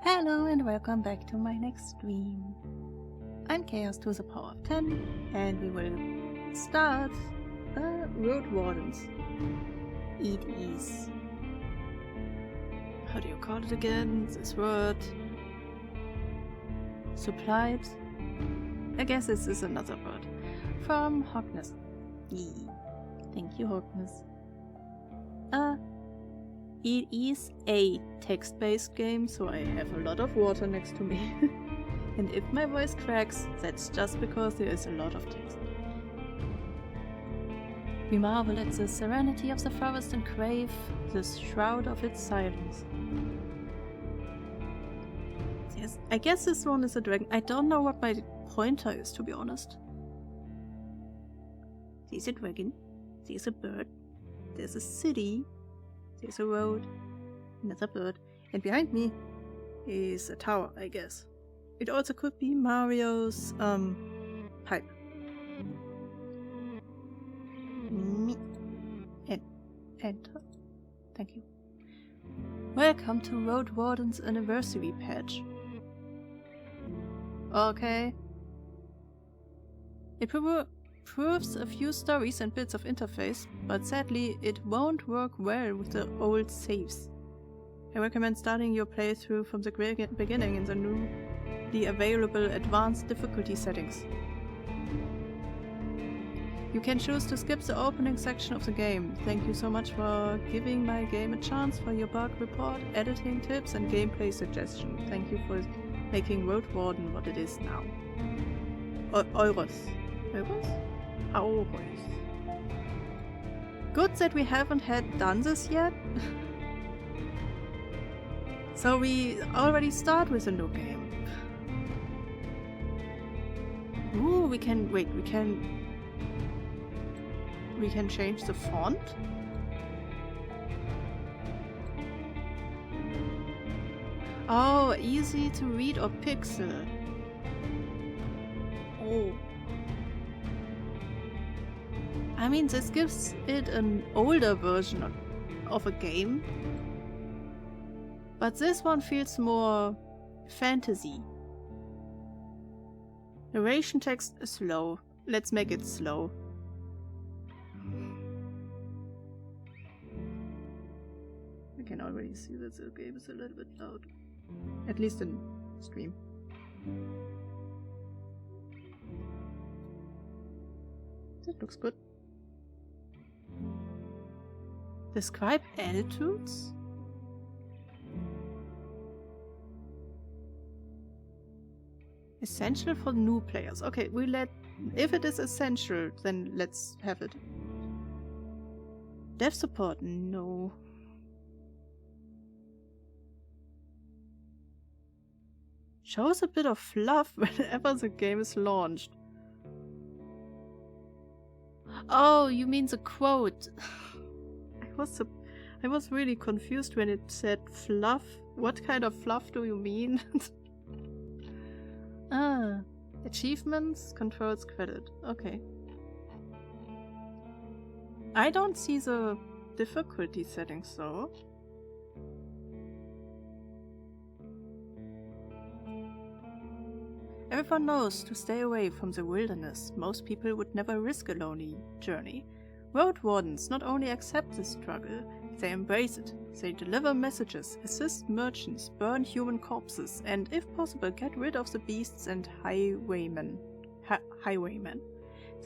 Hello and welcome back to my next stream. I'm Chaos to the power of 10 and we will start Roadwardens. It is... how do you call it again? This word? Supplied? I guess this is another word. From Hogness. Thank you, Hogness. It is a text-based game, so I have a lot of water next to me. And if my voice cracks, that's just because there is a lot of text. We marvel at the serenity of the forest and crave the shroud of its silence. Yes, I guess this one is a dragon. I don't know what my pointer is, to be honest. There's a dragon, there's a bird, there's a city, there's a road, another bird, and behind me is a tower, I guess. It also could be Mario's, pipe. Enter. Thank you. Welcome to Roadwarden's anniversary patch. Okay. It proves a few stories and bits of interface, but sadly it won't work well with the old saves. I recommend starting your playthrough from the beginning in the newly available advanced difficulty settings. You can choose to skip the opening section of the game. Thank you so much for giving my game a chance for your bug report, editing tips and gameplay suggestions. Thank you for making Roadwarden what it is now. Euros. Good that we haven't done this yet. So we already start with a new game. Ooh, we can change the font. Oh, easy to read or pixel. Oh. I mean, this gives it an older version of a game. But this one feels more fantasy. Narration text is slow. Let's make it slow. I can already see that the game is a little bit loud. At least in stream. That looks good. Describe attitudes? Essential for new players. Okay, if it is essential, then let's have it. Dev support? No. Shows a bit of fluff whenever the game is launched. Oh, you mean the quote. I was really confused when it said fluff. What kind of fluff do you mean? Achievements, controls, credit. Okay. I don't see the difficulty settings though. Everyone knows to stay away from the wilderness. Most people would never risk a lonely journey. Roadwardens not only accept this struggle, they embrace it. They deliver messages, assist merchants, burn human corpses, and if possible get rid of the beasts and highwaymen.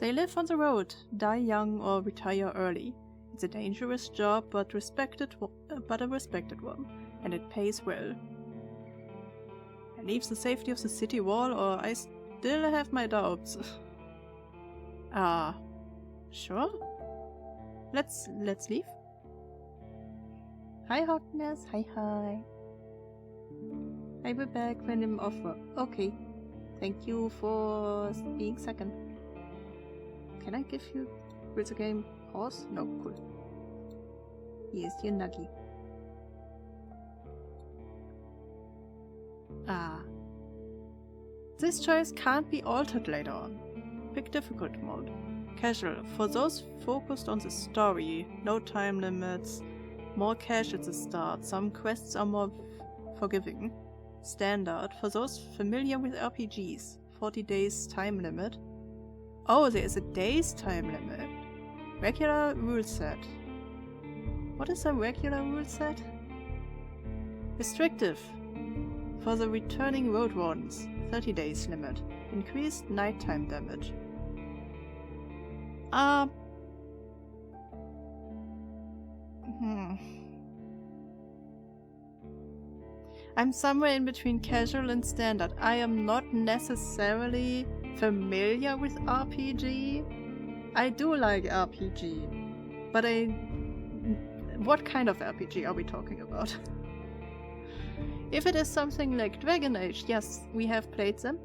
They live on the road, die young or retire early. It's a dangerous job, but a respected one, and it pays well. I leave the safety of the city wall, or I still have my doubts. Sure. Let's leave. Hi Hotness, hi. I will be back when I'm off work. Okay. Thank you for being second. Can I give you with the game pause? No, cool. Here's your nuggy. This choice can't be altered later on. Pick difficult mode. Casual, for those focused on the story, no time limits, more cash at the start, some quests are more forgiving. Standard, for those familiar with RPGs. 40 days time limit. Oh, there is a day's time limit. Regular rule set. What is a regular rule set? Restrictive. For the returning Roadwardens. 30 days limit. Increased nighttime damage. I'm somewhere in between casual and standard. I am not necessarily familiar with RPG. I do like RPG, but what kind of RPG are we talking about? If it is something like Dragon Age, yes, we have played them.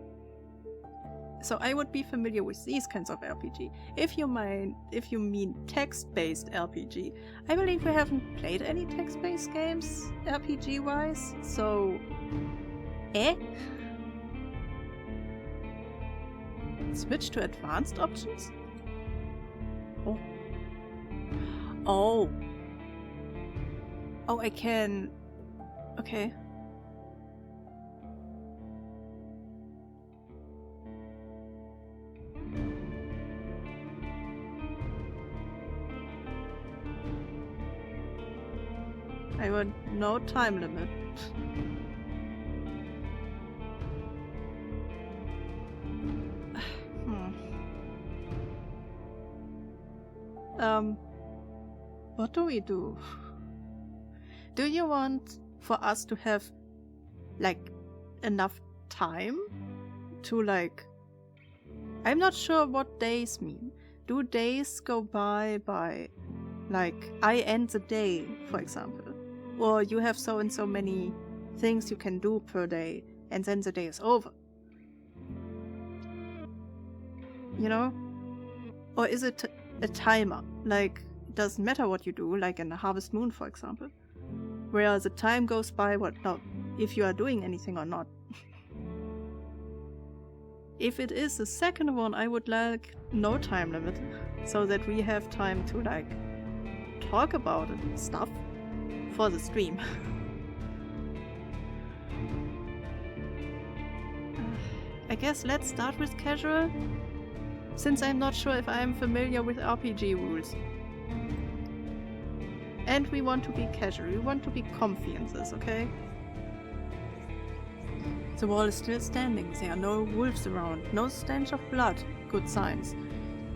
So I would be familiar with these kinds of RPG. If you mean text-based RPG, I believe we haven't played any text-based games RPG-wise, so Switch to advanced options? Oh, I can... Okay. I want no time limit. What do we do? Do you want for us to have, like, enough time to, like... I'm not sure what days mean. Do days go by, like, I end the day, for example? Or you have so and so many things you can do per day, and then the day is over? You know? Or is it a timer? Like, it doesn't matter what you do, like in the Harvest Moon, for example. Where the time goes by, if you are doing anything or not. If it is the second one, I would like no time limit, so that we have time to, like, talk about it, stuff for the stream. I guess let's start with casual, since I'm not sure if I'm familiar with RPG rules. And we want to be casual, we want to be comfy in this, okay? The wall is still standing, there are no wolves around, no stench of blood, good signs.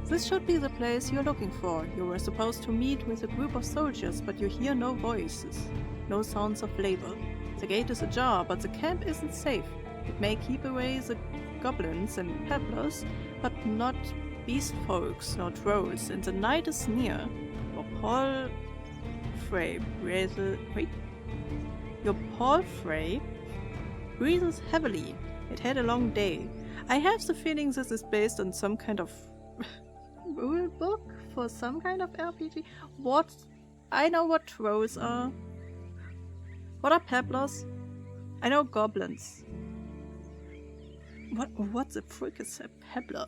This should be the place you're looking for. You were supposed to meet with a group of soldiers, but you hear no voices, no sounds of labor. The gate is ajar, but the camp isn't safe. It may keep away the goblins and peddlers, but not beast folks nor trolls, and the night is near. Your palfrey breathes heavily. It had a long day. I have the feeling this is based on some kind of rule book for some kind of RPG. What? I know what trolls are. What are peddlers? I know goblins. What the frick is a peddler?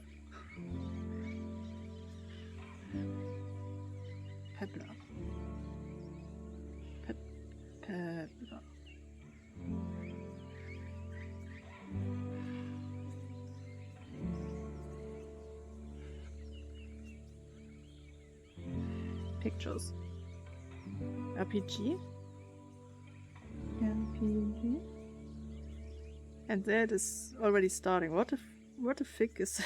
Peddler. Peddler. Pictures. RPG? RPG? And that is already starting. What the fick is...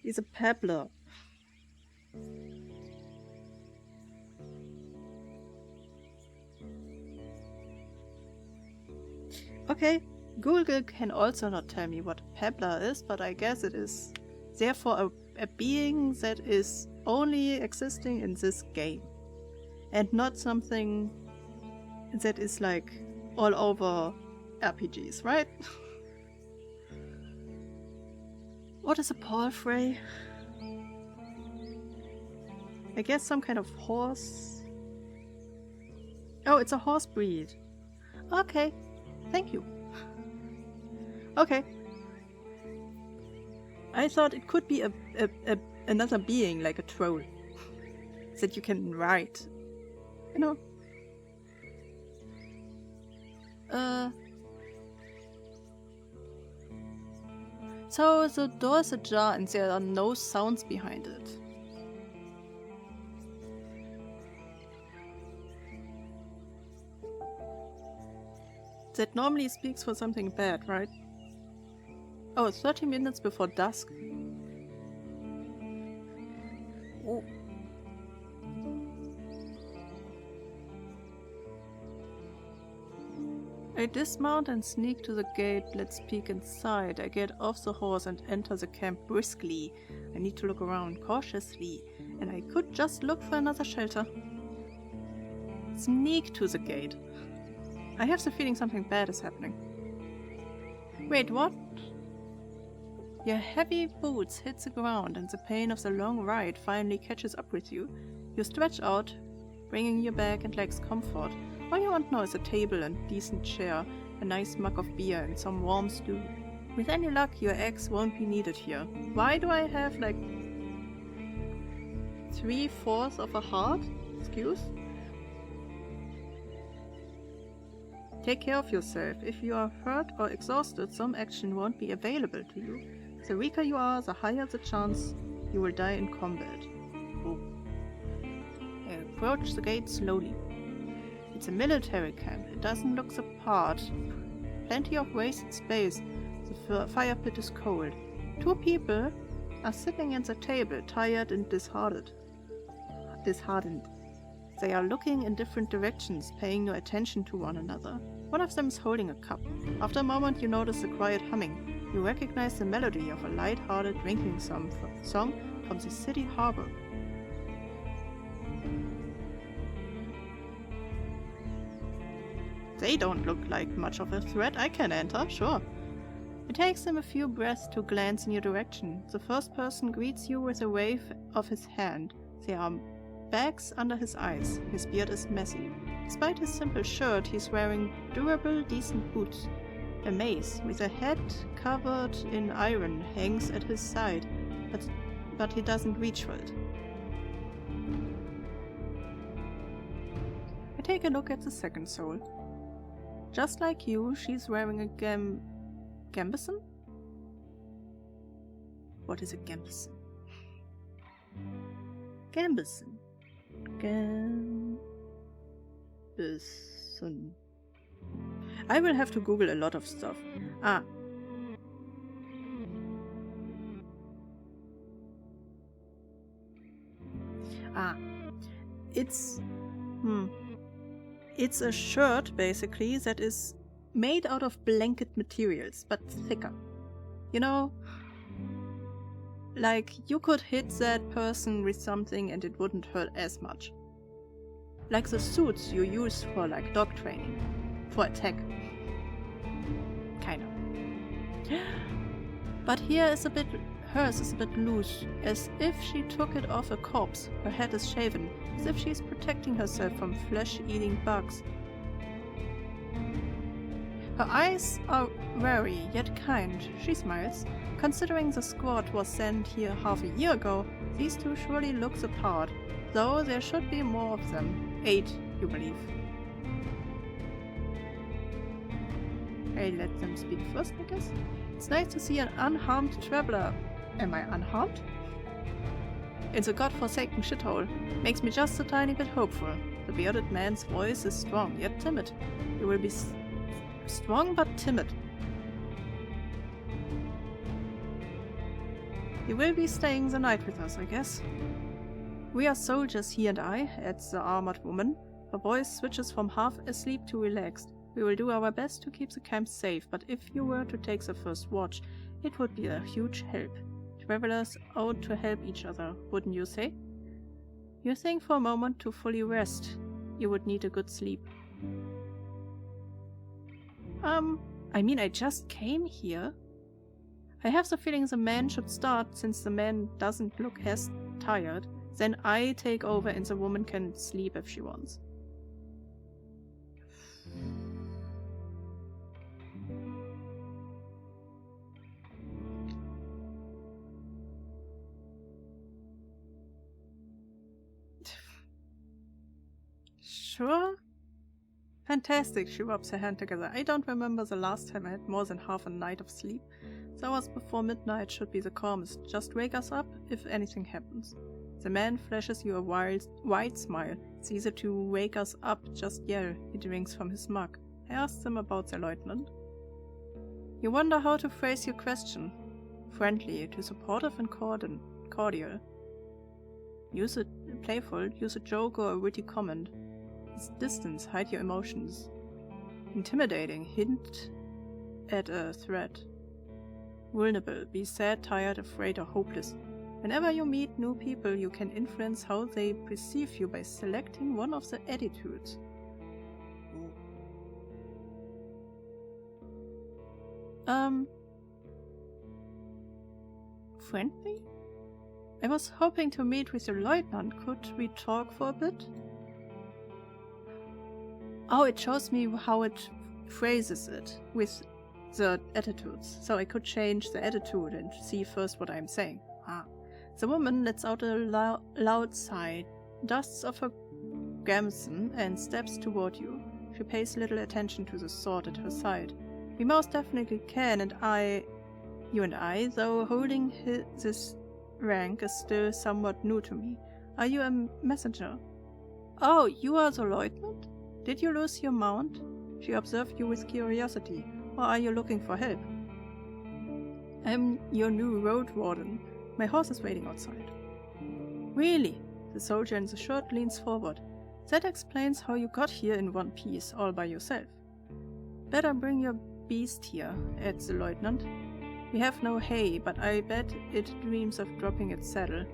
He's a peddler. Okay, Google can also not tell me what a peddler is, but I guess it is therefore a being that is only existing in this game. And not something that is like all over RPGs, right? What is a palfrey? I guess some kind of horse. Oh, it's a horse breed. Okay, thank you. Okay. I thought it could be another being, like a troll, that you can ride. You know? So the door is ajar and there are no sounds behind it. That normally speaks for something bad, right? Oh, 30 minutes before dusk. Oh. I dismount and sneak to the gate. Let's peek inside. I get off the horse and enter the camp briskly. I need to look around cautiously, and I could just look for another shelter. Sneak to the gate. I have the feeling something bad is happening. Wait, what? Your heavy boots hit the ground and the pain of the long ride finally catches up with you. You stretch out, bringing your back and legs comfort. All you want now is a table and decent chair, a nice mug of beer and some warm stew. With any luck, your eggs won't be needed here. Why do I have like 3/4 of a heart? Excuse? Take care of yourself. If you are hurt or exhausted, some action won't be available to you. The weaker you are, the higher the chance you will die in combat. Oh. I approach the gate slowly. It's a military camp. It doesn't look the part. Plenty of wasted space. The fire pit is cold. 2 people are sitting at the table, tired and disheartened. They are looking in different directions, paying no attention to one another. One of them is holding a cup. After a moment, you notice a quiet humming. You recognize the melody of a light-hearted drinking song from the city harbor. They don't look like much of a threat. I can enter, sure. It takes him a few breaths to glance in your direction. The first person greets you with a wave of his hand. There are bags under his eyes. His beard is messy. Despite his simple shirt, he's wearing durable, decent boots. A mace with a head covered in iron hangs at his side, but he doesn't reach for it. I take a look at the second soul. Just like you, she's wearing a gambeson? What is a gambeson? Gambeson. Gambeson. I will have to Google a lot of stuff. It's a shirt, basically, that is made out of blanket materials, but thicker. You know, like you could hit that person with something and it wouldn't hurt as much. Like the suits you use for like dog training, for attack. Kind of. But hers is a bit loose, as if she took it off a corpse. Her head is shaven, as if she is protecting herself from flesh-eating bugs. Her eyes are wary, yet kind. She smiles. Considering the squad was sent here half a year ago, these two surely look the part, though there should be more of them. 8, you believe. I let them speak first, I guess. It's nice to see an unharmed traveler. Am I unharmed? In the godforsaken shithole. Makes me just a tiny bit hopeful. The bearded man's voice is strong, yet timid. You will be strong but timid. You will be staying the night with us, I guess. We are soldiers, he and I, adds the armored woman. Her voice switches from half asleep to relaxed. We will do our best to keep the camp safe, but if you were to take the first watch, it would be a huge help. Travelers ought to help each other, wouldn't you say? You think for a moment to fully rest. You would need a good sleep. I just came here. I have the feeling the man should start, since the man doesn't look as tired. Then I take over and the woman can sleep if she wants. Sure. Fantastic, she rubs her hand together. I don't remember the last time I had more than half a night of sleep. The hours before midnight should be the calmest. Just wake us up if anything happens. The man flashes you a wide smile. It's easy to wake us up, just yell. He drinks from his mug. I asked him about the lieutenant. You wonder how to phrase your question. Friendly, to supportive and cordial. Use a playful, use a joke or a witty comment. Distance, hide your emotions. Intimidating, hint at a threat. Vulnerable, be sad, tired, afraid, or hopeless. Whenever you meet new people, you can influence how they perceive you by selecting one of the attitudes. Friendly? I was hoping to meet with your lieutenant. Could we talk for a bit? Oh, it shows me how it phrases it with the attitudes, so I could change the attitude and see first what I'm saying. The woman lets out a loud sigh, dusts off her gamson, and steps toward you. She pays little attention to the sword at her side. We most definitely can, you and I, though holding this rank is still somewhat new to me. Are you a messenger? Oh, you are the lieutenant? Did you lose your mount? She observed you with curiosity. Or are you looking for help? I'm your new Roadwarden. My horse is waiting outside. Really? The soldier in the shirt leans forward. That explains how you got here in one piece, all by yourself. Better bring your beast here, adds the lieutenant. We have no hay, but I bet it dreams of dropping its saddle.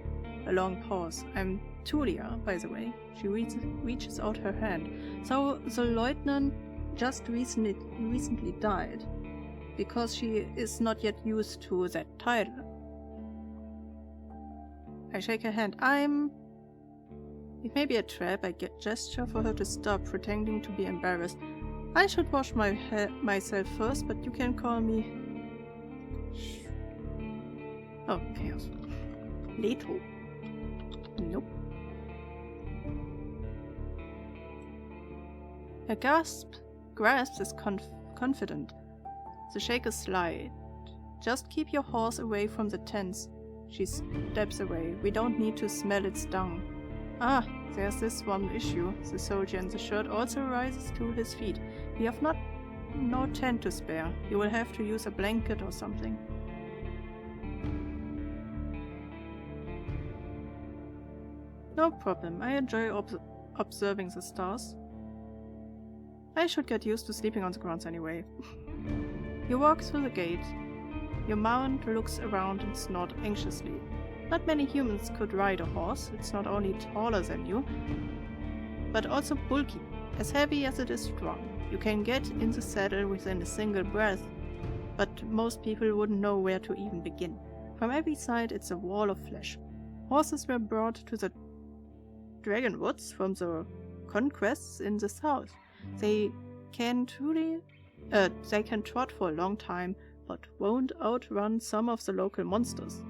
A long pause. I'm Tulia, by the way. She reaches out her hand. So the lieutenant just recently died, because she is not yet used to that title. I shake her hand. It may be a trap. I gesture for her to stop, pretending to be embarrassed. I should wash myself first, but you can call me... Oh, chaos. Leto. Nope. Her grasp is confident. The shake is slight. Just keep your horse away from the tents. She steps away. We don't need to smell its dung. Ah, there's this one issue. The soldier in the shirt also rises to his feet. We have no tent to spare. You will have to use a blanket or something. No problem. I enjoy observing the stars. I should get used to sleeping on the grounds anyway. You walk through the gate. Your mount looks around and snorts anxiously. Not many humans could ride a horse. It's not only taller than you, but also bulky, as heavy as it is strong. You can get in the saddle within a single breath, but most people wouldn't know where to even begin. From every side it's a wall of flesh. Horses were brought to the Dragonwoods from the conquests in the south. They can trot for a long time, but won't outrun some of the local monsters.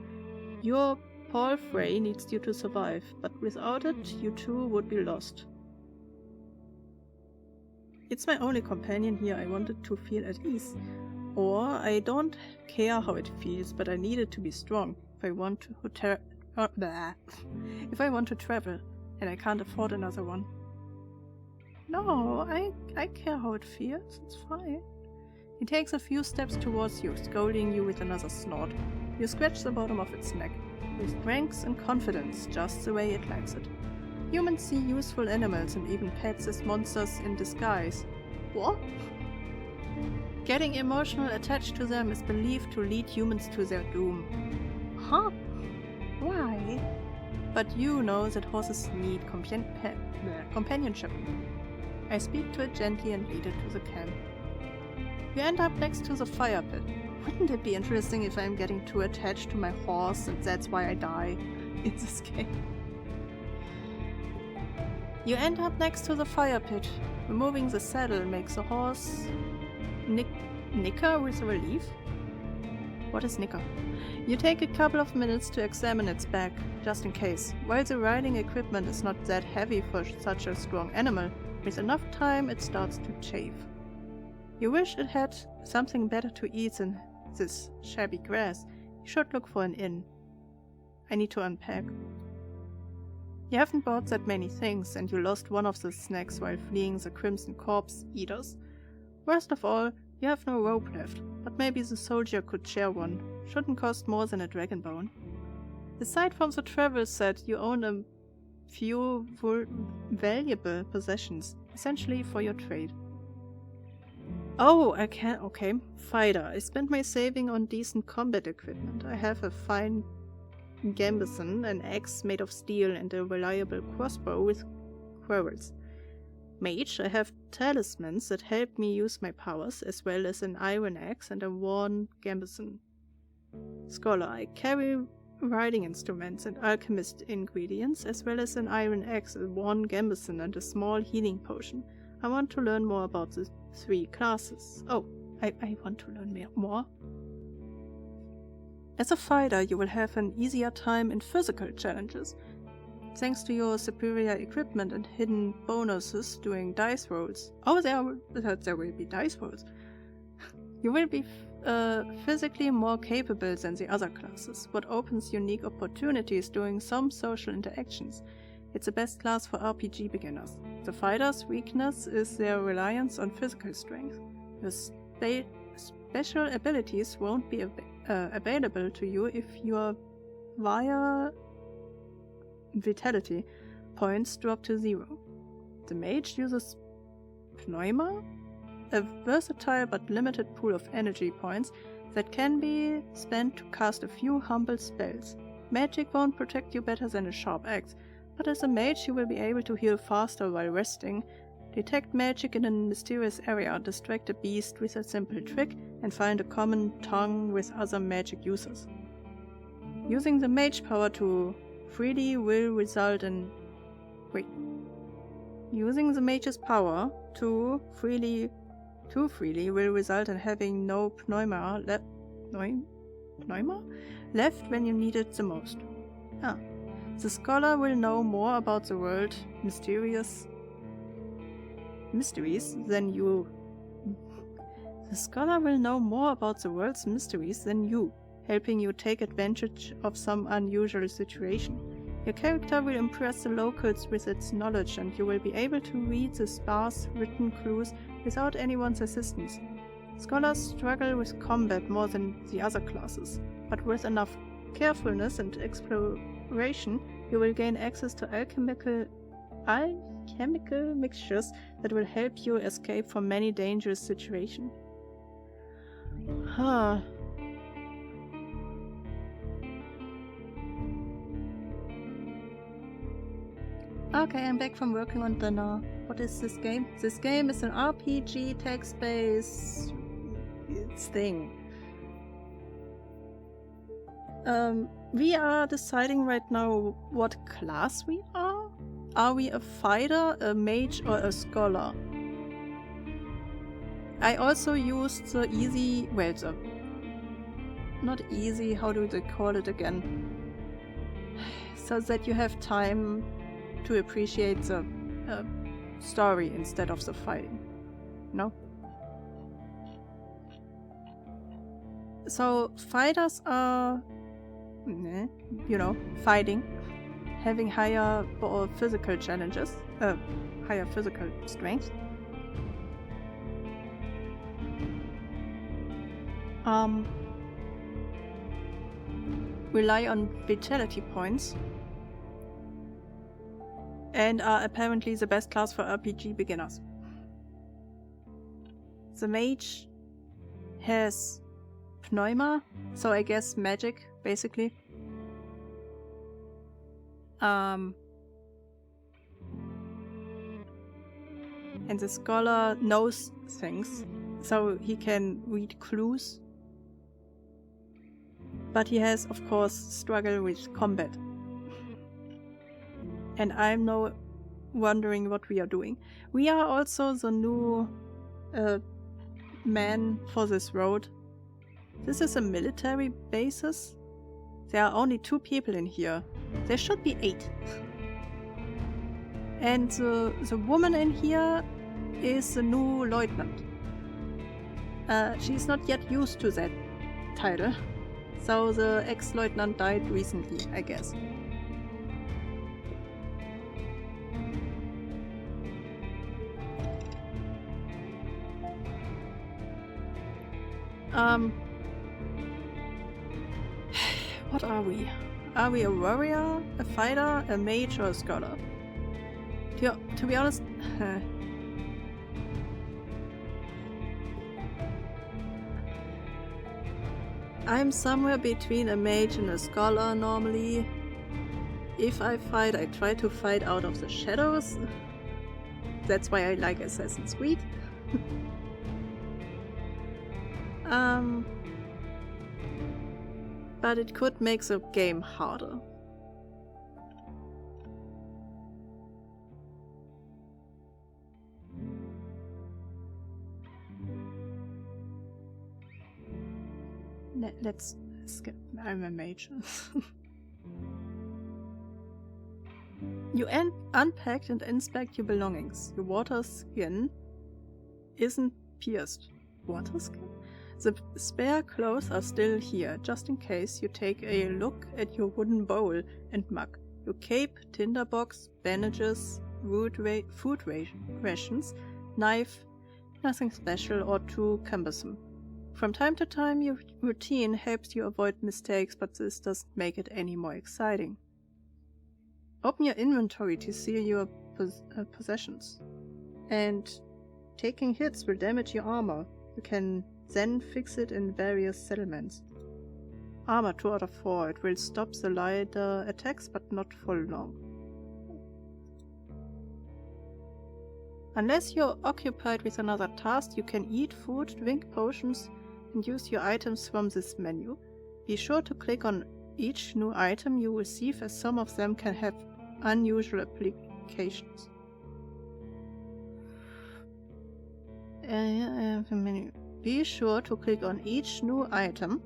Your palfrey needs you to survive, but without it, you too would be lost. It's my only companion here. I wanted to feel at ease. Or I don't care how it feels, but I need it to be strong if I want to travel, and I can't afford another one. No, I care how it feels. It's fine. He takes a few steps towards you, scolding you with another snort. You scratch the bottom of its neck, with strength and confidence, just the way it likes it. Humans see useful animals and even pets as monsters in disguise. What? Getting emotional attached to them is believed to lead humans to their doom. Huh? Why? But you know that horses need companionship. I speak to it gently and lead it to the camp. You end up next to the fire pit. Wouldn't it be interesting if I'm getting too attached to my horse and that's why I die in this game? You end up next to the fire pit. Removing the saddle makes the horse nicker with relief. What is nicker? You take a couple of minutes to examine its back, just in case. While the riding equipment is not that heavy for such a strong animal, With enough time, it starts to chafe. You wish it had something better to eat than this shabby grass. You should look for an inn. I need to unpack. You haven't bought that many things, and you lost one of the snacks while fleeing the Crimson Corpse Eaters. Worst of all, you have no rope left, but maybe the soldier could share one. Shouldn't cost more than a dragon bone. Aside from the travel set, you own a few valuable possessions, essentially for your trade. Oh, I can. Okay, fighter. I spent my saving on decent combat equipment. I have a fine gambeson, an axe made of steel, and a reliable crossbow with quarrels. Mage, I have talismans that help me use my powers, as well as an iron axe and a worn gambeson. Scholar, I carry riding instruments and alchemist ingredients, as well as an iron axe, a worn gambeson, and a small healing potion. I want to learn more about the 3 classes. Oh, I want to learn more. As a fighter, you will have an easier time in physical challenges, thanks to your superior equipment and hidden bonuses doing dice rolls. Oh, there will be dice rolls. You will be physically more capable than the other classes, what opens unique opportunities doing some social interactions. It's the best class for RPG beginners. The fighter's weakness is their reliance on physical strength. Your special abilities won't be available to you if your vitality points drop to 0. The mage uses Pneuma, a versatile but limited pool of energy points that can be spent to cast a few humble spells. Magic won't protect you better than a sharp axe, but as a mage you will be able to heal faster while resting, detect magic in a mysterious area, distract a beast with a simple trick, and find a common tongue with other magic users. Using the mage power to freely will result in... Using the mage's power to freely will result in having no pneuma left when you need it the most. The scholar will know more about the world's mysteries than you. The scholar will know more about the world's mysteries than you, helping you take advantage of some unusual situation. Your character will impress the locals with its knowledge, and you will be able to read the sparse written clues without anyone's assistance. Scholars struggle with combat more than the other classes, but with enough carefulness and exploration, you will gain access to alchemical mixtures that will help you escape from many dangerous situations. Okay, I'm back from working on dinner. What is this game? This game is an RPG text-based thing. We are deciding right now what class we are. Are we a fighter, a mage, or a scholar? I also used the easy... not easy, how do they call it again? So that you have time to appreciate the story instead of the fighting. No? So, fighters are... fighting, having higher physical challenges, higher physical strength. Rely on vitality points, and are apparently the best class for RPG beginners. The mage has pneuma, so I guess magic, basically. And the scholar knows things, so he can read clues. But he has, of course, struggle with combat. And I'm now wondering what we are doing. We are also the new man for this road. This is a military basis. There are only 2 people in here. There should be 8. And the woman in here is the new lieutenant. She's not yet used to that title. So the ex-lieutenant died recently, I guess. What are we? Are we a warrior, a fighter, a mage, or a scholar? To be honest, I'm somewhere between a mage and a scholar normally. If I fight, I try to fight out of the shadows. That's why I like Assassin's Creed. But it could make the game harder. Let's skip. I'm a mage. You unpacked and inspect your belongings. Your water skin isn't pierced. Water skin? The spare clothes are still here, just in case you take a look at your wooden bowl and mug. Your cape, tinderbox, bandages, food rations, knife, nothing special or too cumbersome. From time to time, your routine helps you avoid mistakes, but this doesn't make it any more exciting. Open your inventory to see your possessions. And taking hits will damage your armor. You can then fix it in various settlements. Armor 2 out of 4. It will stop the lighter attacks, but not for long. Unless you're occupied with another task, you can eat food, drink potions, and use your items from this menu. Be sure to click on each new item you receive, as some of them can have unusual applications. Be sure to click on each new item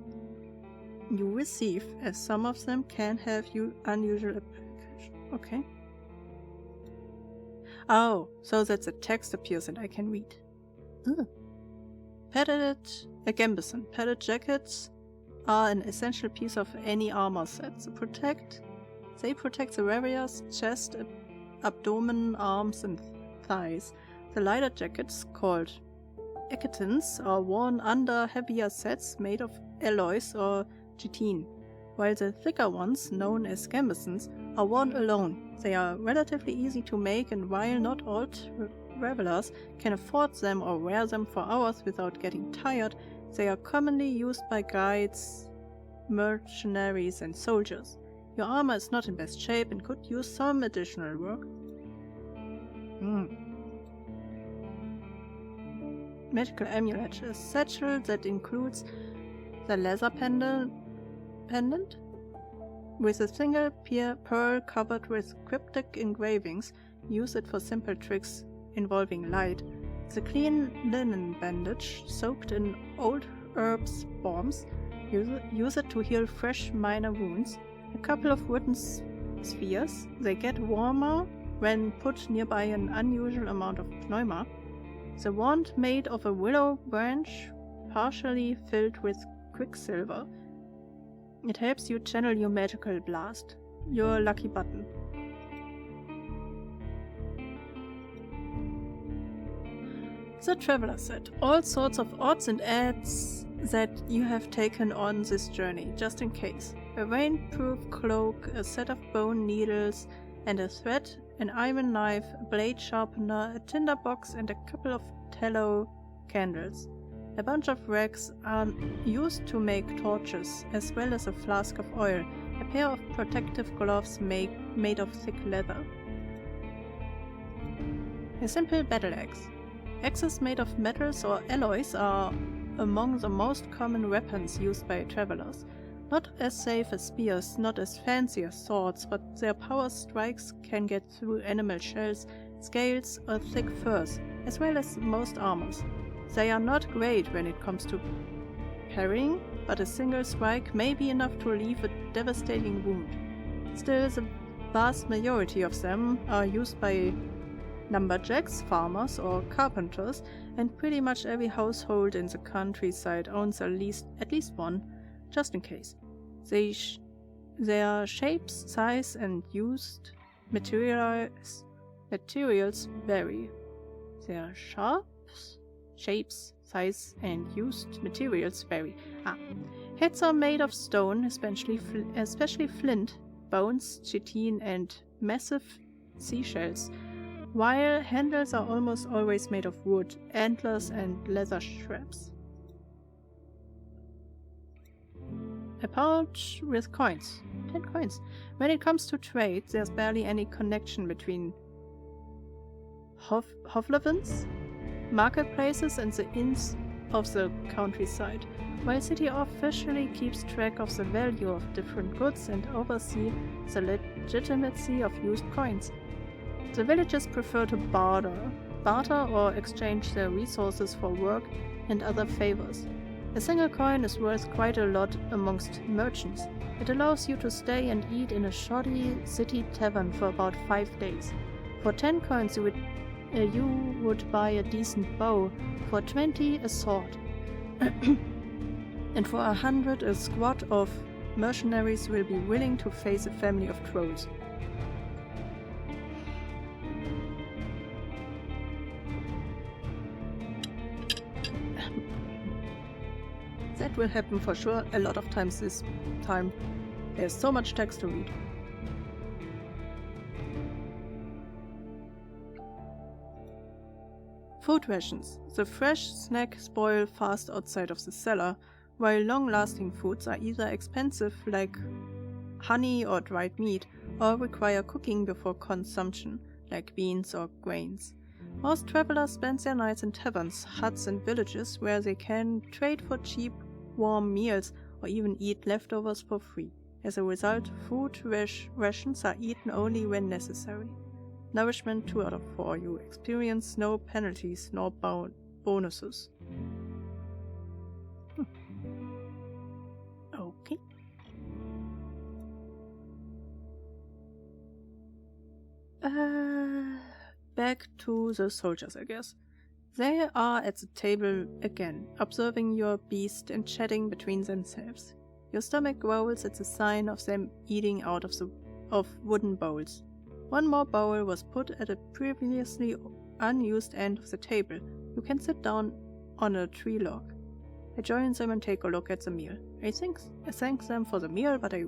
you receive, as some of them can have unusual applications. Okay. Oh, so that the text appears and I can read. Padded gambeson. Padded jackets are an essential piece of any armor set. They protect the warrior's chest, abdomen, arms, and thighs. The lighter jackets, called eketins, are worn under heavier sets made of alloys or chitin, while the thicker ones, known as gambesons, are worn alone. They are relatively easy to make, and while not all travelers can afford them or wear them for hours without getting tired, they are commonly used by guides, mercenaries, and soldiers. Your armor is not in best shape and could use some additional work. Magical amulet, a satchel that includes the leather pendant with a single pearl covered with cryptic engravings. Use it for simple tricks involving light. The clean linen bandage soaked in old herbs bombs. Use it to heal fresh minor wounds. A couple of wooden spheres. They get warmer when put nearby an unusual amount of pneuma. The wand made of a willow branch, partially filled with quicksilver. It helps you channel your magical blast. Your lucky button. The Traveler Set. All sorts of odds and ends that you have taken on this journey, just in case. A rainproof cloak, a set of bone needles and a thread, an iron knife, a blade sharpener, a tinderbox, and a couple of tallow candles. A bunch of rags are used to make torches, as well as a flask of oil, a pair of protective gloves made of thick leather. A simple battle axe. Axes made of metals or alloys are among the most common weapons used by travelers. Not as safe as spears, not as fancy as swords, but their power strikes can get through animal shells, scales, or thick furs, as well as most armors. They are not great when it comes to parrying, but a single strike may be enough to leave a devastating wound. Still, the vast majority of them are used by lumberjacks, farmers, or carpenters, and pretty much every household in the countryside owns at least one, just in case. Their shapes, size, and used materials vary. Their shapes, size, and used materials vary. Heads are made of stone, especially flint, bones, chitin, and massive seashells, while handles are almost always made of wood, antlers, and leather straps. A pouch with coins. 10 coins. When it comes to trade, there's barely any connection between Roadwardens, marketplaces, and the inns of the countryside, while city officially keeps track of the value of different goods and oversee the legitimacy of used coins. The villagers prefer to barter or exchange their resources for work and other favors. A single coin is worth quite a lot amongst merchants. It allows you to stay and eat in a shoddy city tavern for about 5 days. For 10 coins you would buy a decent bow, for 20 a sword, and for 100 a squad of mercenaries will be willing to face a family of trolls. That will happen for sure a lot of times this time. There's so much text to read. Food rations. The fresh snack spoil fast outside of the cellar, while long-lasting foods are either expensive, like honey or dried meat, or require cooking before consumption, like beans or grains. Most travelers spend their nights in taverns, huts, and villages where they can trade for cheap, warm meals or even eat leftovers for free. As a result, food rations are eaten only when necessary. Nourishment 2 out of 4. You experience no penalties nor bonuses. Okay. Back to the soldiers, I guess. They are at the table again, observing your beast and chatting between themselves. Your stomach growls at the sign of them eating out of wooden bowls. One more bowl was put at a previously unused end of the table. You can sit down on a tree log. I join them and take a look at the meal. I thank them for the meal, but I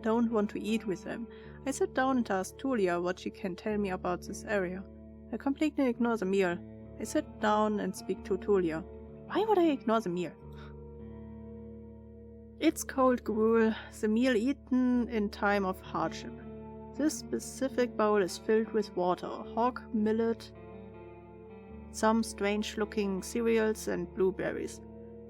don't want to eat with them. I sit down and ask Tulia what she can tell me about this area. I completely ignore the meal. I sit down and speak to Tulia. Why would I ignore the meal? It's cold gruel, the meal eaten in time of hardship. This specific bowl is filled with water, hog, millet, some strange-looking cereals, and blueberries.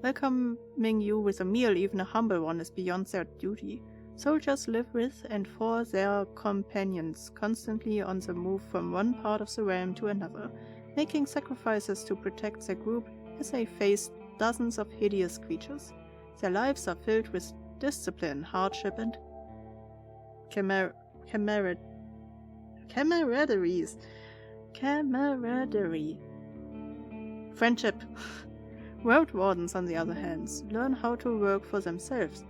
Welcoming you with a meal, even a humble one, is beyond their duty. Soldiers live with and for their companions, constantly on the move from one part of the realm to another, making sacrifices to protect their group as they face dozens of hideous creatures. Their lives are filled with discipline, hardship, and camaraderie. Friendship. Roadwardens, on the other hand, learn how to work for themselves.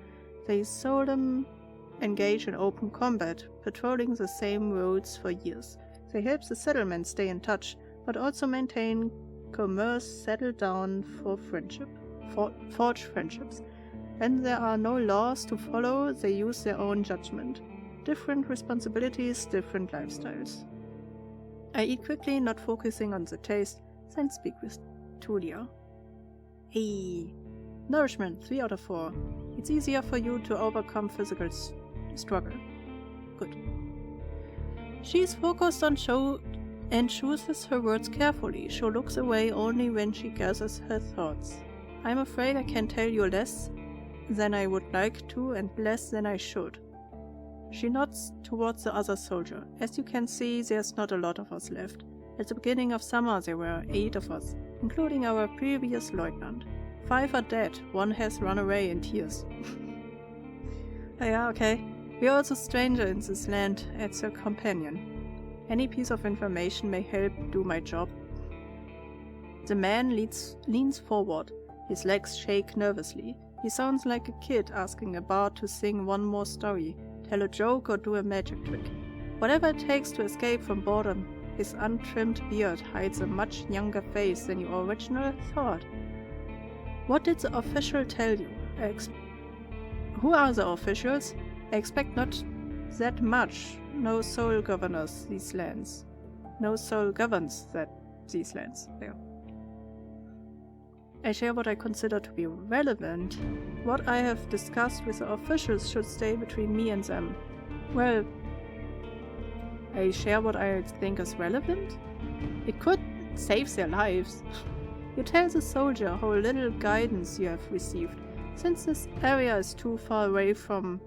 They seldom engage in open combat, patrolling the same roads for years. They help the settlement stay in touch, but also maintain commerce, settle down for forge friendships. When there are no laws to follow, they use their own judgment. Different responsibilities, different lifestyles. I eat quickly, not focusing on the taste, then speak with Tulia. Hey. Nourishment 3 out of 4. It's easier for you to overcome physical struggle. Good. She's focused on show and chooses her words carefully. She looks away only when she gathers her thoughts. I'm afraid I can tell you less than I would like to and less than I should. She nods towards the other soldier. As you can see, there's not a lot of us left. At the beginning of summer there were 8 of us, including our previous lieutenant. 5 are dead, 1 has run away in tears. Yeah, okay. We are also stranger in this land, adds her companion. Any piece of information may help do my job. The man leans forward. His legs shake nervously. He sounds like a kid asking a bard to sing one more story, tell a joke or do a magic trick. Whatever it takes to escape from boredom, his untrimmed beard hides a much younger face than you originally thought. What did the official tell you? Who are the officials? I expect not that much. No soul governs these lands. No soul governs these lands. There. I share what I consider to be relevant. What I have discussed with the officials should stay between me and them. Well, I share what I think is relevant? It could save their lives. You tell the soldier how little guidance you have received. Since this area is too far away from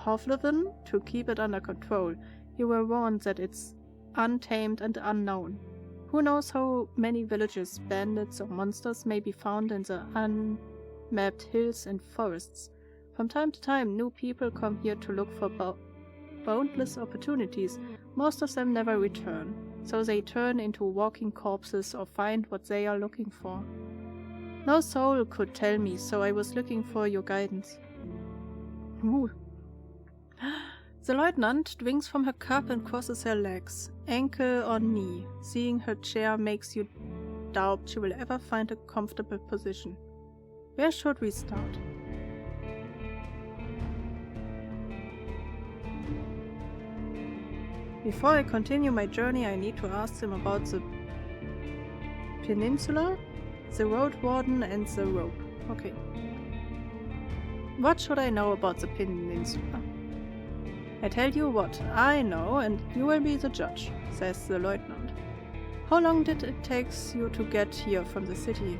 Hovleven to keep it under control, you were warned that it's untamed and unknown. Who knows how many villages, bandits, or monsters may be found in the unmapped hills and forests. From time to time, new people come here to look for boundless opportunities. Most of them never return, so they turn into walking corpses or find what they are looking for. No soul could tell me, so I was looking for your guidance. Ooh. The lieutenant drinks from her cup and crosses her legs, ankle on knee. Seeing her chair makes you doubt she will ever find a comfortable position. Where should we start? Before I continue my journey, I need to ask them about the peninsula, the Roadwarden, and the rope. Okay. What should I know about the peninsula? I tell you what I know, and you will be the judge, says the lieutenant. How long did it take you to get here from the city?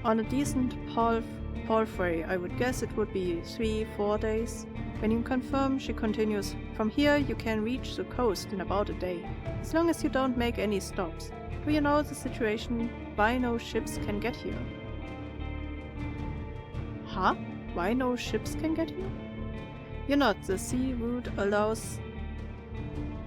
On a decent palfrey, I would guess it would be 3-4 days. When you confirm, she continues, from here you can reach the coast in about a day, as long as you don't make any stops. Do you know the situation? Why no ships can get here? Huh? Why no ships can get here? You nod. The sea route allows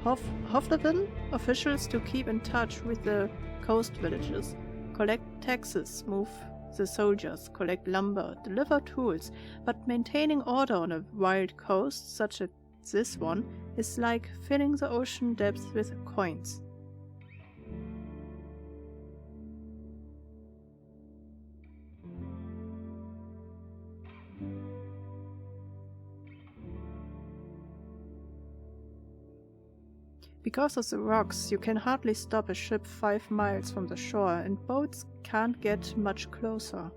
Hovleven officials to keep in touch with the coast villages, collect taxes, move the soldiers, collect lumber, deliver tools, but maintaining order on a wild coast such as this one is like filling the ocean depths with coins. Because of the rocks, you can hardly stop a ship 5 miles from the shore, and boats can't get much closer.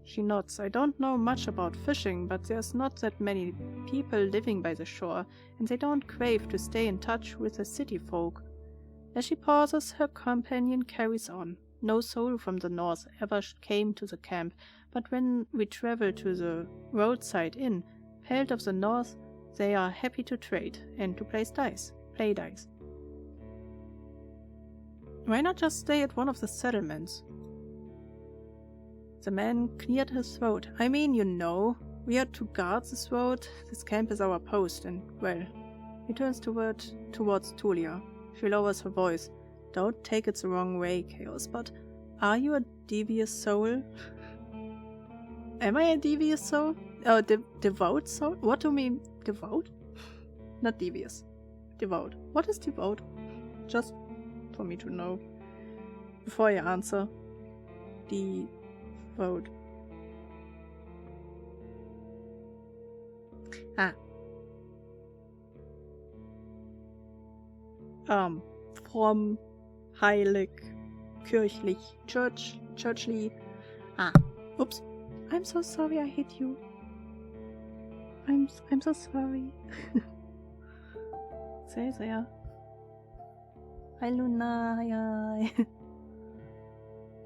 She nods. I don't know much about fishing, but there's not that many people living by the shore, and they don't crave to stay in touch with the city folk. As she pauses, her companion carries on. No soul from the north ever came to the camp, but when we travel to the roadside inn, Pelt of the North, they are happy to trade and to play dice. Why not just stay at one of the settlements? The man cleared his throat. I mean, you know, we are to guard this road. This camp is our post, and, well, he turns towards Tulia. She lowers her voice. Don't take it the wrong way, Chaos, but are you a devious soul? Am I a devious soul? Oh, devout soul? What do you mean, devout? Not devious. Devout. What is devout? Just for me to know. Before I answer. Devout. From heilig, kirchlich, churchly. Oops. I'm so sorry I hit you. I'm so sorry. Say there. Hi Luna, hi.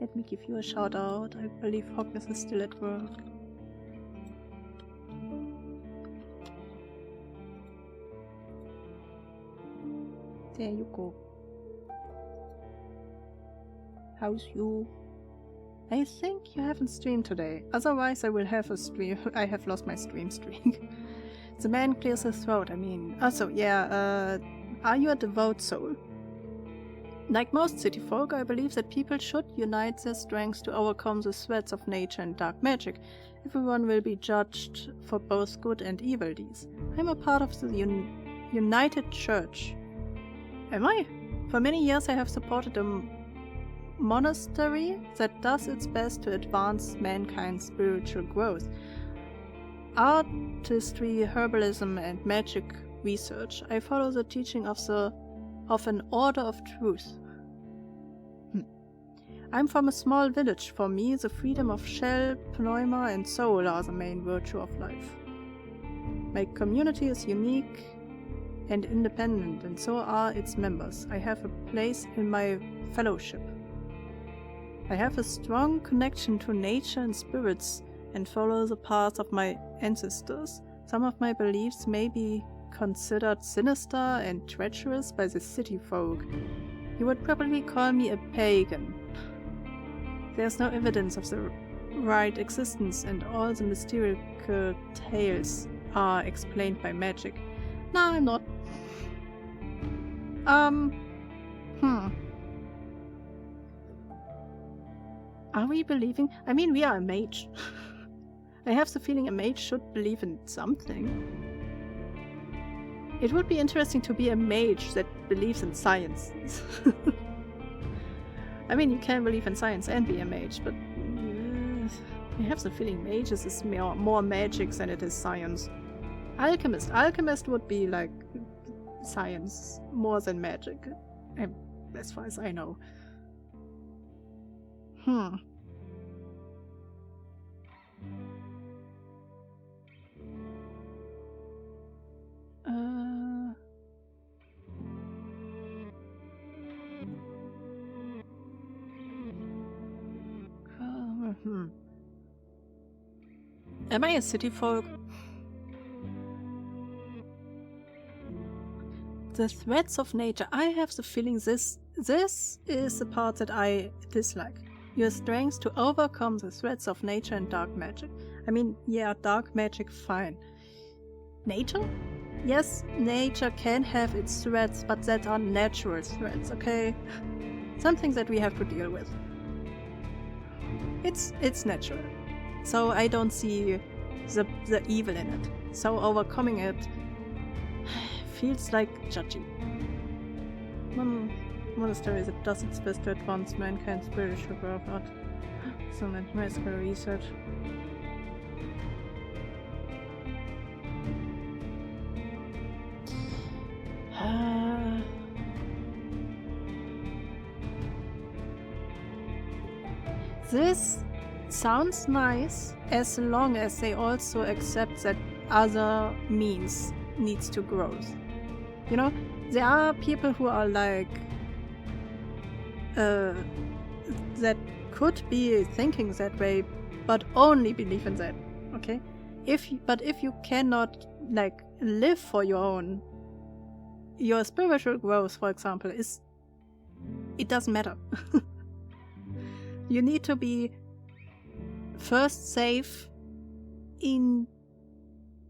Let me give you a shout out. I believe Hognes is still at work. There you go. How's you? I think you haven't streamed today. Otherwise I will have a stream. I have lost my stream streak. The man clears his throat, Also, yeah, are you a devout soul? Like most city folk, I believe that people should unite their strengths to overcome the threats of nature and dark magic. Everyone will be judged for both good and evil deeds. I'm a part of the United Church. Am I? For many years I have supported a monastery that does its best to advance mankind's spiritual growth. Artistry, herbalism, and magic research. I follow the teaching of an order of truth. I'm from a small village. For me, the freedom of shell, pneuma, and soul are the main virtue of life. My community is unique and independent, and so are its members. I have a place in my fellowship. I have a strong connection to nature and spirits and follow the path of my ancestors. Some of my beliefs may be considered sinister and treacherous by the city folk. You would probably call me a pagan. There's no evidence of the right existence, and all the mystical tales are explained by magic. No, I'm not. Are we believing? We are a mage. I have the feeling a mage should believe in something. It would be interesting to be a mage that believes in science. You can believe in science and be a mage, but I have the feeling mages is more magic than it is science. Alchemist. Alchemist would be like science more than magic, as far as I know. Am I a city folk? The threats of nature. I have the feeling this is the part that I dislike. Your strength to overcome the threats of nature and dark magic. Yeah, dark magic, fine. Nature? Yes, nature can have its threats, but that are natural threats, okay? Something that we have to deal with. It's natural. So I don't see the evil in it. So overcoming it feels like judging. One monastery that does its best to advance mankind's spiritual growth, so much magical research. This sounds nice as long as they also accept that other means needs to grow. There are people who are like that could be thinking that way, but only believe in that. Okay, if you cannot live for your spiritual growth, for example, it doesn't matter. You need to be first safe in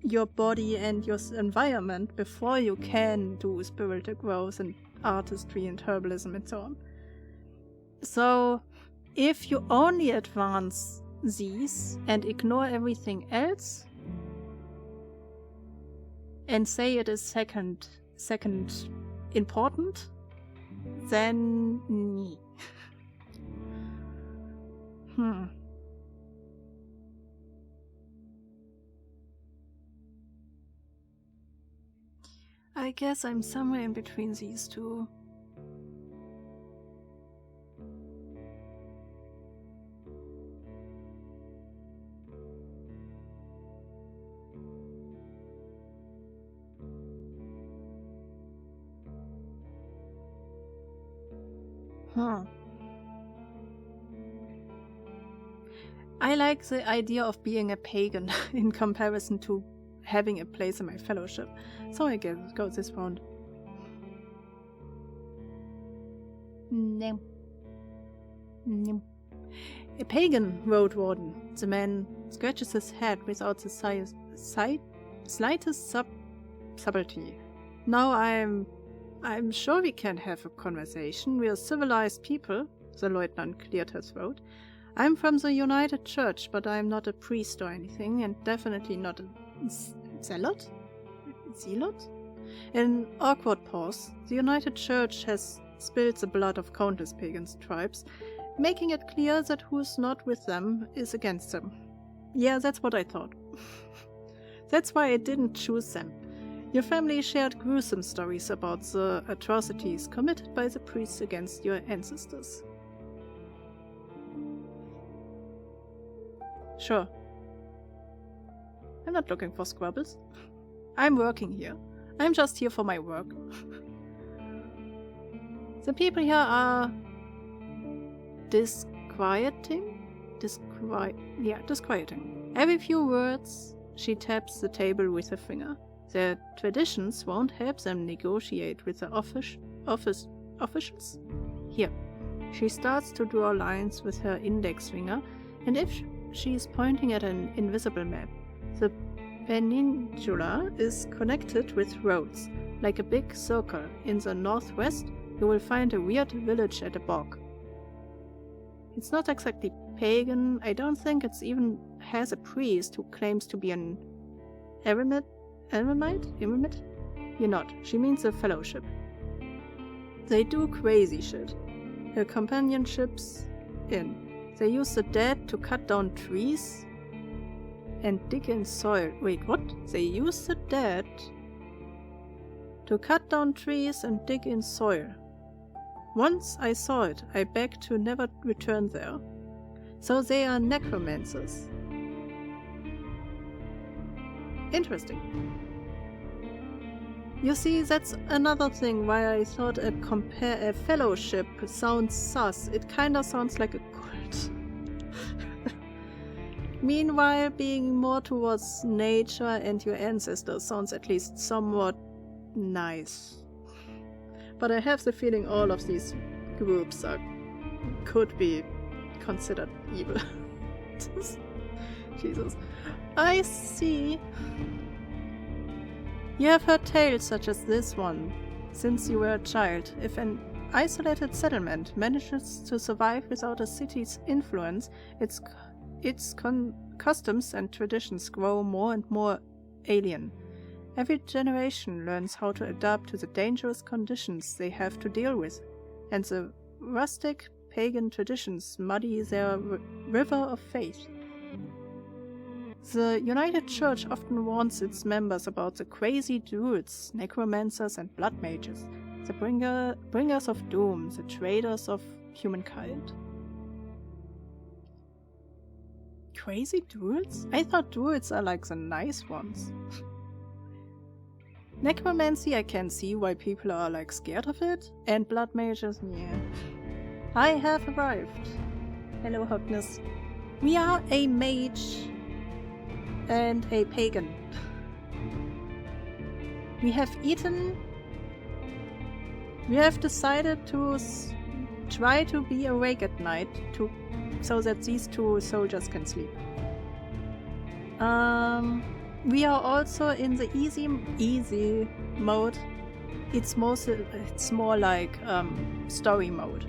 your body and your environment before you can do spiritual growth and artistry and herbalism and so on. So if you only advance these and ignore everything else and say it is second important, then I guess I'm somewhere in between these two. I like the idea of being a pagan in comparison to having a place in my fellowship, so I guess go this round. A pagan Roadwarden. The man scratches his head without the slightest subtlety. Now I'm sure we can have a conversation. We are civilized people. The lieutenant cleared her throat. I'm from the United Church, but I'm not a priest or anything, and definitely not a zealot? Zealot? In awkward pause, the United Church has spilled the blood of countless pagan tribes, making it clear that who's not with them is against them. Yeah, that's what I thought. That's why I didn't choose them. Your family shared gruesome stories about the atrocities committed by the priests against your ancestors. Sure. I'm not looking for squabbles. I'm working here. I'm just here for my work. The people here are disquieting. Every few words, she taps the table with her finger. Their traditions won't help them negotiate with the officials. Here. She starts to draw lines with her index finger, and if she is pointing at an invisible map, the peninsula is connected with roads. Like a big circle. In the northwest, you will find a weird village at a bog. It's not exactly pagan. I don't think it even has a priest who claims to be an eremite? You're not. She means a fellowship. They do crazy shit. Her companionships in. They use the dead to cut down trees and dig in soil. Wait, what? They use the dead to cut down trees and dig in soil. Once I saw it, I begged to never return there. So they are necromancers. Interesting. You see, that's another thing why I thought a fellowship sounds sus. It kinda sounds like a cult. Meanwhile, being more towards nature and your ancestors sounds at least somewhat nice. But I have the feeling all of these groups could be considered evil. Jesus. I see. You have heard tales such as this one since you were a child. If an isolated settlement manages to survive without a city's influence, its customs and traditions grow more and more alien. Every generation learns how to adapt to the dangerous conditions they have to deal with, and the rustic pagan traditions muddy their river of faith. The United Church often warns its members about the crazy druids, necromancers and blood mages, the bringers of doom, the traders of humankind. Crazy druids? I thought druids are like the nice ones. Necromancy, I can see why people are like scared of it, and blood mages, yeah. I have arrived. Hello, Hogness. We are a mage and a pagan. We have decided to try to be awake at night so that these two soldiers can sleep. We are also in the easy mode. It's more like story mode.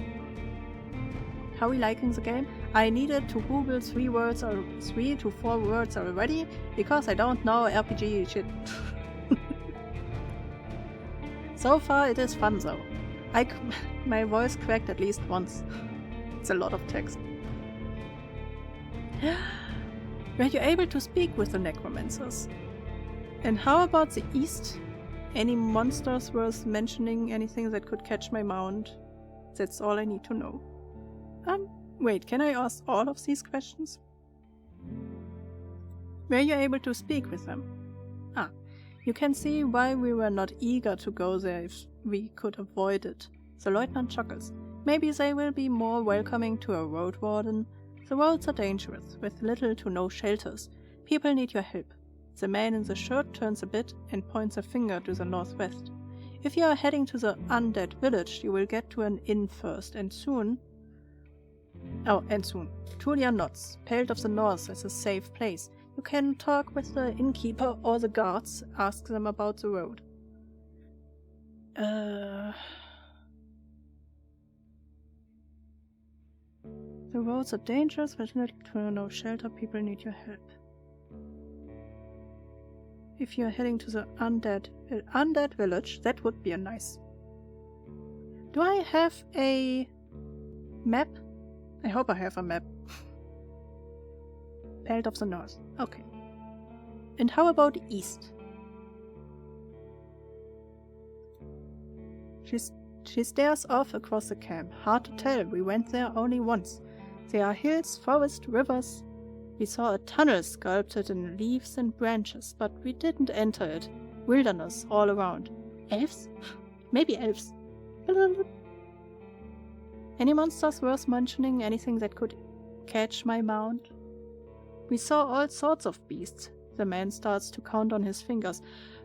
How are we liking the game? I needed to Google 3 to 4 words already because I don't know RPG shit. So far it is fun though. My voice cracked at least once. It's a lot of text. Were you able to speak with the necromancers? And how about the east? Any monsters worth mentioning? Anything that could catch my mount? That's all I need to know. Wait, can I ask all of these questions? Were you able to speak with them? You can see why we were not eager to go there if we could avoid it. The lieutenant chuckles. Maybe they will be more welcoming to a road warden. The roads are dangerous, with little to no shelters. People need your help. The man in the shirt turns a bit and points a finger to the northwest. If you are heading to the undead village, you will get to an inn first, and soon Oh, and soon. Tulia nods. Pelt of the North is a safe place. You can talk with the innkeeper or the guards, ask them about the road. The roads are dangerous, with little to no shelter. People need your help. If you're heading to the undead village, that would be a nice. Do I have a map? I hope I have a map. Pelt of the North. Okay. And how about east? She stares off across the camp. Hard to tell, we went there only once. There are hills, forests, rivers. We saw a tunnel sculpted in leaves and branches, but we didn't enter it. Wilderness all around. Elves? Maybe elves. Any monsters worth mentioning? Anything that could catch my mount? We saw all sorts of beasts. The man starts to count on his fingers.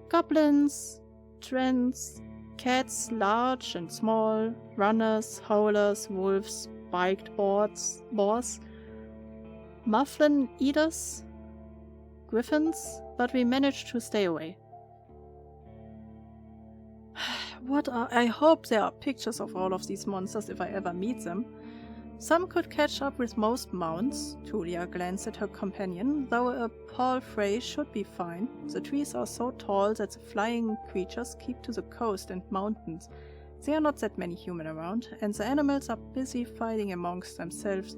Goblins, trends, cats large and small, runners, howlers, wolves, spiked boars, muffin eaters, griffins, but we managed to stay away. I hope there are pictures of all of these monsters if I ever meet them. Some could catch up with most mounts. Tulia glanced at her companion, though a palfrey should be fine. The trees are so tall that the flying creatures keep to the coast and mountains. There are not that many humans around, and the animals are busy fighting amongst themselves.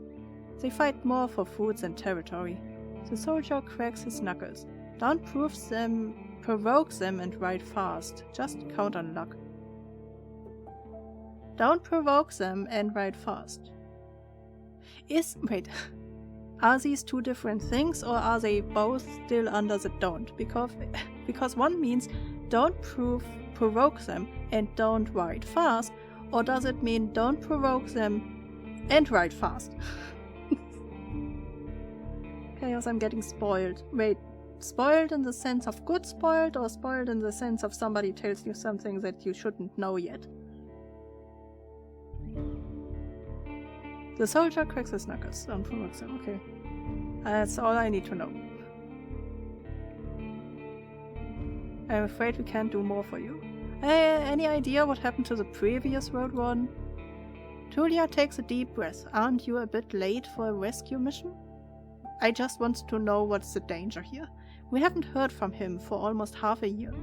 They fight more for food than territory. The soldier cracks his knuckles. Don't provoke them and ride fast. Just count on luck. Don't provoke them and ride fast. Wait, are these two different things, or are they both still under the don't? Because one means don't provoke them and don't ride fast, or does it mean don't provoke them and ride fast? Chaos, I'm getting spoiled. Wait, spoiled in the sense of good spoiled, or spoiled in the sense of somebody tells you something that you shouldn't know yet? The soldier cracks his knuckles. Don't provoke them. Okay. That's all I need to know. I'm afraid we can't do more for you. Any idea what happened to the previous Roadwarden? Tulia takes a deep breath. Aren't you a bit late for a rescue mission? I just want to know what's the danger here. We haven't heard from him for almost half a year.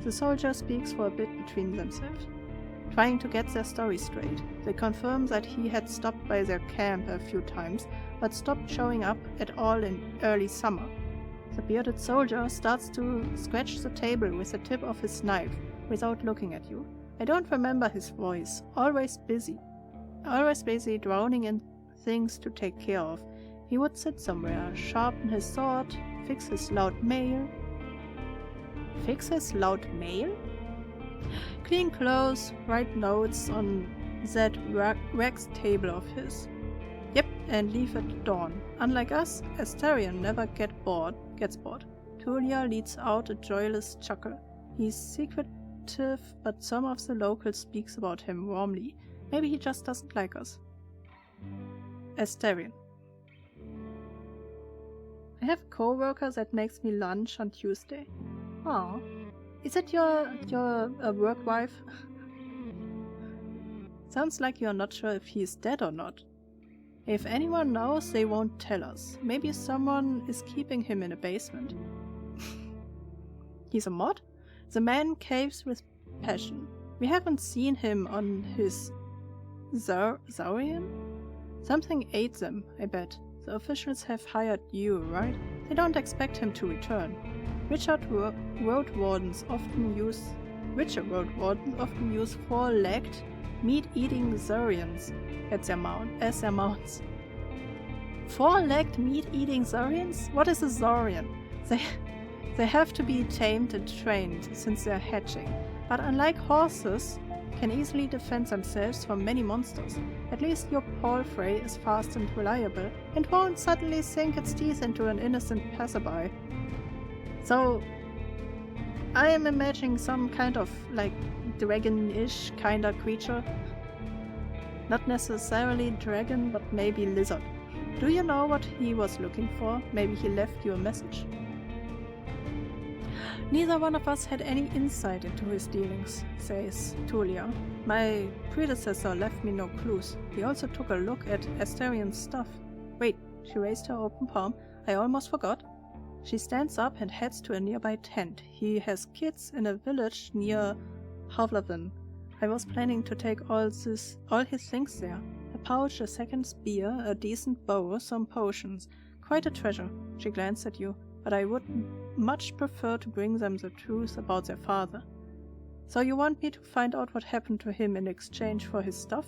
The soldier speaks for a bit between themselves, trying to get their story straight. They confirm that he had stopped by their camp a few times, but stopped showing up at all in early summer. The bearded soldier starts to scratch the table with the tip of his knife, without looking at you. I don't remember his voice. Always busy, drowning in things to take care of. He would sit somewhere, sharpen his sword, fix his loud mail. Fix his loud mail? Clean clothes, write notes on that wax table of his. Yep, and leave at dawn. Unlike us, Astarion never gets bored. Tulia lets out a joyless chuckle. He's secretive, but some of the locals speaks about him warmly. Maybe he just doesn't like us. Astarion. I have a co-worker that makes me lunch on Tuesday. Aw. Is that your work wife? Sounds like you're not sure if he's dead or not. If anyone knows, they won't tell us. Maybe someone is keeping him in a basement. He's a mod? The man caves with passion. We haven't seen him on his Zaurian? Something ate them, I bet. The officials have hired you, right? They don't expect him to return. Richer Roadwardens often use four-legged, meat-eating Zaurians as their mounts. Four-legged, meat-eating Zaurians? What is a Zaurian? They have to be tamed and trained since they're hatching, but unlike horses, can easily defend themselves from many monsters. At least your palfrey is fast and reliable, and won't suddenly sink its teeth into an innocent passerby. So, I am imagining some kind of, like, dragon-ish kind of creature. Not necessarily dragon, but maybe lizard. Do you know what he was looking for? Maybe he left you a message. Neither one of us had any insight into his dealings, says Tulia. My predecessor left me no clues. He also took a look at Asterian's stuff. Wait, she raised her open palm. I almost forgot. She stands up and heads to a nearby tent. He has kids in a village near Havlavin. I was planning to take all his things there. A pouch, a second spear, a decent bow, some potions. Quite a treasure. She glanced at you. But I would much prefer to bring them the truth about their father. So you want me to find out what happened to him in exchange for his stuff?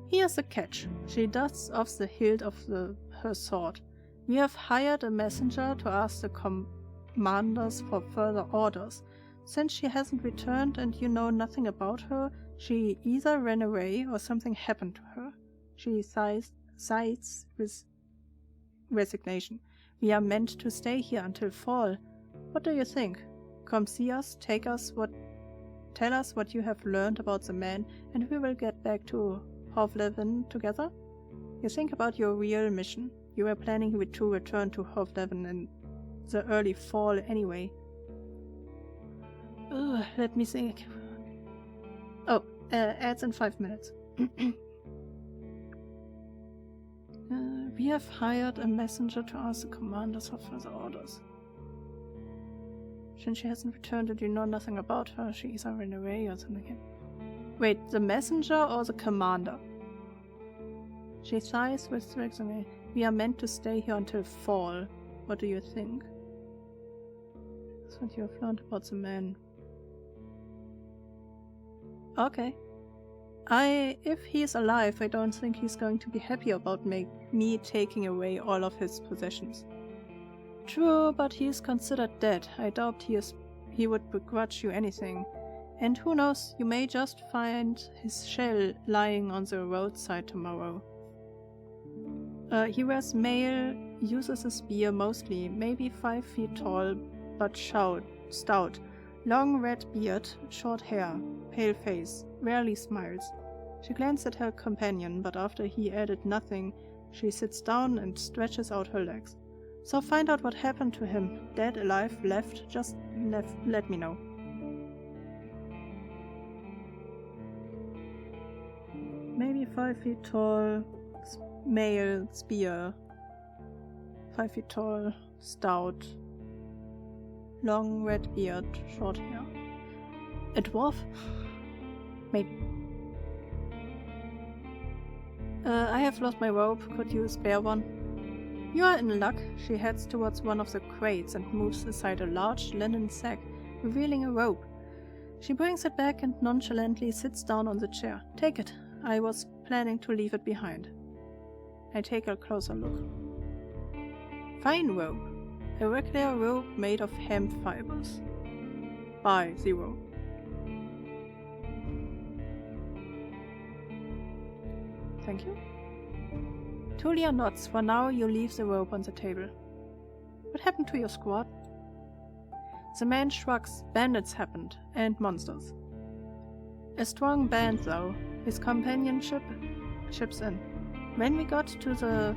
Here's the catch. She dusts off the hilt of her sword. We have hired a messenger to ask the commanders for further orders. Since she hasn't returned and you know nothing about her, she either ran away or something happened to her. She sighs with resignation. We are meant to stay here until fall. What do you think? Come see us, tell us what you have learned about the man, and we will get back to Havlavin together? You think about your real mission. You were planning to return to Havlavin in the early fall anyway. Let me think. Oh, ads in 5 minutes. We have hired a messenger to ask the commanders for further orders. Since she hasn't returned and you know nothing about her, she either ran away or something. Wait, the messenger or the commander? She sighs with resignation. We are meant to stay here until fall. What do you think? That's what you have learned about the man. Okay. If he's alive, I don't think he's going to be happy about me taking away all of his possessions. True, but he is considered dead. I doubt he would begrudge you anything. And who knows, you may just find his shell lying on the roadside tomorrow. He wears mail, uses a spear mostly, maybe 5 feet tall, but stout. Long red beard, short hair, pale face, rarely smiles. She glanced at her companion, but after he added nothing, she sits down and stretches out her legs. So find out what happened to him. Dead, alive, left, just let me know. Maybe 5 feet tall, male, spear. 5 feet tall, stout. Long red beard, short hair. A dwarf? Maybe. I have lost my rope. Could you spare one? You are in luck. She heads towards one of the crates and moves aside a large linen sack, revealing a rope. She brings it back and nonchalantly sits down on the chair. Take it. I was planning to leave it behind. I take a closer look. Fine rope. A regular rope made of hemp fibers. Buy 0. Thank you. Tulia nods. For now, you leave the rope on the table. What happened to your squad? The man shrugs. Bandits happened, and monsters. A strong band, though. His companionship chips in. When we got to the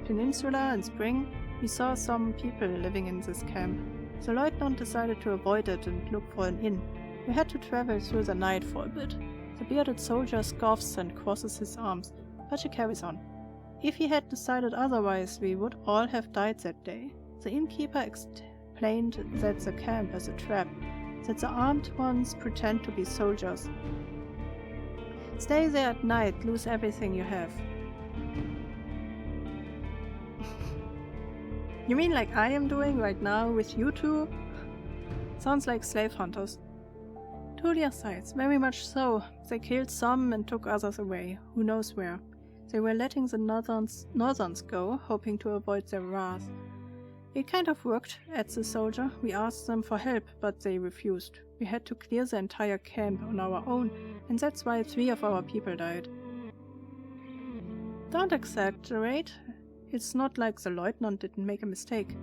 peninsula in spring, we saw some people living in this camp. The lieutenant decided to avoid it and look for an inn. We had to travel through the night for a bit. The bearded soldier scoffs and crosses his arms, but she carries on. If he had decided otherwise, we would all have died that day. The innkeeper explained that the camp is a trap, that the armed ones pretend to be soldiers. Stay there at night, lose everything you have. You mean like I am doing right now with you two? Sounds like slave hunters. Tulia sighs, very much so. They killed some and took others away, who knows where. They were letting the northerns go, hoping to avoid their wrath. It kind of worked at the soldier. We asked them for help, but they refused. We had to clear the entire camp on our own, and that's why 3 of our people died. Don't exaggerate. It's not like the lieutenant didn't make a mistake.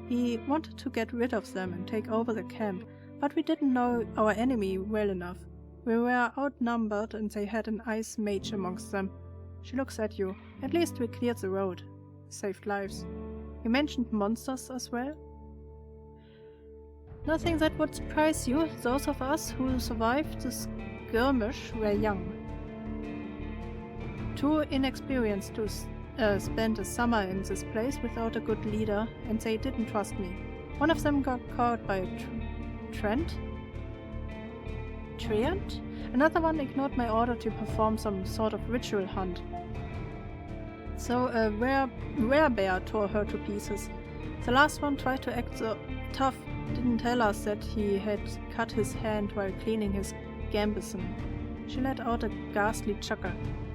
He wanted to get rid of them and take over the camp, but we didn't know our enemy well enough. We were outnumbered and they had an ice mage amongst them. She looks at you. At least we cleared the road. Saved lives. You mentioned monsters as well? Nothing that would surprise you. Those of us who survived the skirmish were young. Too inexperienced to spend a summer in this place without a good leader, and they didn't trust me. One of them got caught by a treant? Another one ignored my order to perform some sort of ritual hunt. So a werebear tore her to pieces. The last one tried to act so tough, didn't tell us that he had cut his hand while cleaning his gambeson. She let out a ghastly chuckle.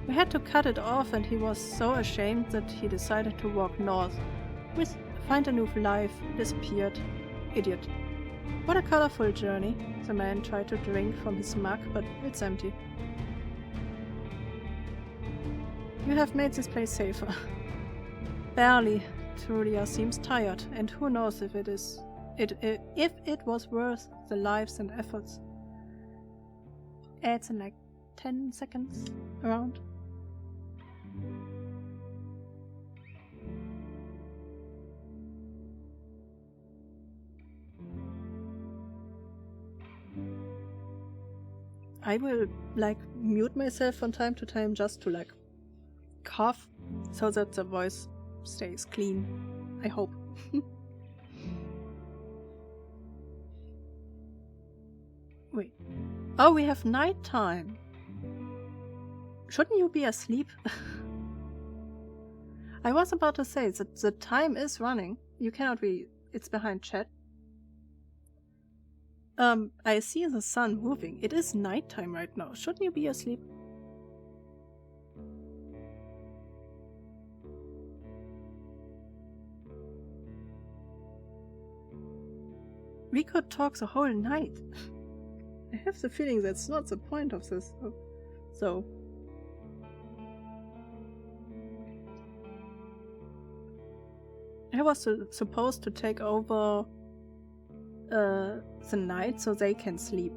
We had to cut it off, and he was so ashamed that he decided to walk north. Find a new life, disappeared. Idiot. What a colorful journey. The man tried to drink from his mug, but it's empty. You have made this place safer. Barely. Trulia seems tired, and who knows if it was worth the lives and efforts. It's in like 10 seconds around. I will mute myself from time to time just to cough so that the voice stays clean. I hope. Wait. Oh, we have nighttime. Shouldn't you be asleep? I was about to say that the time is running. You cannot be. It's behind chat. I see the sun moving. It is nighttime right now. Shouldn't you be asleep? We could talk the whole night. I have the feeling that's not the point of this. So. I was supposed to take over the night so they can sleep.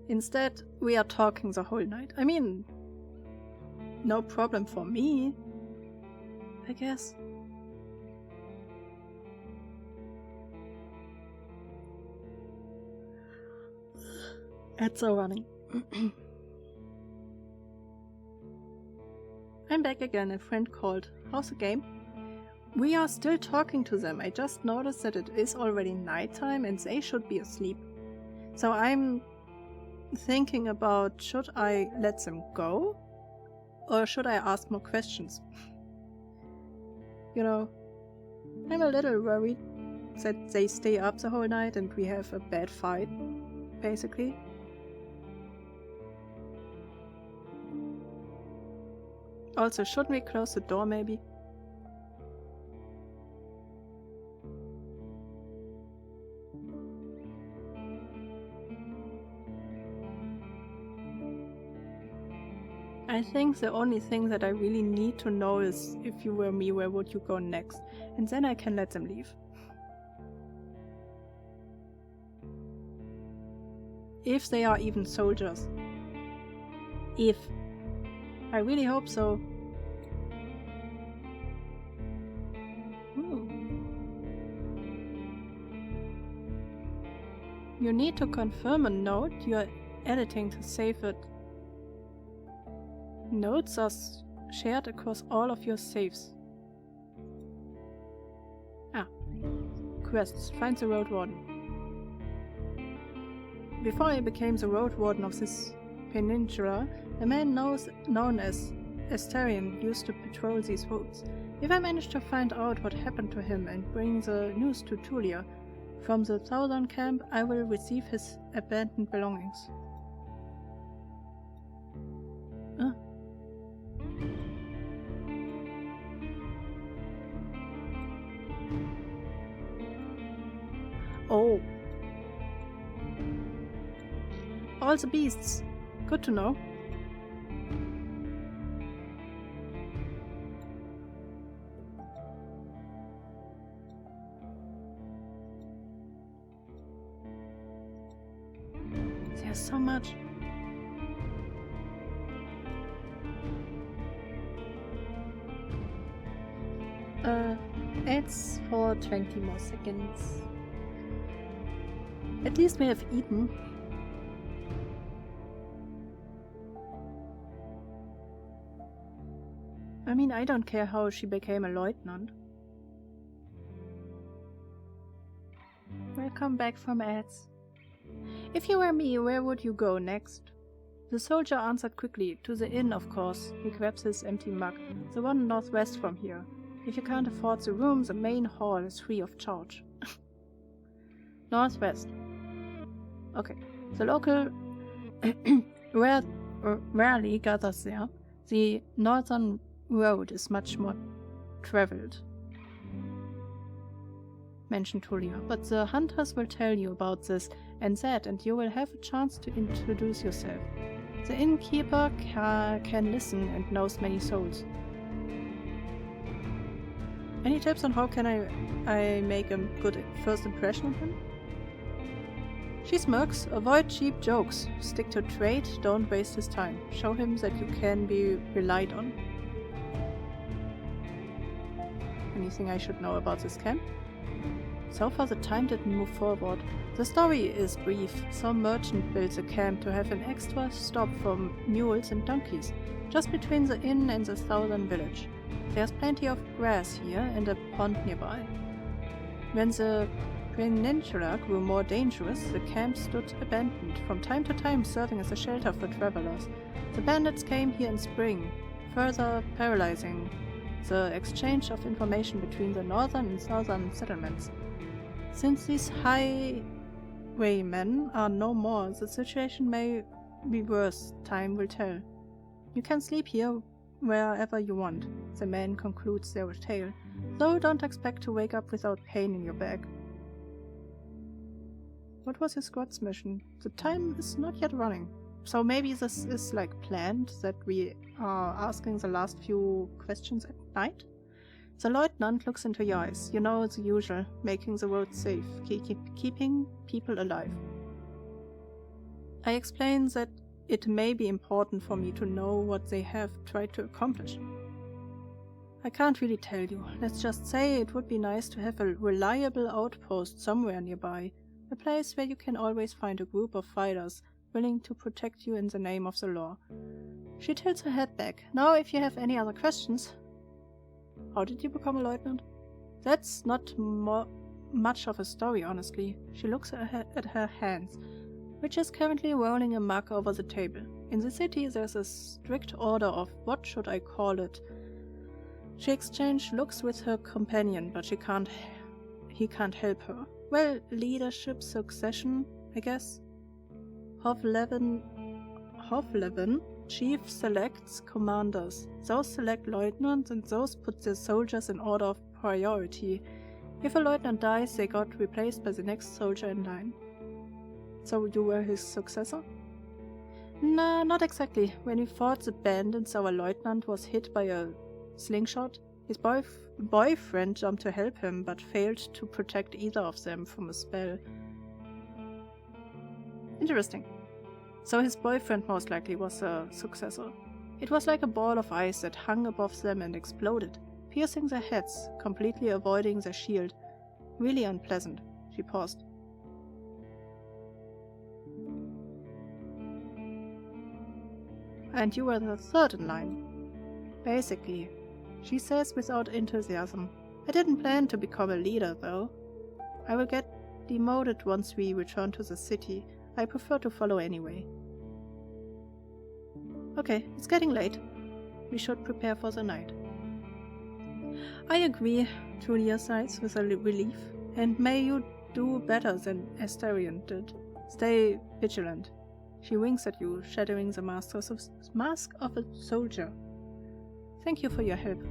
Instead, we are talking the whole night. I mean, no problem for me, I guess. It's all running. I'm back again. A friend called. How's the game? We are still talking to them. I just noticed that it is already nighttime and they should be asleep. So I'm thinking about, should I let them go? Or should I ask more questions? You know, I'm a little worried that they stay up the whole night and we have a bad fight, basically. Also, should we close the door maybe? I think the only thing that I really need to know is, if you were me, where would you go next? And then I can let them leave. If they are even soldiers. If. I really hope so. You need to confirm a note you are editing to save it. Notes are shared across all of your saves. Quests. Find the Roadwarden. Before I became the Roadwarden of this peninsula, a man known as Astarion used to patrol these roads. If I manage to find out what happened to him and bring the news to Tulia from the southern camp, I will receive his abandoned belongings. Oh. All the beasts. Good to know. There's so much. It's for 20 more seconds. At least we have eaten. I mean, I don't care how she became a lieutenant. Welcome back from ads. If you were me, where would you go next? The soldier answered quickly. To the inn, of course. He grabs his empty mug. The one northwest from here. If you can't afford the room, the main hall is free of charge. Northwest. Okay. The local rarely gathers there. The northern road is much more traveled, mentioned Tulia, but the hunters will tell you about this and that, and you will have a chance to introduce yourself. The innkeeper can listen and knows many souls. Any tips on how can I make a good first impression of him? She smirks. Avoid cheap jokes. Stick to trade. Don't waste his time. Show him that you can be relied on. Anything I should know about this camp? So far the time didn't move forward. The story is brief. Some merchant built the camp to have an extra stop for mules and donkeys, just between the inn and the southern village. There's plenty of grass here and a pond nearby. When the peninsula grew more dangerous, the camp stood abandoned, from time to time serving as a shelter for travelers. The bandits came here in spring, further paralyzing the exchange of information between the northern and southern settlements. Since these highwaymen are no more, the situation may be worse. Time will tell. You can sleep here wherever you want, the man concludes their tale, though don't expect to wake up without pain in your back. What was your squad's mission? The time is not yet running. So maybe this is like planned, that we are asking the last few questions at night? The lieutenant looks into your eyes. You know the usual, making the road safe, keeping people alive. I explain that it may be important for me to know what they have tried to accomplish. I can't really tell you. Let's just say it would be nice to have a reliable outpost somewhere nearby, a place where you can always find a group of fighters willing to protect you in the name of the law. She tilts her head back. Now, if you have any other questions. How did you become a lieutenant? That's not much of a story, honestly. She looks at her hands, which is currently rolling a mug over the table. In the city, there's a strict order of what should I call it. She exchanged looks with her companion, but he can't help her. Well, leadership succession, I guess. Hofleben chief selects commanders. Those select lieutenants, and those put their soldiers in order of priority. If a lieutenant dies, they got replaced by the next soldier in line. So you were his successor? Nah, not exactly. When we fought the bandits, our lieutenant was hit by a slingshot. His boyfriend jumped to help him, but failed to protect either of them from a spell. Interesting. So his boyfriend most likely was a successor. It was like a ball of ice that hung above them and exploded, piercing their heads, completely avoiding their shield. Really unpleasant. She paused. And you were the third in line. Basically, she says without enthusiasm. I didn't plan to become a leader, though. I will get demoted once we return to the city. I prefer to follow anyway. Okay, it's getting late. We should prepare for the night. I agree, Julia sighs with a relief. And may you do better than Astarion did. Stay vigilant. She winks at you, shadowing the mask of a soldier. Thank you for your help.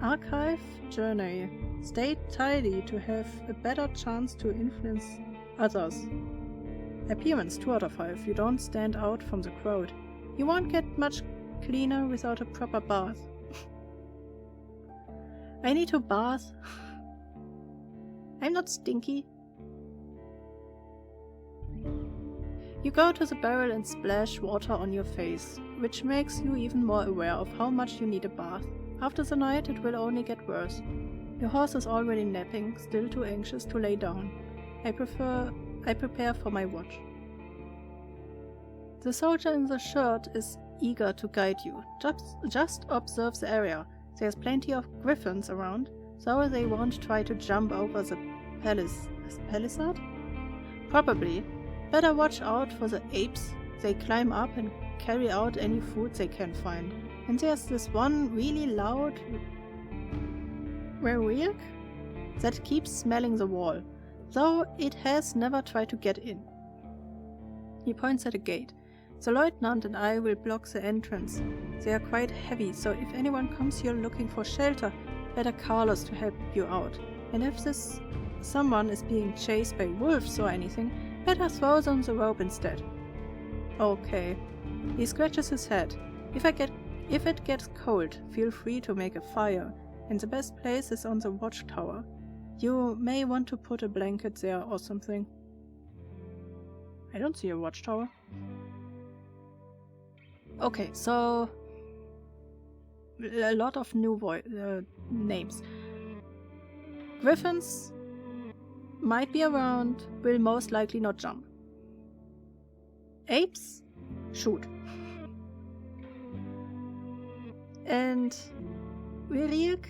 Archive journey. Stay tidy to have a better chance to influence others. Appearance 2 out of 5. You don't stand out from the crowd. You won't get much cleaner without a proper bath. I need to bath. I'm not stinky. You go to the barrel and splash water on your face, which makes you even more aware of how much you need a bath. After the night, it will only get worse. Your horse is already napping, still too anxious to lay down. I prepare for my watch. The soldier in the shirt is eager to guide you. Just observe the area. There's plenty of griffins around, so they won't try to jump over the palisade? Probably. Better watch out for the apes. They climb up and carry out any food they can find. And there's this one really loud werewolf that keeps smelling the wall, though it has never tried to get in. He points at a gate. The lieutenant and I will block the entrance. They are quite heavy, so if anyone comes here looking for shelter, better call us to help you out. And if this someone is being chased by wolves or anything, better throw them the rope instead. Okay. He scratches his head. If it gets cold, feel free to make a fire, and the best place is on the watchtower. You may want to put a blanket there or something. I don't see a watchtower. Okay, so a lot of new names. Griffins might be around, will most likely not jump. Apes? Shoot. And Viriak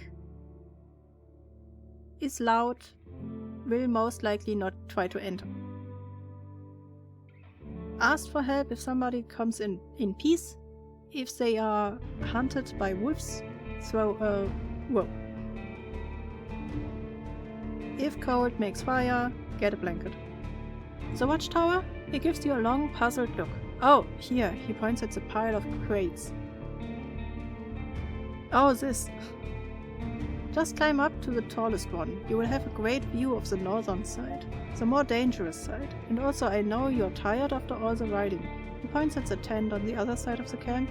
is loud, will most likely not try to enter. Ask for help if somebody comes in peace. If they are hunted by wolves, throw a rope. If cold makes fire, get a blanket. The watchtower? It gives you a long, puzzled look. Oh, here, he points at the pile of crates. Oh, this. Just climb up to the tallest one. You will have a great view of the northern side, the more dangerous side. And also, I know you're tired after all the riding. He points at the tent on the other side of the camp.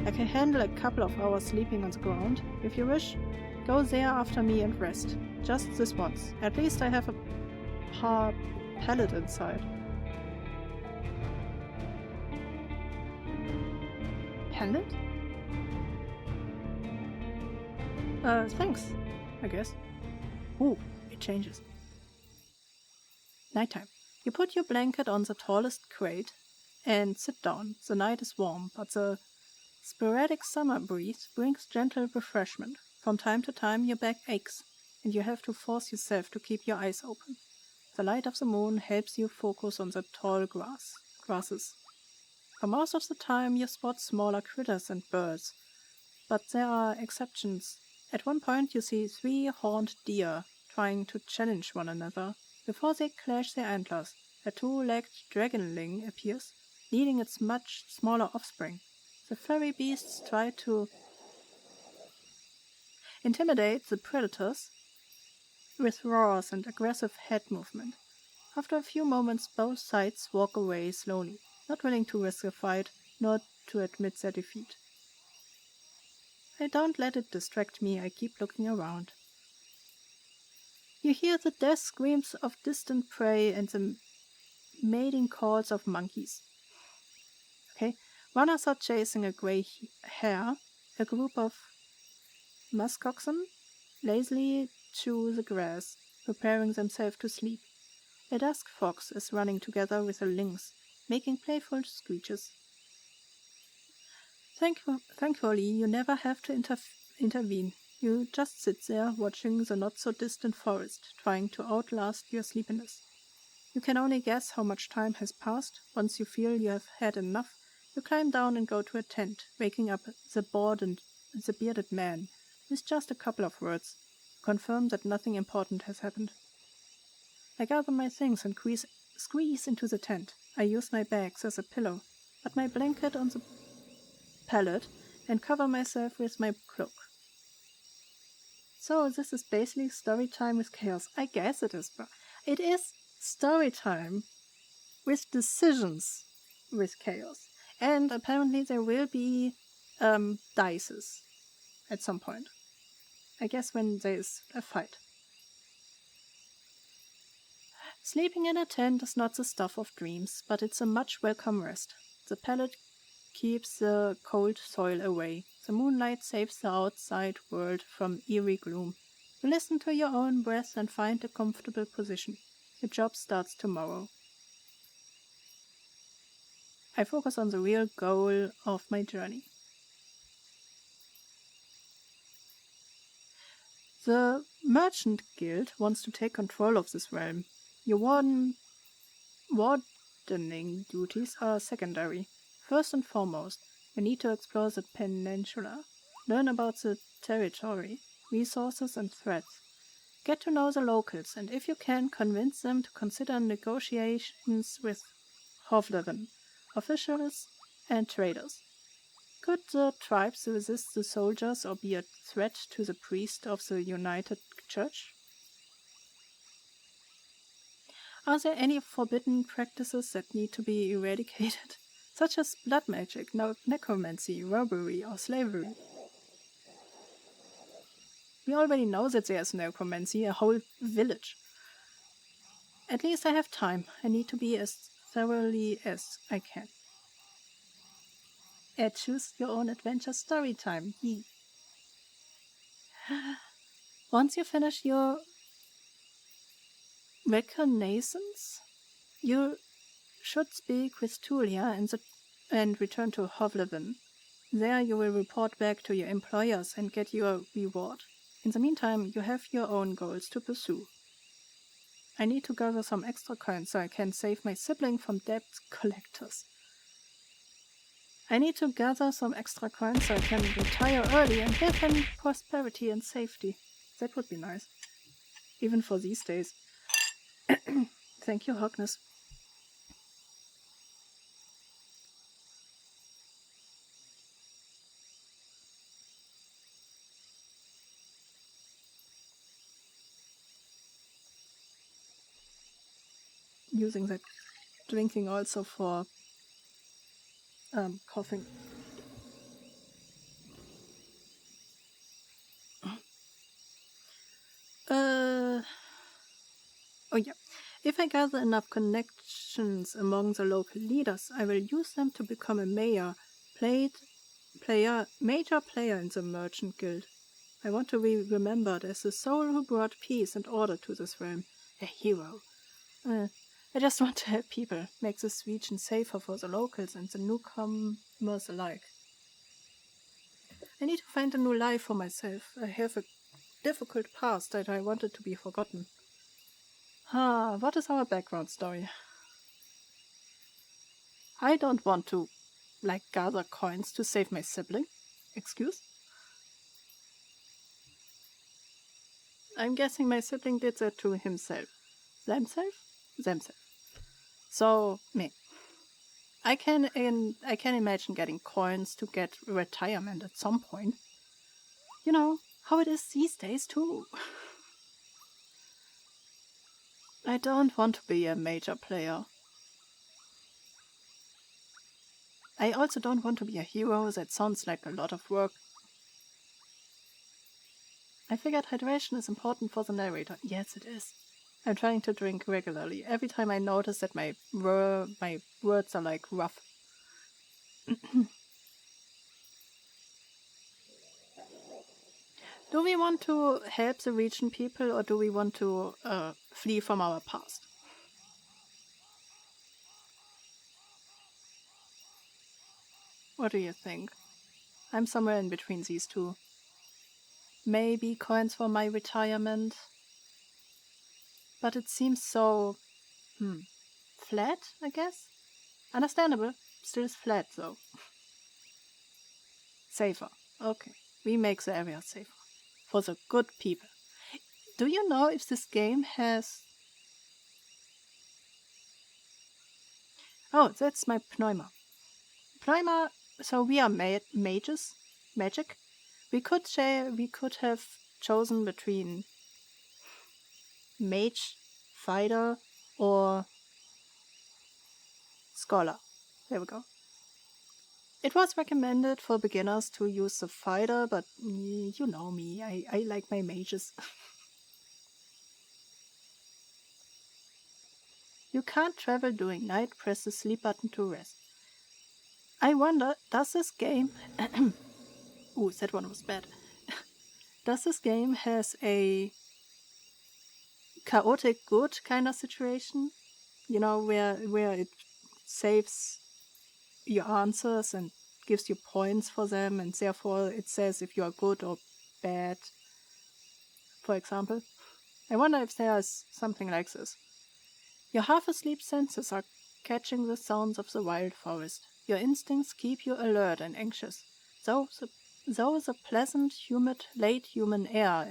I can handle a couple of hours sleeping on the ground. If you wish, go there after me and rest. Just this once. At least I have a pallet inside. Pallet? Thanks, I guess. Ooh, it changes. Nighttime. You put your blanket on the tallest crate and sit down. The night is warm, but the sporadic summer breeze brings gentle refreshment. From time to time your back aches, and you have to force yourself to keep your eyes open. The light of the moon helps you focus on the tall grasses. For most of the time you spot smaller critters and birds, but there are exceptions. At one point you see 3 horned deer trying to challenge one another. Before they clash their antlers, a 2-legged dragonling appears, leading its much smaller offspring. The furry beasts try to intimidate the predators with roars and aggressive head movement. After a few moments, both sides walk away slowly, not willing to risk a fight, nor to admit their defeat. I don't let it distract me, I keep looking around. You hear the death screams of distant prey and the mating calls of monkeys. Okay, runners are chasing a grey hare. A group of muskoxen lazily chew the grass, preparing themselves to sleep. A dusk fox is running together with a lynx, making playful screeches. Thankfully, you never have to intervene. You just sit there, watching the not-so-distant forest, trying to outlast your sleepiness. You can only guess how much time has passed. Once you feel you have had enough, you climb down and go to a tent, waking up the bearded man, with just a couple of words, to confirm that nothing important has happened. I gather my things and squeeze into the tent. I use my bags as a pillow, put my blanket on the pallet, and cover myself with my cloak. So this is basically story time with chaos. I guess it is, but it is story time with decisions with chaos. And apparently there will be dices at some point. I guess when there is a fight. Sleeping in a tent is not the stuff of dreams, but it's a much welcome rest. The pellet keeps the cold soil away. The moonlight saves the outside world from eerie gloom. You listen to your own breath and find a comfortable position. Your job starts tomorrow. I focus on the real goal of my journey. The Merchant Guild wants to take control of this realm. Your wardening duties are secondary. First and foremost, you need to explore the peninsula, learn about the territory, resources and threats. Get to know the locals, and if you can, convince them to consider negotiations with Hovleven, officials and traders. Could the tribes resist the soldiers or be a threat to the priest of the United Church? Are there any forbidden practices that need to be eradicated, such as blood magic, necromancy, robbery, or slavery? We already know that there's necromancy, a whole village. At least I have time. I need to be as thoroughly as I can. Choose your own adventure story time. Yee. Once you finish your reconnaissance, you should speak with Tulia and return to Hovleven. There you will report back to your employers and get your reward. In the meantime, you have your own goals to pursue. I need to gather some extra coins so I can save my sibling from debt collectors. That retire early and live in prosperity and safety. That would be nice. Even for these days. Thank you, Hogness. Using that drinking also for coughing. Oh yeah. If I gather enough connections among the local leaders, I will use them to become a major player in the Merchant Guild. I want to be remembered as the soul who brought peace and order to this realm. A hero. I just want to help people, make this region safer for the locals and the newcomers alike. I need to find a new life for myself. I have a difficult past that I wanted to be forgotten. What is our background story? I don't want to, gather coins to save my sibling. Excuse? I'm guessing my sibling did that to himself. Themself. So, me. I can imagine getting coins to get retirement at some point. You know, how it is these days too. I don't want to be a major player. I also don't want to be a hero. That sounds like a lot of work. I figured hydration is important for the narrator. Yes, it is. I'm trying to drink regularly. Every time I notice that my words are rough. Do we want to help the region people or do we want to flee from our past? What do you think? I'm somewhere in between these two. Maybe coins for my retirement. But it seems so... flat, I guess? Understandable. Still flat, though. Safer. Okay. We make the area safer. For the good people. Do you know if this game has... Oh, that's my Pneuma. Pneuma, so we are mages. Magic. We could have chosen between mage, fighter, or scholar. There we go. It was recommended for beginners to use the fighter, but you know me, I like my mages. You can't travel during night, press the sleep button to rest. I wonder, does this game... Ooh, that one was bad. Does this game has a chaotic good kind of situation? You know, where it saves your answers and gives you points for them, and therefore it says if you are good or bad, for example. I wonder if there's something like this. Your half-asleep senses are catching the sounds of the wild forest. Your instincts keep you alert and anxious. Though the pleasant, humid, late human air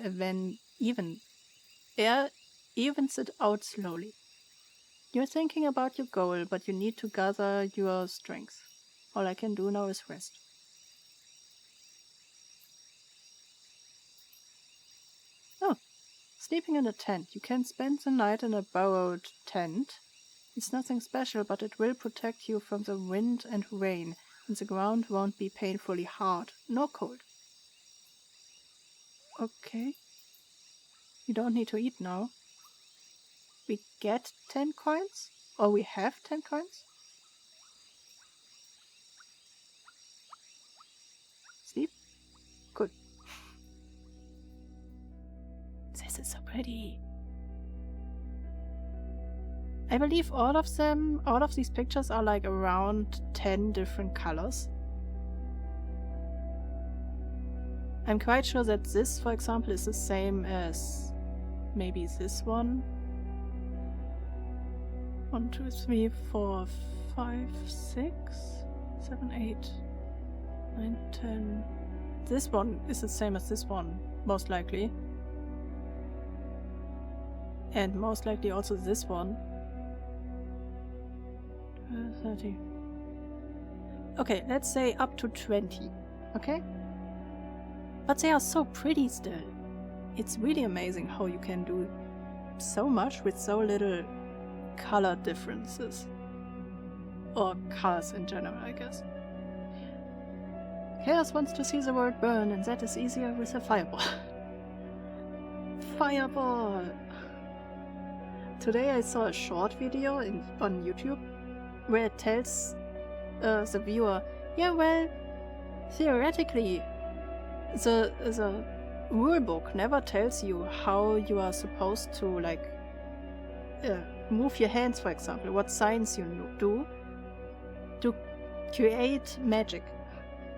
evens it out slowly. You're thinking about your goal, but you need to gather your strength. All I can do now is rest. Oh, sleeping in a tent. You can spend the night in a borrowed tent. It's nothing special, but it will protect you from the wind and rain, and the ground won't be painfully hard, nor cold. Okay. You don't need to eat now. We get 10 coins? Or we have 10 coins? Sleep? Good. This is so pretty. I believe all of these pictures are like around 10 different colors. I'm quite sure that this, for example, is the same as maybe this one. 1, 2, 3, 4, 5, 6, 7, 8, 9, 10. This one is the same as this one, most likely. And most likely also this one. 30. Okay, let's say up to 20. Okay? But they are so pretty still. It's really amazing how you can do so much with so little color differences. Or colors in general, I guess. Chaos wants to see the world burn, and that is easier with a fireball. Fireball! Today I saw a short video on YouTube where it tells the viewer, yeah, well, theoretically, the rulebook never tells you how you are supposed to, like, move your hands, for example, what signs you do to create magic.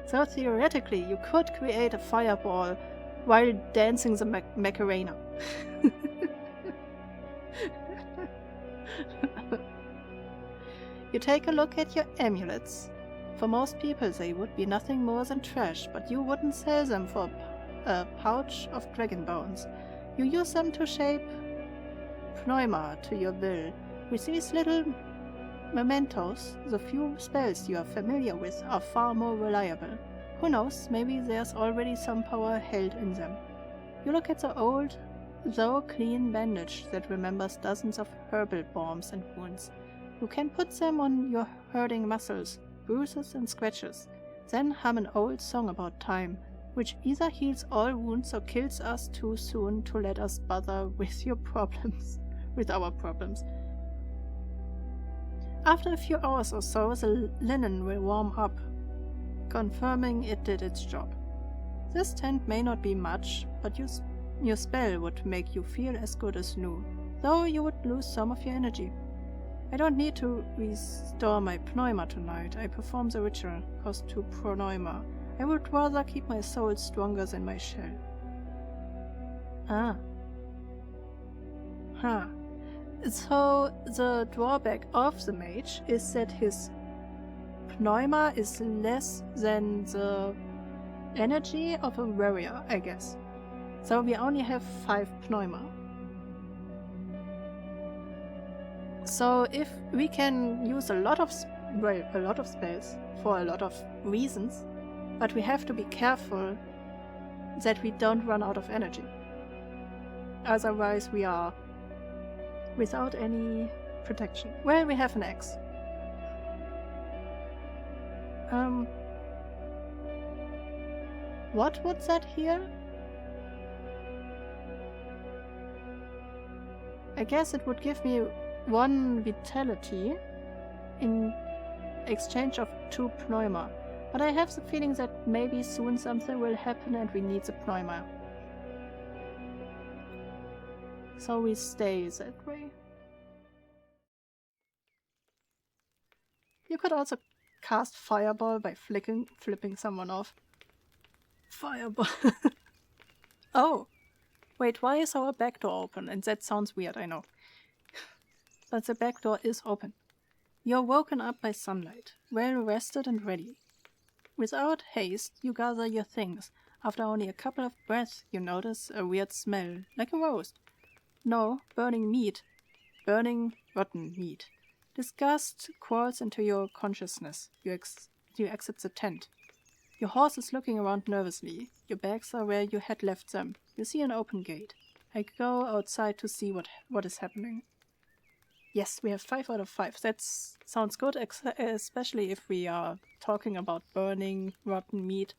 So theoretically, you could create a fireball while dancing the Macarena. You take a look at your amulets. For most people they would be nothing more than trash, but you wouldn't sell them for a pouch of dragon bones. You use them to shape pneuma to your will. With these little mementos, the few spells you are familiar with are far more reliable. Who knows, maybe there's already some power held in them. You look at the old, though clean bandage that remembers dozens of herbal balms and wounds. You can put them on your hurting muscles, bruises and scratches, then hum an old song about time, which either heals all wounds or kills us too soon to let us bother with our problems. After a few hours or so, the linen will warm up, confirming it did its job. This tent may not be much, but your spell would make you feel as good as new, though you would lose some of your energy. I don't need to restore my pneuma tonight. I perform the ritual, cost 2 pneuma. I would rather keep my soul stronger than my shell. Ah. Huh. So the drawback of the mage is that his pneuma is less than the energy of a warrior, I guess. So we only have 5 pneuma. So if we can use a lot of spells for a lot of reasons, but we have to be careful that we don't run out of energy. Otherwise we are without any protection. Well, we have an axe. What would that here? I guess it would give me 1 vitality in exchange of 2 pneuma. But I have the feeling that maybe soon something will happen and we need the pneuma. So we stay that way. You could also cast Fireball by flipping someone off. Fireball. Oh! Wait, why is our back door open? And that sounds weird, I know. But the back door is open. You're woken up by sunlight, well rested and ready. Without haste, you gather your things. After only a couple of breaths, you notice a weird smell, like a roast. No, burning meat. Burning, rotten meat. Disgust crawls into your consciousness. You exit the tent. Your horse is looking around nervously. Your bags are where you had left them. You see an open gate. I go outside to see what is happening. Yes, we have 5 out of 5. That sounds good, especially if we are talking about burning, rotten meat.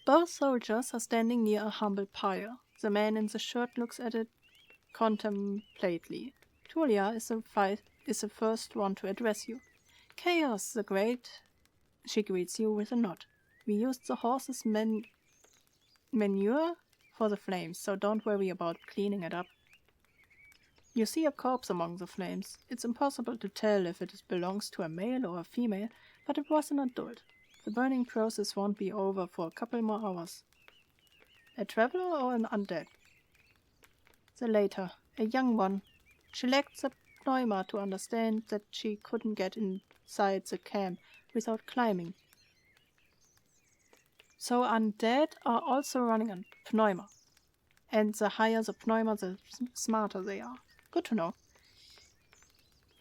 Both soldiers are standing near a humble pyre. The man in the shirt looks at it contemplatively. Tulia is the first one to address you. Chaos the Great, she greets you with a nod. We used the horse's manure for the flames, so don't worry about cleaning it up. You see a corpse among the flames. It's impossible to tell if it belongs to a male or a female, but it was an adult. The burning process won't be over for a couple more hours. A traveler or an undead? The later, a young one. She lacked the pneuma to understand that she couldn't get inside the camp without climbing. So undead are also running on pneuma. And the higher the pneuma, the smarter they are. Good to know.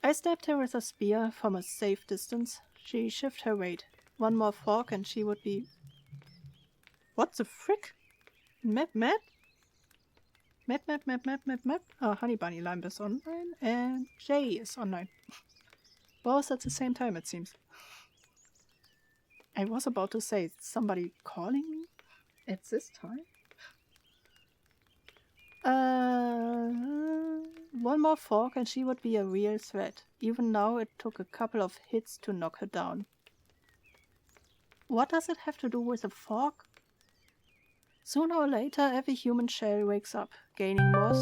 I stabbed her with a spear from a safe distance. She shifted her weight. 1 more fork and she would be... What the frick? Map? Map. Oh, Honey Bunny Lamb is online and Jay is online. Both at the same time, it seems. I was about to say, somebody calling me at this time? 1 more fork and she would be a real threat. Even now it took a couple of hits to knock her down. What does it have to do with a fork? Sooner or later every human shell wakes up, gaining more...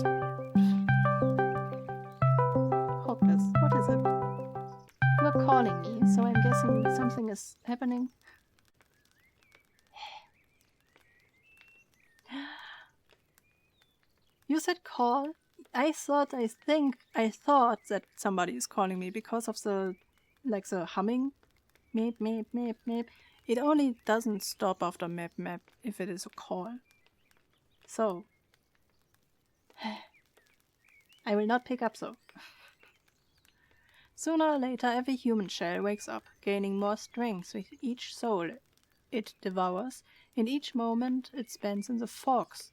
Hopeless. What is it? You are calling me, so I'm guessing something is happening. You said call? I thought that somebody is calling me because of the humming. Meep, meep, meep, meep. It only doesn't stop after map if it is a call. So, I will not pick up though. Sooner or later every human shell wakes up, gaining more strength with each soul it devours, and each moment it spends in the forks.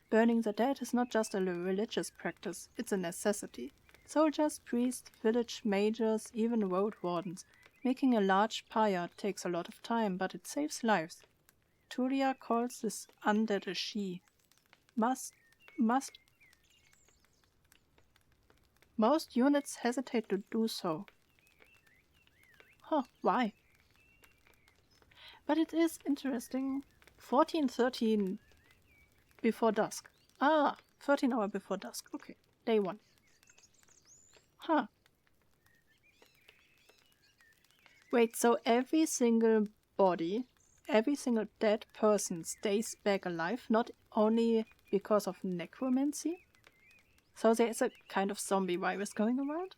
Burning the dead is not just a religious practice, it's a necessity. Soldiers, priests, village majors, even Roadwardens. Making a large pyre takes a lot of time, but it saves lives. Tulia calls this undead a she. Most units hesitate to do so. Huh, why? But it is interesting. 14:13 before dusk. 13 hours before dusk. Okay, day 1. Huh. Wait, so every single body, every single dead person stays back alive, not only because of necromancy? So there is a kind of zombie virus going around?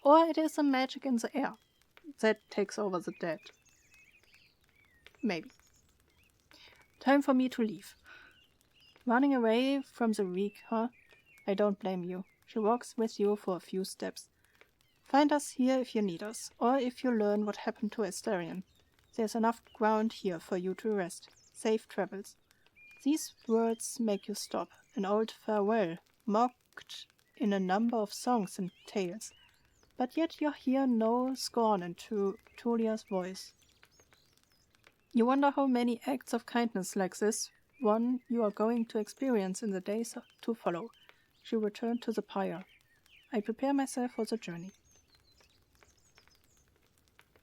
Or it is a magic in the air that takes over the dead? Maybe. Time for me to leave. Running away from the weak, huh? I don't blame you. She walks with you for a few steps. Find us here if you need us, or if you learn what happened to Asterion. There's enough ground here for you to rest. Safe travels. These words make you stop. An old farewell, mocked in a number of songs and tales. But yet you hear no scorn in Tulia's voice. You wonder how many acts of kindness like this one you are going to experience in the days to follow. She returned to the pyre. I prepare myself for the journey.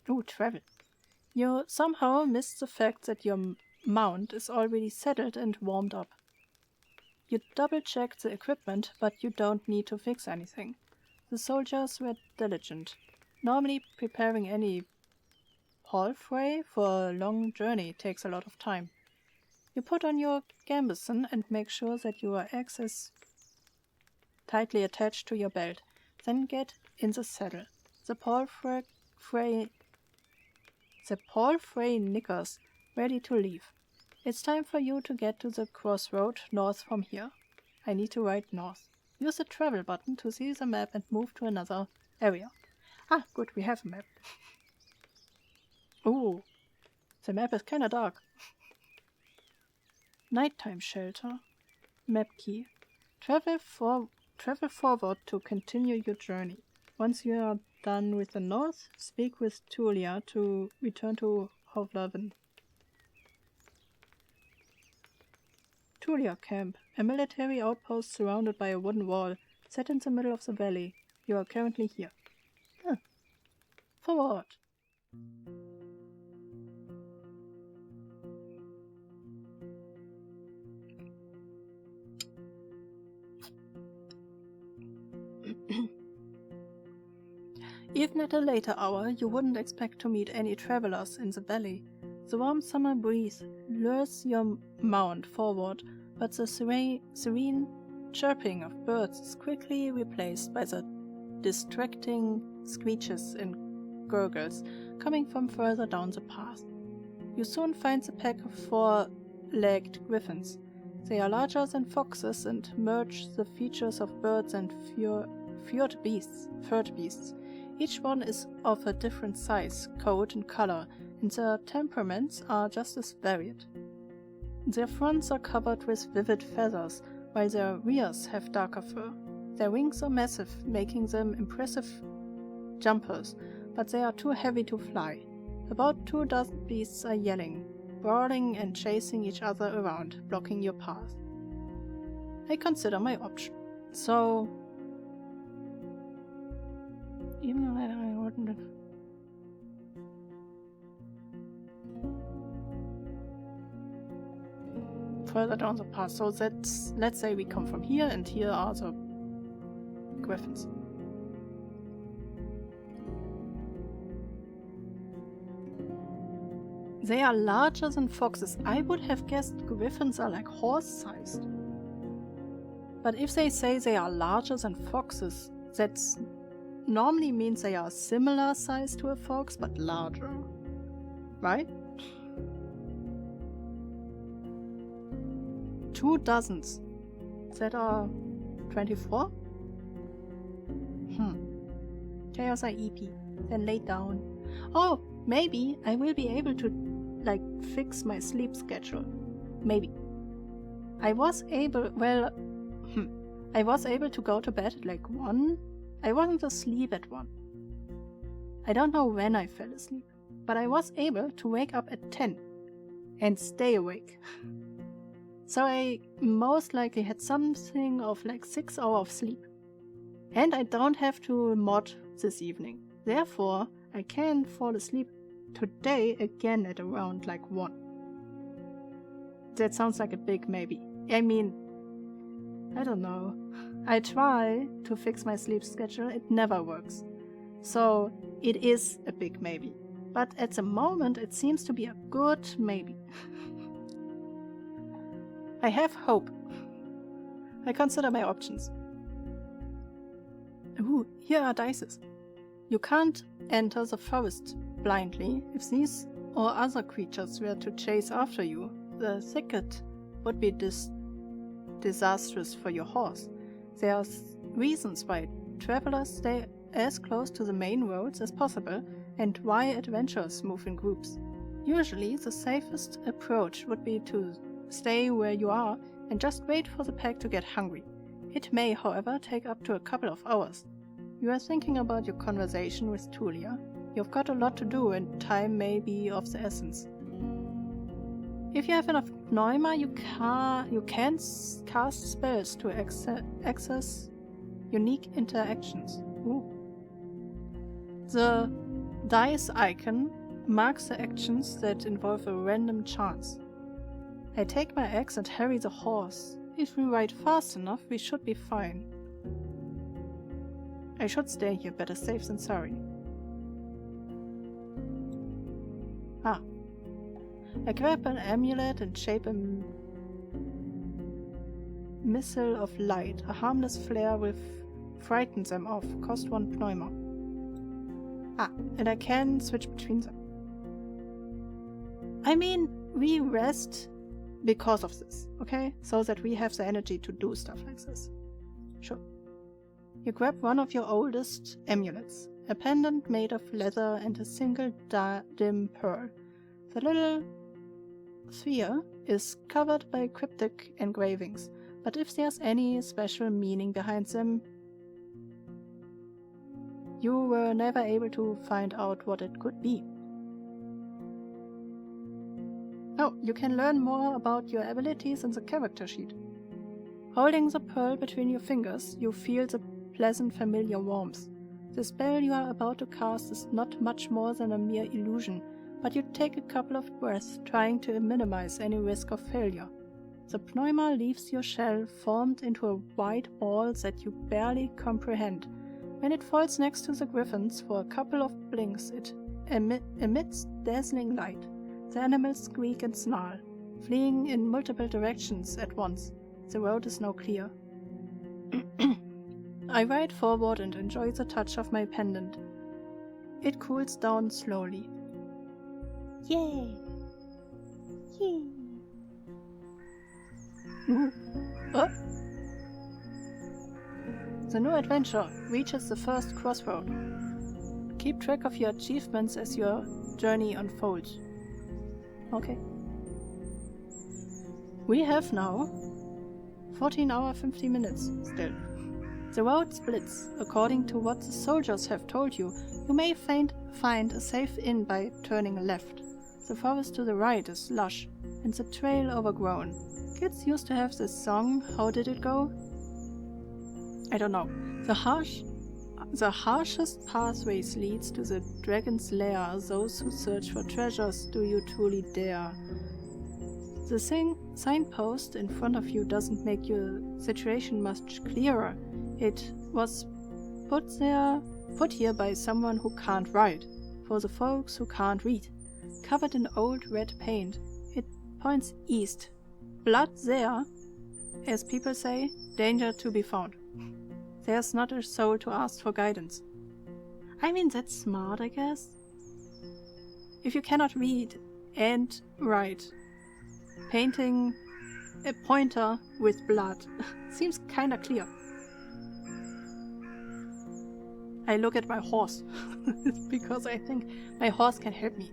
Ooh, travel. You somehow missed the fact that your mount is already settled and warmed up. You double-check the equipment, but you don't need to fix anything. The soldiers were diligent. Normally, preparing any palfrey for a long journey takes a lot of time. You put on your gambeson and make sure that your axe is tightly attached to your belt. Then get in the saddle. The palfrey knickers ready to leave. It's time for you to get to the crossroad north from here. I need to ride north. Use the travel button to see the map and move to another area. Ah, good, we have a map. Ooh, the map is kinda dark. Nighttime shelter. Map key. Travel forward to continue your journey. Once you are done with the north, speak with Tulia to return to Roadwarden. Tulia Camp, a military outpost surrounded by a wooden wall, set in the middle of the valley. You are currently here. Forward! Even at a later hour, you wouldn't expect to meet any travelers in the valley. The warm summer breeze lures your mount forward, but the serene chirping of birds is quickly replaced by the distracting screeches and gurgles coming from further down the path. You soon find the pack of four-legged griffins. They are larger than foxes and merge the features of birds and furred beasts. Each one is of a different size, coat, and color, and their temperaments are just as varied. Their fronts are covered with vivid feathers, while their rears have darker fur. Their wings are massive, making them impressive jumpers, but they are too heavy to fly. About 2 dozen beasts are yelling, brawling, and chasing each other around, blocking your path. I consider my option. So, even though I wouldn't have... Further down the path, so that's, let's say we come from here, and here are the griffins. They are larger than foxes. I would have guessed griffins are like horse-sized. But if they say they are larger than foxes, that normally means they are similar size to a fox, but larger. Right? 2 dozens. That are 24? Chaos EP. Then lay down. Oh, maybe I will be able to, fix my sleep schedule. Maybe. I was able to go to bed at 1. I wasn't asleep at 1. I don't know when I fell asleep, but I was able to wake up at 10 and stay awake. So I most likely had something of 6 hours of sleep. And I don't have to mod this evening. Therefore, I can fall asleep today again at around 1. That sounds like a big maybe. I mean, I don't know. I try to fix my sleep schedule, it never works. So it is a big maybe. But at the moment it seems to be a good maybe. I have hope. I consider my options. Ooh, here are dices. You can't enter the forest blindly. If these or other creatures were to chase after you, the thicket would be disastrous for your horse. There are reasons why travelers stay as close to the main roads as possible and why adventurers move in groups. Usually, the safest approach would be to stay where you are and just wait for the pack to get hungry. It may, however, take up to a couple of hours. You are thinking about your conversation with Tulia. You've got a lot to do and time may be of the essence. If you have enough Pneuma, you can cast spells to access unique interactions. Ooh. The dice icon marks the actions that involve a random chance. I take my axe and harry the horse. If we ride fast enough, we should be fine. I should stay here, better safe than sorry. Ah. I grab an amulet and shape a missile of light. A harmless flare will frighten them off. Cost 1 pneuma. Ah, and I can switch between them. I mean, we rest because of this, okay? So that we have the energy to do stuff like this. Sure. You grab one of your oldest amulets, a pendant made of leather and a single dim pearl. The little sphere is covered by cryptic engravings, but if there's any special meaning behind them, you were never able to find out what it could be. Oh, you can learn more about your abilities in the character sheet. Holding the pearl between your fingers, you feel the pleasant familiar warmth. The spell you are about to cast is not much more than a mere illusion, but you take a couple of breaths, trying to minimize any risk of failure. The pneuma leaves your shell formed into a white ball that you barely comprehend. When it falls next to the griffins for a couple of blinks, it emits dazzling light. The animals squeak and snarl, fleeing in multiple directions at once. The road is now clear. I ride forward and enjoy the touch of my pendant. It cools down slowly. Yay! Yay! Oh. The new adventure reaches the first crossroad. Keep track of your achievements as your journey unfolds. Okay. We have now 14 hours 50 minutes still. The road splits. According to what the soldiers have told you, you may find a safe inn by turning left. The forest to the right is lush, and the trail overgrown. Kids used to have this song, how did it go? I don't know. The harshest pathways leads to the dragon's lair. Those who search for treasures, do you truly dare? The signpost in front of you doesn't make your situation much clearer. It was put here by someone who can't write, for the folks who can't read. Covered in old red paint, it points east. Blood there, as people say, danger to be found. There's not a soul to ask for guidance. I mean, that's smart, I guess. If you cannot read and write, painting a pointer with blood seems kinda clear. I look at my horse, because I think my horse can help me.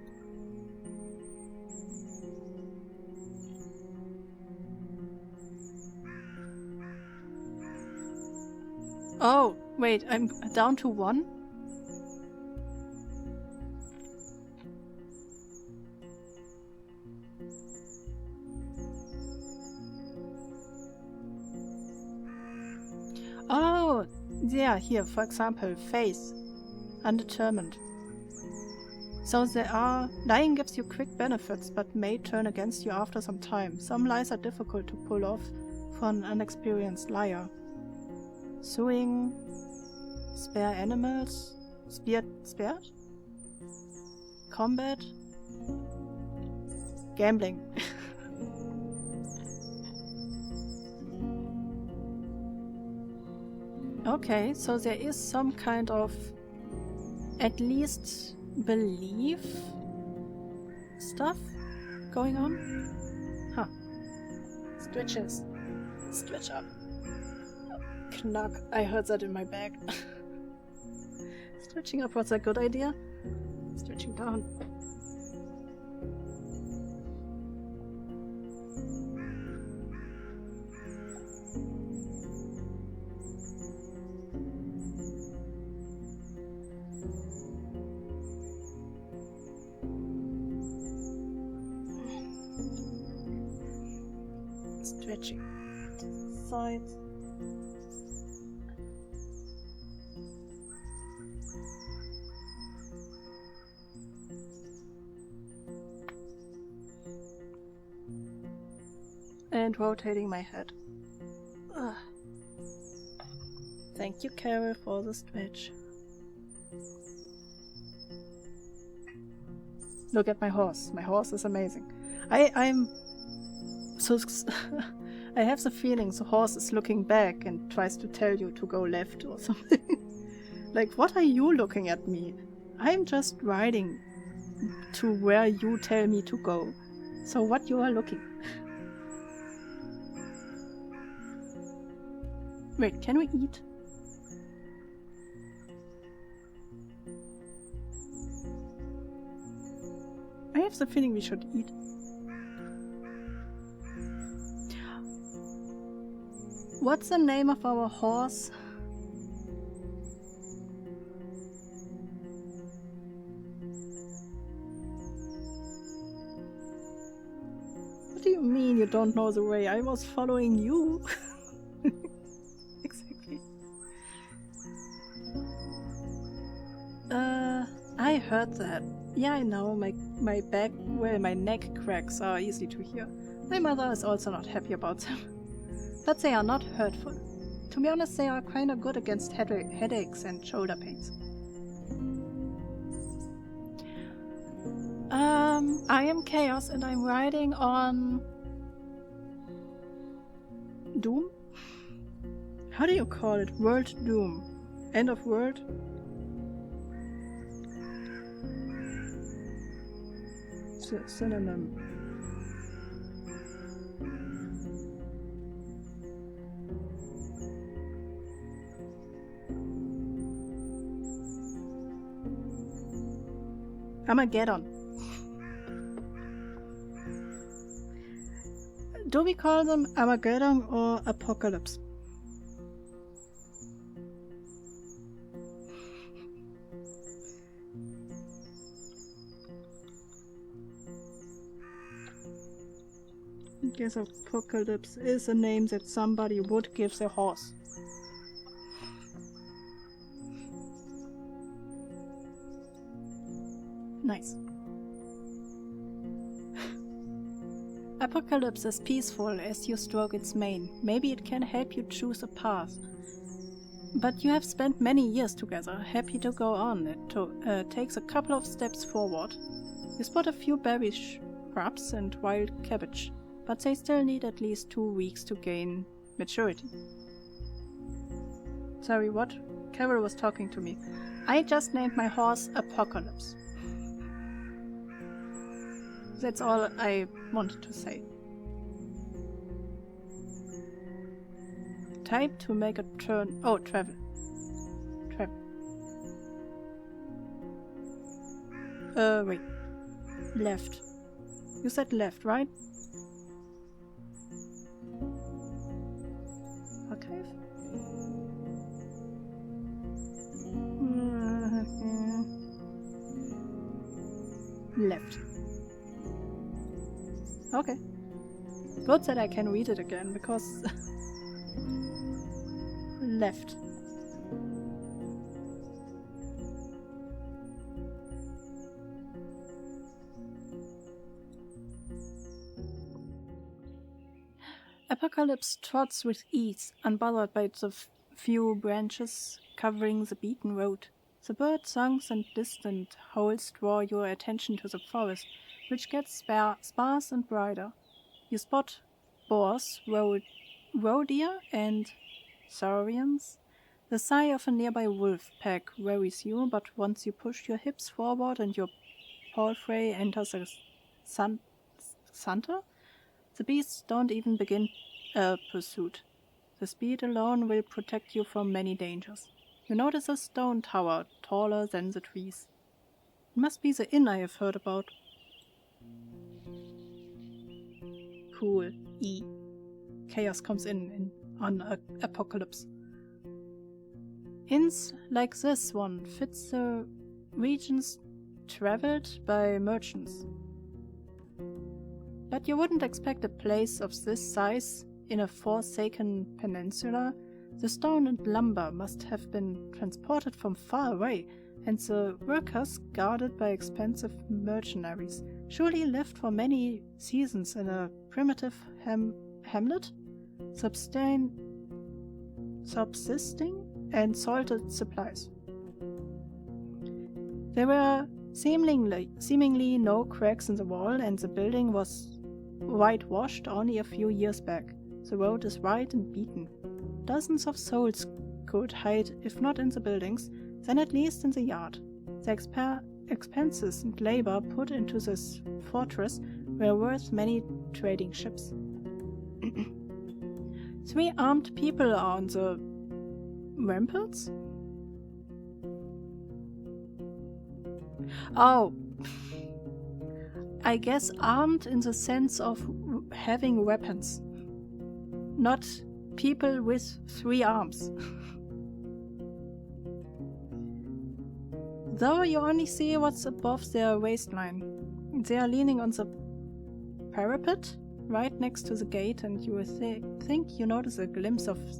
Oh, wait, I'm down to 1? Oh, yeah, here, for example, faith, undetermined. So lying gives you quick benefits, but may turn against you after some time. Some lies are difficult to pull off for an unexperienced liar. Suing, spare animals, spared? Combat, gambling. Okay, so there is some kind of at least belief stuff going on. Huh. Stretches. Stretch up. Knack. I heard that in my bag. Stretching up was a good idea. Stretching down. stretching. Sides. And rotating my head. Ugh. Thank you, Carol, for the stretch. Look at my horse. My horse is amazing. I'm so I have the feeling the horse is looking back and tries to tell you to go left or something. Like, what are you looking at me? I'm just riding to where you tell me to go. So what you are looking? Wait, can we eat? I have the feeling we should eat. What's the name of our horse? What do you mean you don't know the way? I was following you. Exactly. I heard that. Yeah, I know. My back, well, my neck cracks are easy to hear. My mother is also not happy about them. But they are not hurtful. To be honest, they are kinda good against headaches and shoulder pains. I am Chaos and I'm riding on... Doom? How do you call it? World Doom. End of world? Synonym. Armageddon. Do we call them Armageddon or Apocalypse? I guess Apocalypse is a name that somebody would give their horse. Nice. Apocalypse is peaceful as you stroke its mane. Maybe it can help you choose a path. But you have spent many years together, happy to go on. It takes a couple of steps forward. You spot a few berry shrubs and wild cabbage, but they still need at least 2 weeks to gain maturity. Sorry, what? Carol was talking to me. I just named my horse Apocalypse. That's all I wanted to say. Type to make a turn. Oh, travel. Travel. Wait. Left. You said left, right? Archive? Left. Okay. Good that I can read it again, because... left. Apocalypse trots with ease, unbothered by the few branches covering the beaten road. The bird songs and distant howls draw your attention to the forest, which gets sparse and brighter. You spot boars, roe deer, and saurians. The sigh of a nearby wolf pack worries you, but once you push your hips forward and your palfrey enters a center, the beasts don't even begin a pursuit. The speed alone will protect you from many dangers. You notice a stone tower taller than the trees. It must be the inn I have heard about. Cool. E. Chaos comes in on Apocalypse. Inns like this one fits the regions traveled by merchants. But you wouldn't expect a place of this size in a forsaken peninsula, the stone and lumber must have been transported from far away, and the workers, guarded by expensive mercenaries, surely lived for many seasons in a primitive hamlet, subsisting and salted supplies. There were seemingly no cracks in the wall, and the building was whitewashed only a few years back. The road is wide and beaten. Dozens of souls could hide, if not in the buildings, then at least in the yard. The expenses and labor put into this fortress were worth many trading ships. 3 armed people are on the ramparts? Oh, I guess armed in the sense of having weapons, not people with 3 arms. Though you only see what's above their waistline. They are leaning on the parapet right next to the gate, and you will think you notice a glimpse of a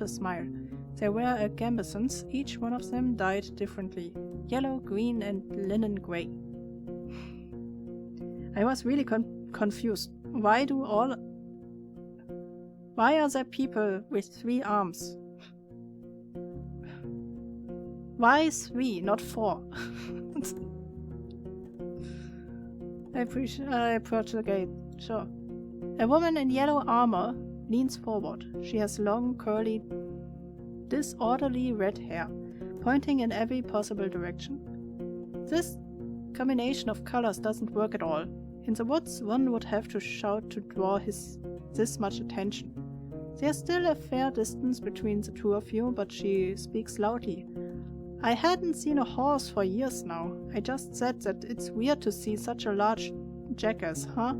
smile. They wear gambesons, each one of them dyed differently: yellow, green, and linen grey. I was really confused. Why are there people with 3 arms? Why 3, not 4? I approach the gate. Sure. A woman in yellow armor leans forward. She has long, curly, disorderly red hair, pointing in every possible direction. This combination of colors doesn't work at all. In the woods, one would have to shout to draw this much attention. There's still a fair distance between the 2 of you, but she speaks loudly. I hadn't seen a horse for years now. I just said that it's weird to see such a large jackass, huh?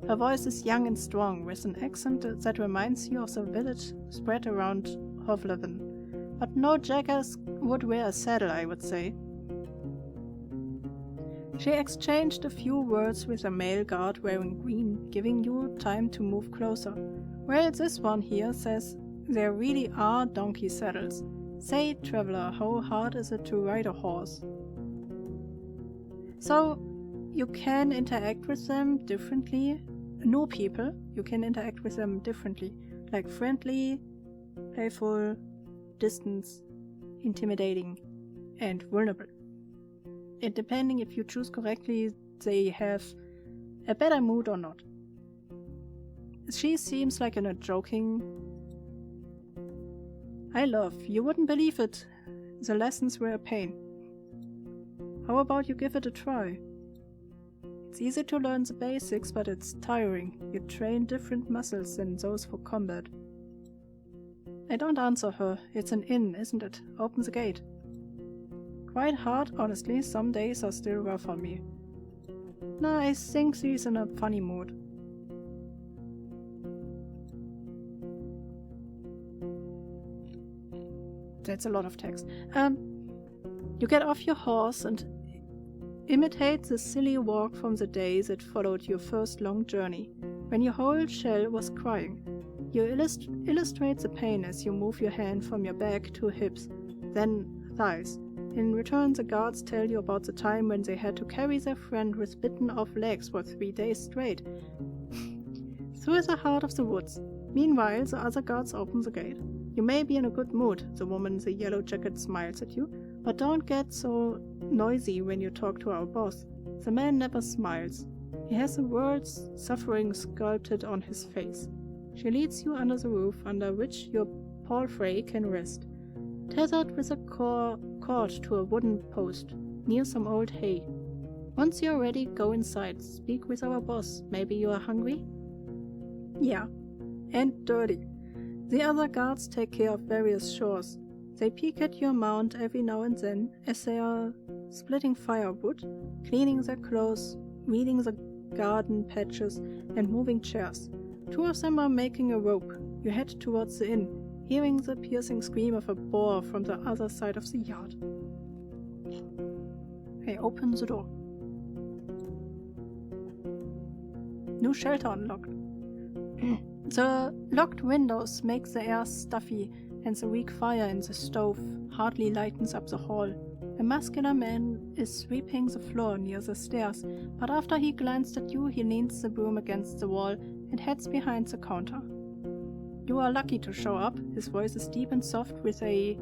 Her voice is young and strong, with an accent that reminds you of the village spread around Hovleven. But no jackass would wear a saddle, I would say. She exchanged a few words with a male guard wearing green, giving you time to move closer. Well, this one here says there really are donkey saddles. Say, traveler, how hard is it to ride a horse? So, you can interact with them differently. New people, you can interact with them differently. Like friendly, playful, distant, intimidating, and vulnerable. And depending if you choose correctly, they have a better mood or not. She seems like in a joking... I love, you wouldn't believe it. The lessons were a pain. How about you give it a try? It's easy to learn the basics, but it's tiring. You train different muscles than those for combat. I don't answer her. It's an inn, isn't it? Open the gate. Quite hard, honestly. Some days are still rough on me. No, I think she's in a funny mood. That's a lot of text. You get off your horse and imitate the silly walk from the day that followed your first long journey, when your whole shell was crying. You illustrate the pain as you move your hand from your back to hips, then thighs. In return, the guards tell you about the time when they had to carry their friend with bitten-off legs for 3 days straight. Through the heart of the woods. Meanwhile, the other guards open the gate. You may be in a good mood, the woman in the yellow jacket smiles at you, but don't get so noisy when you talk to our boss. The man never smiles. He has the words suffering sculpted on his face. She leads you under the roof, under which your palfrey can rest, tethered with a cord to a wooden post, near some old hay. Once you're ready, go inside, speak with our boss. Maybe you are hungry? Yeah, and dirty. The other guards take care of various chores. They peek at your mount every now and then as they are splitting firewood, cleaning their clothes, weeding the garden patches, and moving chairs. 2 of them are making a rope. You head towards the inn, hearing the piercing scream of a boar from the other side of the yard. I open the door. New shelter unlocked. The locked windows make the air stuffy, and the weak fire in the stove hardly lightens up the hall. A muscular man is sweeping the floor near the stairs, but after he glanced at you, he leans the broom against the wall and heads behind the counter. You are lucky to show up. His voice is deep and soft with a...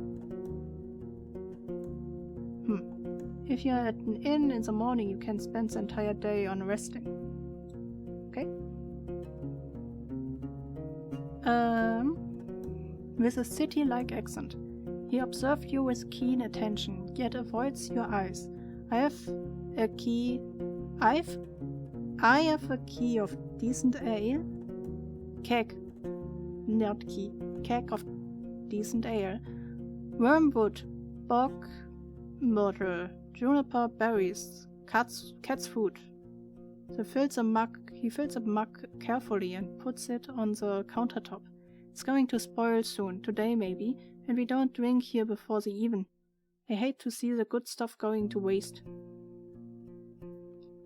If you're at an inn in the morning, you can spend the entire day on resting. Okay? With a city-like accent. He observed you with keen attention, yet avoids your eyes. I have a key of decent ale. Keg. Not key. Keg of decent ale. Wormwood. Bog. Myrtle. Juniper berries. Cat's food. He fills a mug carefully and puts it on the countertop. It's going to spoil soon, today maybe, and we don't drink here before the even. I hate to see the good stuff going to waste.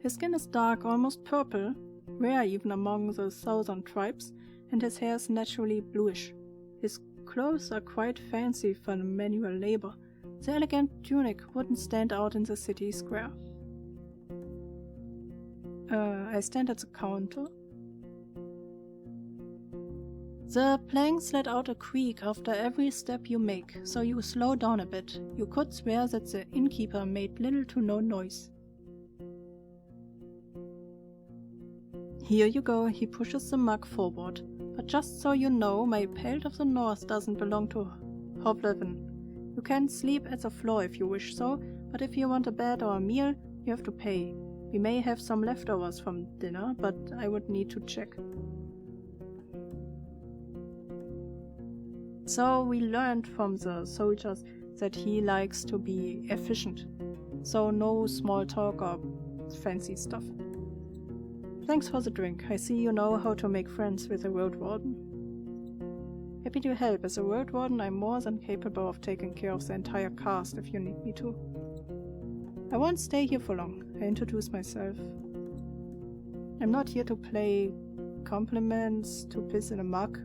His skin is dark, almost purple, rare even among the southern tribes, and his hair is naturally bluish. His clothes are quite fancy for manual labor. The elegant tunic wouldn't stand out in the city square. I stand at the counter. The planks let out a creak after every step you make, so you slow down a bit. You could swear that the innkeeper made little to no noise. Here you go, he pushes the mug forward. But just so you know, my pelt of the north doesn't belong to Hovleven. You can sleep at the floor if you wish so, but if you want a bed or a meal, you have to pay. We may have some leftovers from dinner, but I would need to check. So we learned from the soldiers that he likes to be efficient. So no small talk or fancy stuff. Thanks for the drink. I see you know how to make friends with a Roadwarden. Happy to help. As a Roadwarden, I'm more than capable of taking care of the entire cast if you need me to. I won't stay here for long. I introduce myself. I'm not here to play compliments, to piss in a mug.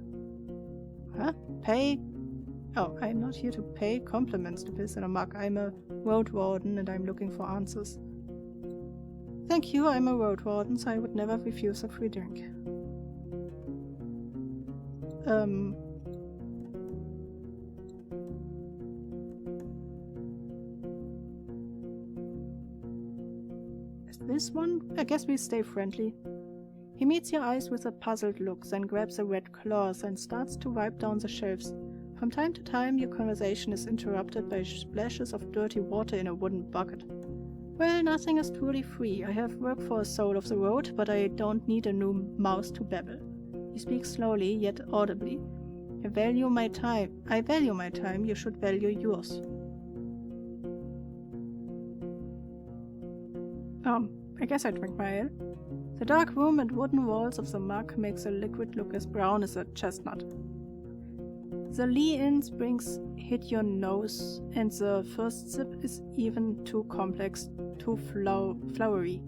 Huh? Pay? Oh, I'm not here to pay compliments to piss in a mug. I'm a Roadwarden and I'm looking for answers. Thank you, I'm a Roadwarden, so I would never refuse a free drink. Is this one? I guess we stay friendly. He meets your eyes with a puzzled look, then grabs a red claws and starts to wipe down the shelves. From time to time, your conversation is interrupted by splashes of dirty water in a wooden bucket. Well, nothing is truly free. I have worked for a soul of the road, but I don't need a new mouth to babble. He speaks slowly, yet audibly. I value my time. You should value yours. I guess I drink my ale. The dark room and wooden walls of the mug makes the liquid look as brown as a chestnut. The Lee-in springs hit your nose, and the first sip is even too complex, too flowery.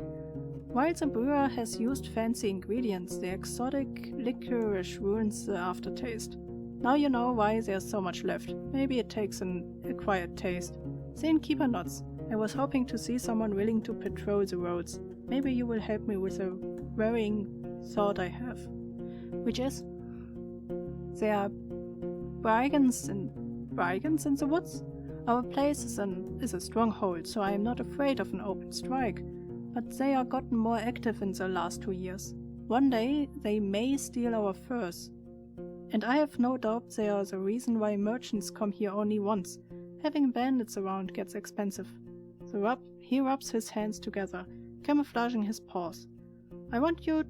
While the brewer has used fancy ingredients, the exotic licorice ruins the aftertaste. Now you know why there's so much left. Maybe it takes an acquired taste. The innkeeper nods. I was hoping to see someone willing to patrol the roads. Maybe you will help me with a worrying thought I have. Which is, there are brigands in the woods? Our place is a stronghold, so I am not afraid of an open strike. But they are gotten more active in the last 2 years. One day they may steal our furs. And I have no doubt they are the reason why merchants come here only once. Having bandits around gets expensive. He rubs his hands together, camouflaging his paws. I want you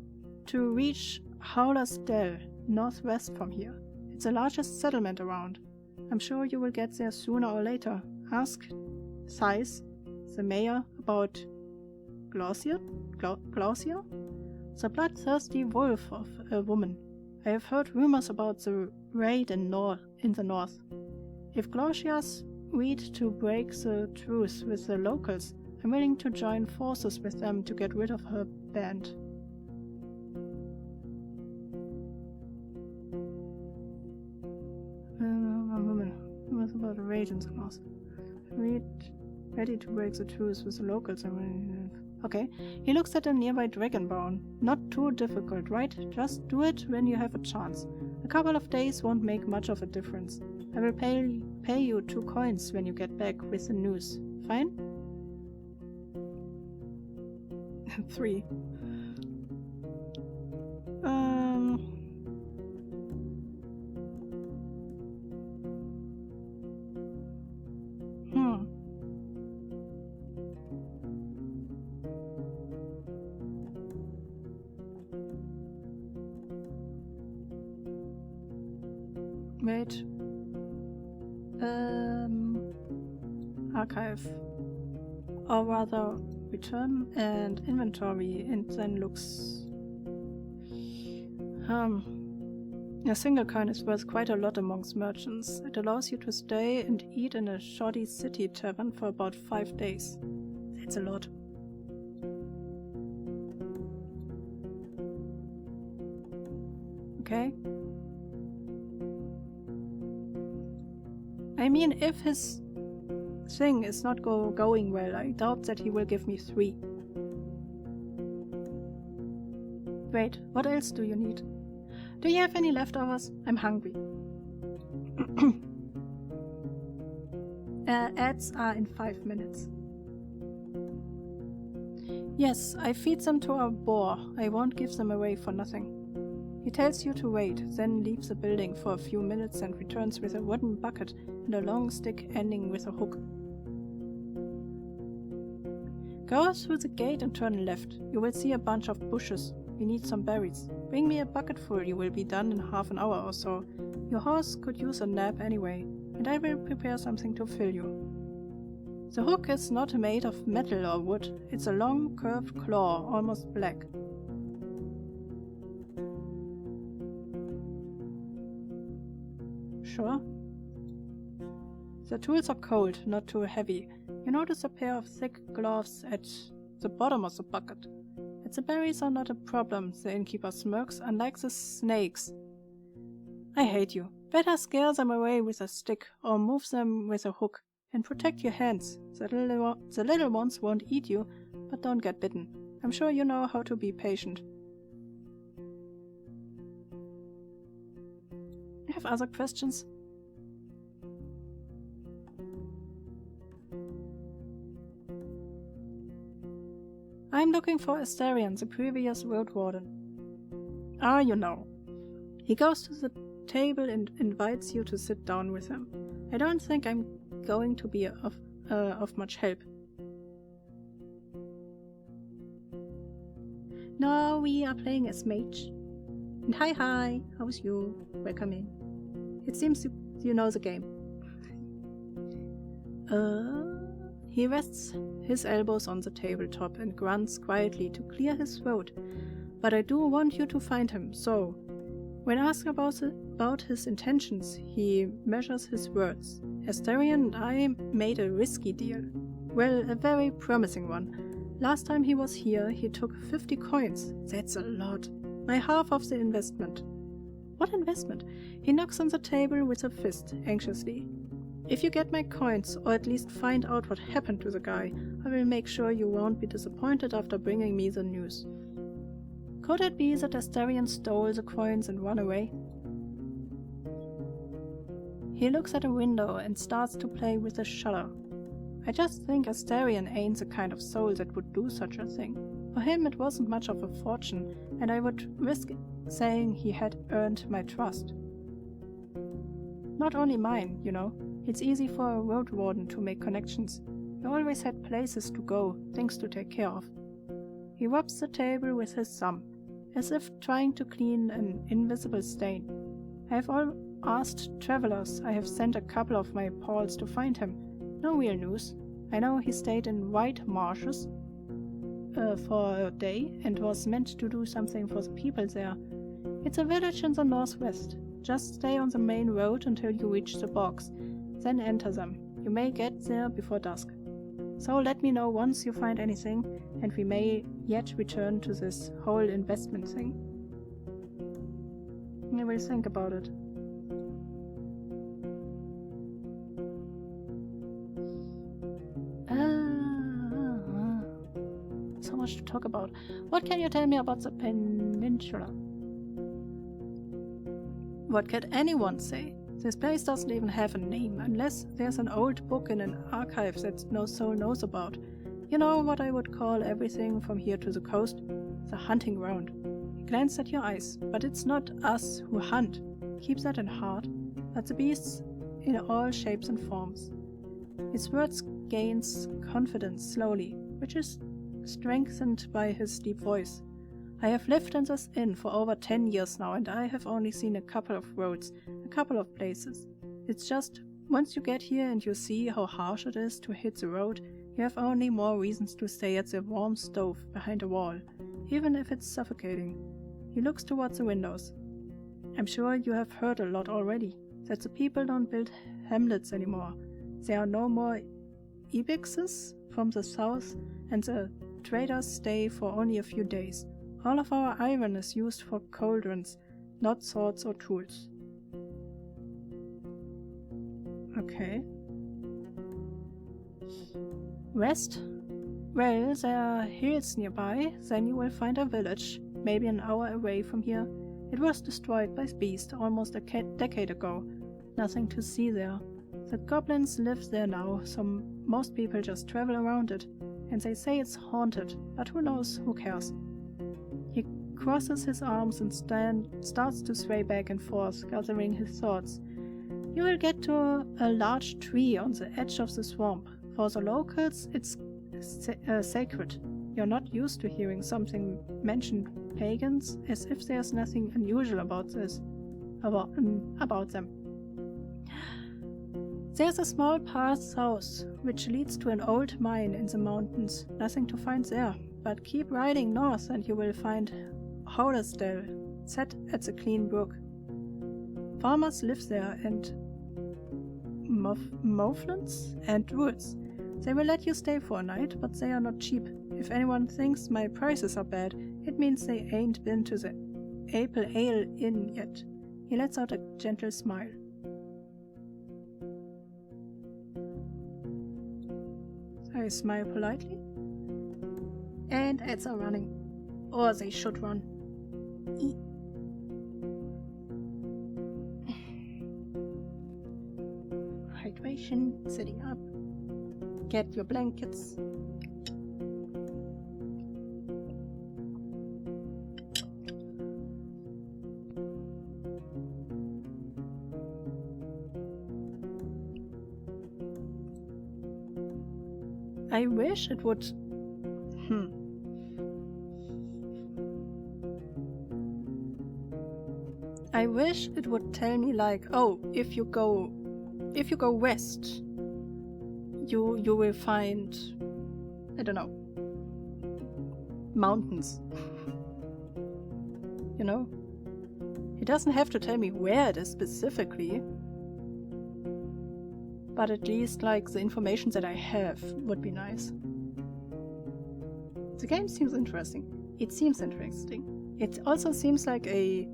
to reach Howler's Dell, northwest from here. It's the largest settlement around. I'm sure you will get there sooner or later. Ask Thais, the mayor, about Glaucia? The bloodthirsty wolf of a woman. I have heard rumors about the raid in the north. If Glaucia's read to break the truce with the locals, I'm willing to join forces with them to get rid of her band. agents and laws. Ready to break the truce with the locals. Okay. He looks at a nearby dragonborn. Not too difficult, right? Just do it when you have a chance. A couple of days won't make much of a difference. I will pay you 2 coins when you get back with the news. Fine? 3. Wait. Archive. Or rather, return and inventory, and then looks... A single coin is worth quite a lot amongst merchants. It allows you to stay and eat in a shoddy city tavern for about 5 days. That's a lot. Okay. I mean, if his thing is not going well, I doubt that he will give me 3. Wait, what else do you need? Do you have any leftovers? I'm hungry. Ads are in 5 minutes. Yes, I feed them to our boar. I won't give them away for nothing. He tells you to wait, then leaves the building for a few minutes and returns with a wooden bucket and a long stick ending with a hook. Go through the gate and turn left. You will see a bunch of bushes. We need some berries. Bring me a bucket full, you will be done in half an hour or so. Your horse could use a nap anyway, and I will prepare something to fill you. The hook is not made of metal or wood. It's a long, curved claw, almost black. Sure. The tools are cold, not too heavy. You notice a pair of thick gloves at the bottom of the bucket. The berries are not a problem, the innkeeper smirks, unlike the snakes. I hate you. Better scare them away with a stick, or move them with a hook, and protect your hands. The little ones won't eat you, but don't get bitten. I'm sure you know how to be patient. You have other questions? I'm looking for Astarion, the previous Roadwarden. Ah, you know. He goes to the table and invites you to sit down with him. I don't think I'm going to be of much help. No, we are playing as mage. And hi, how's you? Welcome in. It seems you know the game. He rests his elbows on the tabletop and grunts quietly to clear his throat. But I do want you to find him, so... When asked about his intentions, he measures his words. Astarion and I made a risky deal. Well, a very promising one. Last time he was here, he took 50 coins. That's a lot. My half of the investment. What investment? He knocks on the table with a fist, anxiously. If you get my coins, or at least find out what happened to the guy, I will make sure you won't be disappointed after bringing me the news. Could it be that Astarion stole the coins and ran away? He looks at a window and starts to play with a shutter. I just think Astarion ain't the kind of soul that would do such a thing. For him it wasn't much of a fortune, and I would risk saying he had earned my trust. Not only mine, you know. It's easy for a Roadwarden to make connections. He always had places to go, things to take care of. He rubs the table with his thumb, as if trying to clean an invisible stain. I have asked travelers. I have sent a couple of my pals to find him. No real news. I know he stayed in White Marshes for a day and was meant to do something for the people there. It's a village in the northwest. Just stay on the main road until you reach the bogs. Then enter them. You may get there before dusk. So let me know once you find anything, and we may yet return to this whole investment thing. I will think about it. so much to talk about. What can you tell me about the peninsula? What can anyone say? This place doesn't even have a name, unless there's an old book in an archive that no soul knows about. You know what I would call everything from here to the coast? The hunting ground. He glanced at your eyes, but it's not us who hunt. Keep that in heart. But the beasts in all shapes and forms. His words gains confidence slowly, which is strengthened by his deep voice. I have lived in this inn for over 10 years now, and I have only seen a couple of roads, a couple of places. It's just, once you get here and you see how harsh it is to hit the road, you have only more reasons to stay at the warm stove behind a wall, even if it's suffocating. He looks towards the windows. I'm sure you have heard a lot already, that the people don't build hamlets anymore. There are no more ibexes from the south, and the traders stay for only a few days. All of our iron is used for cauldrons, not swords or tools. Okay. West? Well, there are hills nearby, then you will find a village, maybe an hour away from here. It was destroyed by beasts almost a decade ago. Nothing to see there. The goblins live there now, so most people just travel around it, and they say it's haunted, but who knows, who cares? He crosses his arms and starts to sway back and forth, gathering his thoughts. You will get to a large tree on the edge of the swamp. For the locals, it's sacred. You're not used to hearing something mention pagans, as if there's nothing unusual about them. There's a small path south, which leads to an old mine in the mountains. Nothing to find there, but keep riding north and you will find Howlersdale, set at the clean brook. Farmers live there, and muffins and druids. They will let you stay for a night, but they are not cheap. If anyone thinks my prices are bad, it means they ain't been to the Apple Ale Inn yet. He lets out a gentle smile. I smile politely. And ads are running. Or they should run. Hydration, sitting up. Get your blankets. I wish it would... I wish it would tell me like, oh, if you go west, you will find, I don't know, mountains. You know? It doesn't have to tell me where it is specifically, but at least like the information that I have would be nice. The game seems interesting. It seems interesting. It also seems like a...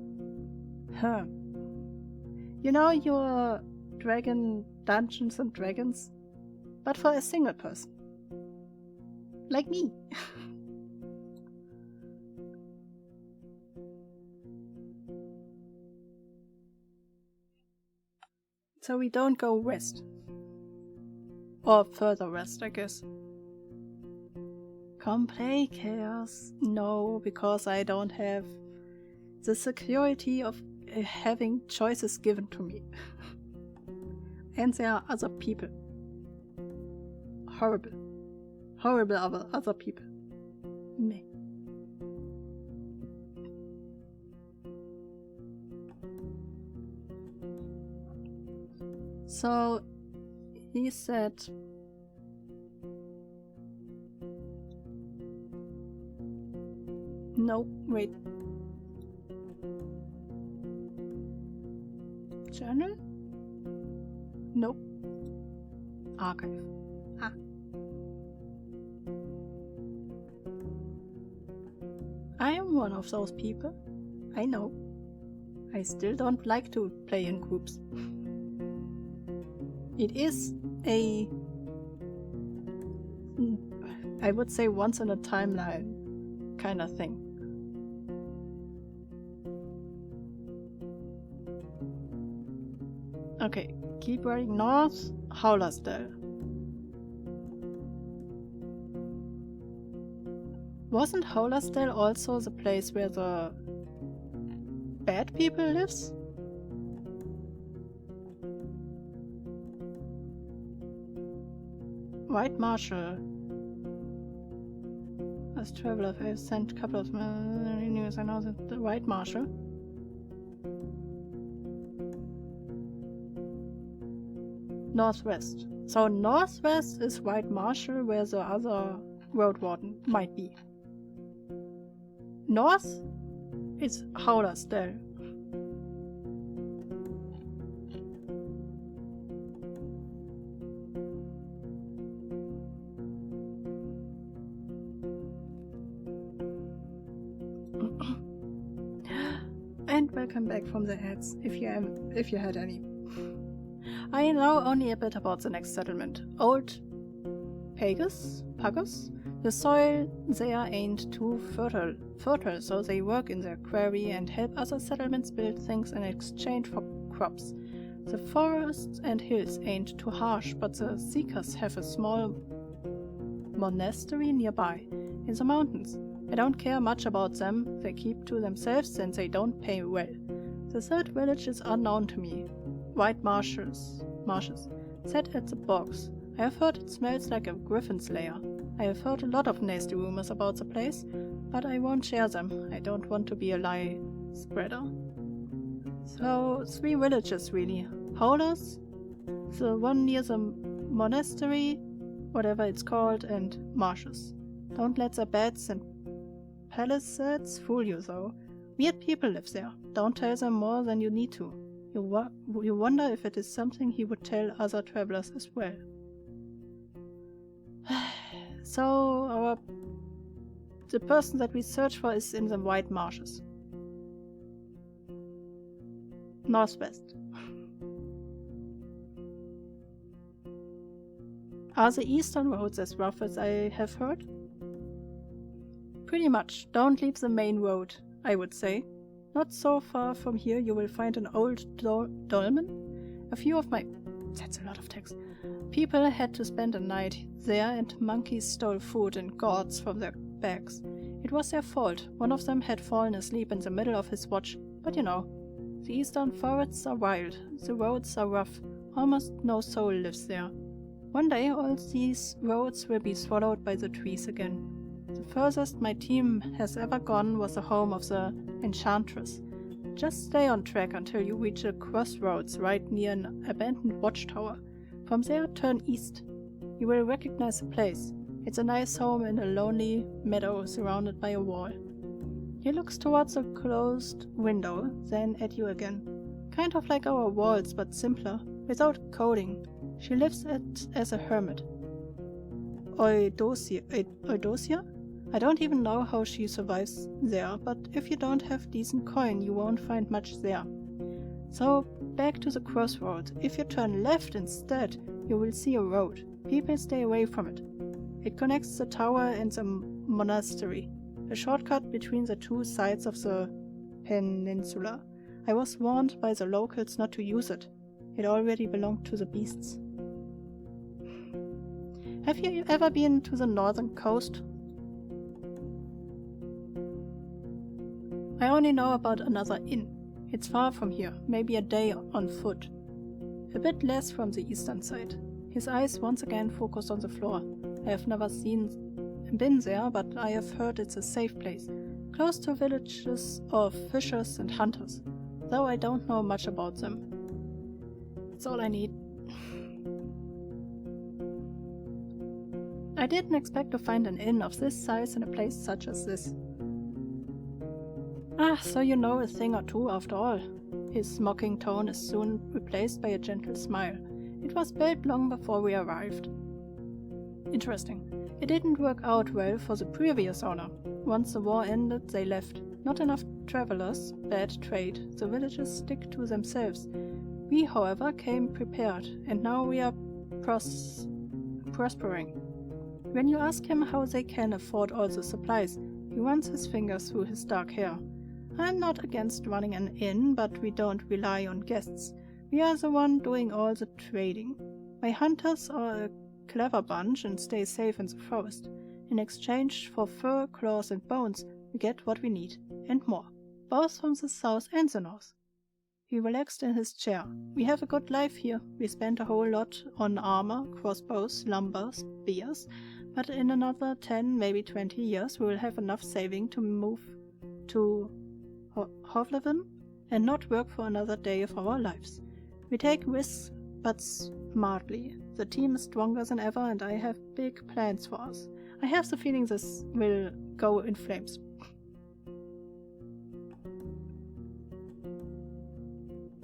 You know your dragon Dungeons and Dragons? But for a single person. Like me. So we don't go west. Or further west, I guess. Come play, Chaos. No, because I don't have the security of having choices given to me. And there are other people. Horrible. Horrible other people. Meh. So, he said... No, wait. Journal? Nope. Archive. Ah. I am one of those people. I know. I still don't like to play in groups. It is a I would say once in a timeline kind of thing. Okay, keep riding north, Howlersdale. Wasn't Howlersdale also the place where the bad people lives? White Marshal. As traveler, I've sent a couple of news. I know that the White Marshal. Northwest. So northwest is White Marshal, where the other Roadwarden might be. North is Howlersdale. And welcome back from the ads, if you had any. I know only a bit about the next settlement. Old Pagus? The soil there ain't too fertile, so they work in their quarry and help other settlements build things in exchange for crops. The forests and hills ain't too harsh, but the Seekers have a small monastery nearby, in the mountains. I don't care much about them, they keep to themselves and they don't pay well. The third village is unknown to me. White marshes, set at the bogs. I have heard it smells like a griffin's lair. I have heard a lot of nasty rumors about the place, but I won't share them. I don't want to be a lie spreader. So, 3 villages really. Howlers, the one near the monastery, whatever it's called, and marshes. Don't let the beds and palisades fool you though. Weird people live there. Don't tell them more than you need to. You wonder if it is something he would tell other travelers as well. So, the person that we search for is in the White Marshes. Northwest. Are the eastern roads as rough as I have heard? Pretty much. Don't leave the main road, I would say. Not so far from here you will find an old dolmen. A few of my... That's a lot of text. People had to spend a night there and monkeys stole food and gourds from their bags. It was their fault. One of them had fallen asleep in the middle of his watch. But you know, the eastern forests are wild. The roads are rough. Almost no soul lives there. One day all these roads will be swallowed by the trees again. The furthest my team has ever gone was the home of the Enchantress. Just stay on track until you reach a crossroads right near an abandoned watchtower. From there, turn east. You will recognize the place. It's a nice home in a lonely meadow surrounded by a wall. He looks towards a closed window, then at you again. Kind of like our walls, but simpler, without coding. She lives as a hermit. Eudosia? I don't even know how she survives there, but if you don't have decent coin, you won't find much there. So, back to the crossroads. If you turn left instead, you will see a road. People stay away from it. It connects the tower and the monastery, a shortcut between the two sides of the peninsula. I was warned by the locals not to use it. It already belonged to the beasts. Have you ever been to the northern coast? I only know about another inn. It's far from here, maybe a day on foot. A bit less from the eastern side. His eyes once again focused on the floor. I have never been there, but I have heard it's a safe place, close to villages of fishers and hunters, though I don't know much about them. That's all I need. I didn't expect to find an inn of this size in a place such as this. Ah, so you know a thing or two after all. His mocking tone is soon replaced by a gentle smile. It was built long before we arrived. Interesting. It didn't work out well for the previous owner. Once the war ended, they left. Not enough travelers, bad trade. The villagers stick to themselves. We, however, came prepared, and now we are prospering. When you ask him how they can afford all the supplies, he runs his fingers through his dark hair. I'm not against running an inn, but we don't rely on guests. We are the one doing all the trading. My hunters are a clever bunch and stay safe in the forest. In exchange for fur, claws and bones, we get what we need, and more, both from the south and the north. He relaxed in his chair. We have a good life here. We spent a whole lot on armor, crossbows, lumber, spears, but in another 10, maybe 20 years we will have enough saving to move to Hovlevin and not work for another day of our lives. We take risks, but smartly. The team is stronger than ever and I have big plans for us. I have the feeling this will go in flames.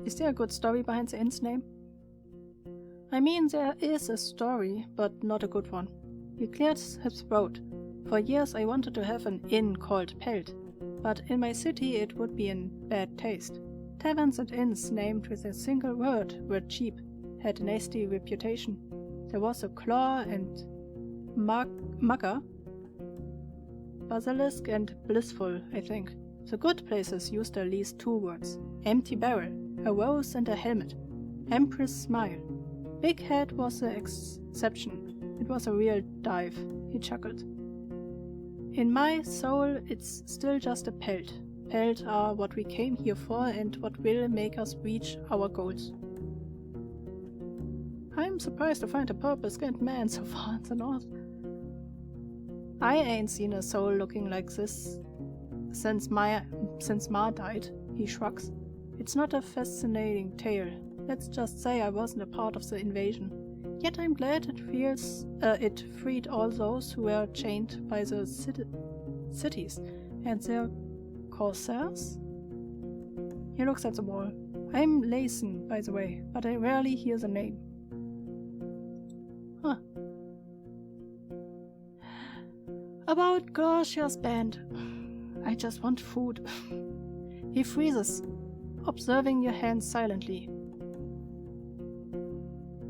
Is there a good story behind the inn's name? I mean, there is a story, but not a good one. He cleared his throat. For years I wanted to have an inn called Pelt, but in my city it would be in bad taste. Taverns and inns named with a single word were cheap, had a nasty reputation. There was a claw and mugger, basilisk and blissful, I think. The good places used at least 2 words. Empty barrel, a rose and a helmet. Empress smile. Big head was the exception. It was a real dive, he chuckled. In my soul, it's still just a pelt. Pelt are what we came here for and what will make us reach our goals. I'm surprised to find a purple-skinned man so far in the north. I ain't seen a soul looking like this since Ma died, he shrugs. It's not a fascinating tale. Let's just say I wasn't a part of the invasion. Yet I'm glad it freed all those who were chained by the cities and their corsairs. He looks at the wall. I'm Layson, by the way, but I rarely hear the name. Huh. About Gorcia's band. I just want food. He freezes, observing your hands silently.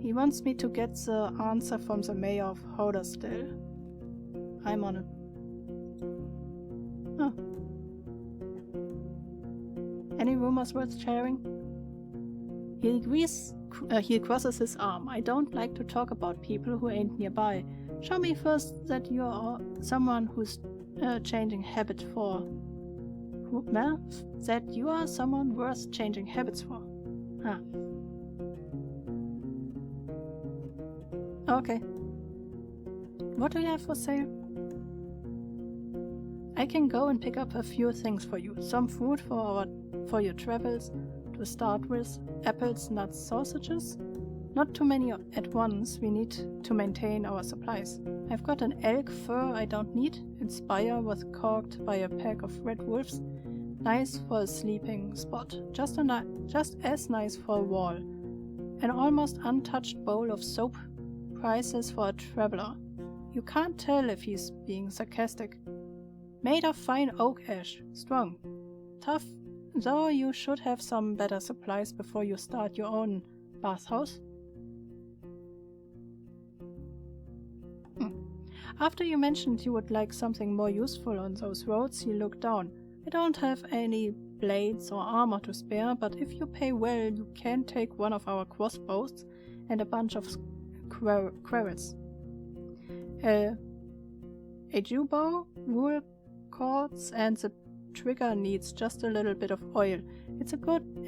He wants me to get the answer from the mayor of Hodersdale. I'm on it. Oh. Any rumors worth sharing? He crosses his arm. I don't like to talk about people who ain't nearby. Show me first that you are someone who's changing habit for. That you are someone worth changing habits for. Ah. Okay. What do you have for sale? I can go and pick up a few things for you. Some food for your travels, to start with. Apples, nuts, sausages. Not too many at once, we need to maintain our supplies. I've got an elk fur I don't need. Inspire was corked by a pack of red wolves. Nice for a sleeping spot. Just as nice for a wall. An almost untouched bowl of soap. Prices for a traveler. You can't tell if he's being sarcastic. Made of fine oak ash. Strong. Tough, though you should have some better supplies before you start your own bathhouse. After you mentioned you would like something more useful on those roads, he looked down. I don't have any blades or armor to spare, but if you pay well, you can take one of our crossbows and a bunch of quarrels. A Jew bow, wool cords, and the trigger needs just a little bit of oil. It's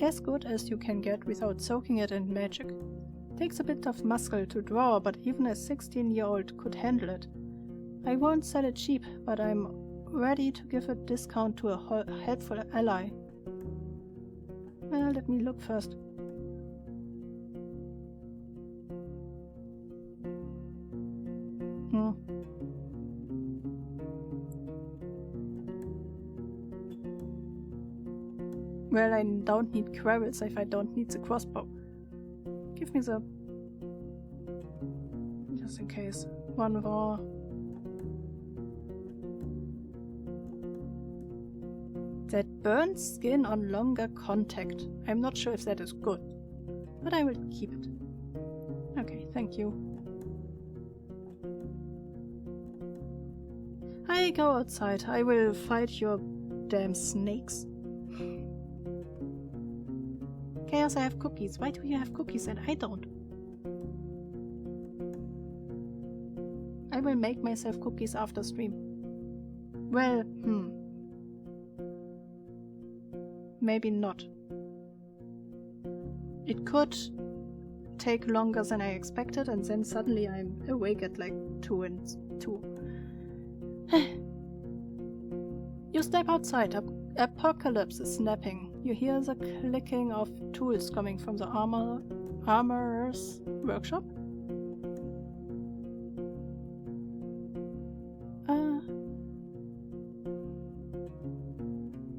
as good as you can get without soaking it in magic. Takes a bit of muscle to draw, but even a 16-year-old could handle it. I won't sell it cheap, but I'm ready to give a discount to a helpful ally. Well, let me look first. Well, I don't need quarrels if I don't need the crossbow. Give me the... just in case. One raw. That burns skin on longer contact. I'm not sure if that is good, but I will keep it. Okay, thank you. I go outside. I will fight your damn snakes. Chaos, I have cookies. Why do you have cookies and I don't? I will make myself cookies after stream. Well, maybe not. It could take longer than I expected, and then suddenly I'm awake at like 2 and 2. You step outside. Apocalypse is snapping. You hear the clicking of tools coming from the armorer's workshop.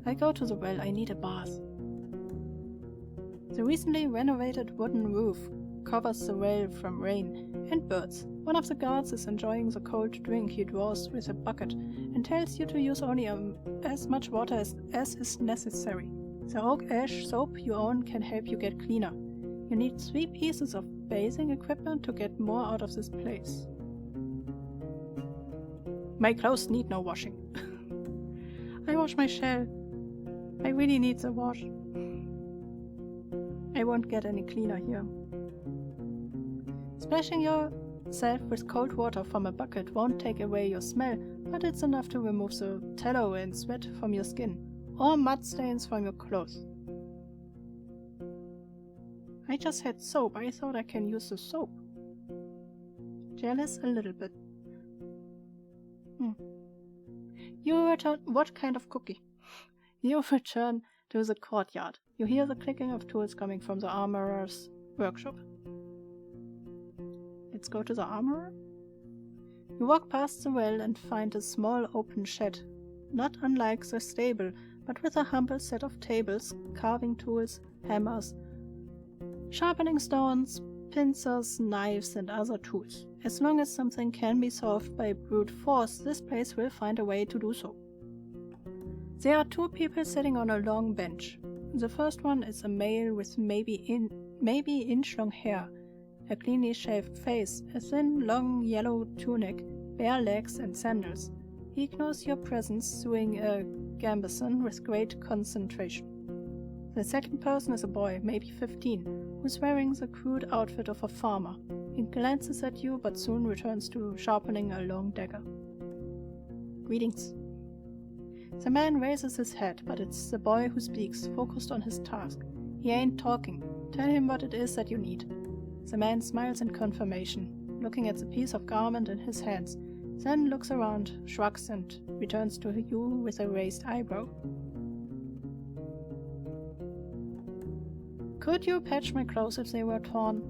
I go to the well. I need a bath. The recently renovated wooden roof covers the well from rain and birds. One of the guards is enjoying the cold drink he draws with a bucket and tells you to use only as much water as is necessary. The oak ash soap you own can help you get cleaner. You need 3 pieces of bathing equipment to get more out of this place. My clothes need no washing. I wash my shell. I really need the wash. I won't get any cleaner here. Splashing yourself with cold water from a bucket won't take away your smell, but it's enough to remove the tallow and sweat from your skin, or mud stains from your clothes. I just had soap. I thought I can use the soap. Jealous a little bit. You return. What kind of cookie? You return to the courtyard. You hear the clicking of tools coming from the armorer's workshop. Let's go to the armorer. You walk past the well and find a small open shed, not unlike the stable, but with a humble set of tables, carving tools, hammers, sharpening stones, pincers, knives, and other tools. As long as something can be solved by brute force, this place will find a way to do so. There are 2 people sitting on a long bench. The first one is a male with maybe inch-long hair, a cleanly shaved face, a thin, long yellow tunic, bare legs, and sandals. He ignores your presence, doing a gambeson with great concentration. The second person is a boy, maybe 15, who's wearing the crude outfit of a farmer. He glances at you, but soon returns to sharpening a long dagger. Greetings. The man raises his head, but it's the boy who speaks, focused on his task. He ain't talking. Tell him what it is that you need. The man smiles in confirmation, looking at the piece of garment in his hands, then looks around, shrugs, and returns to you with a raised eyebrow. Could you patch my clothes if they were torn?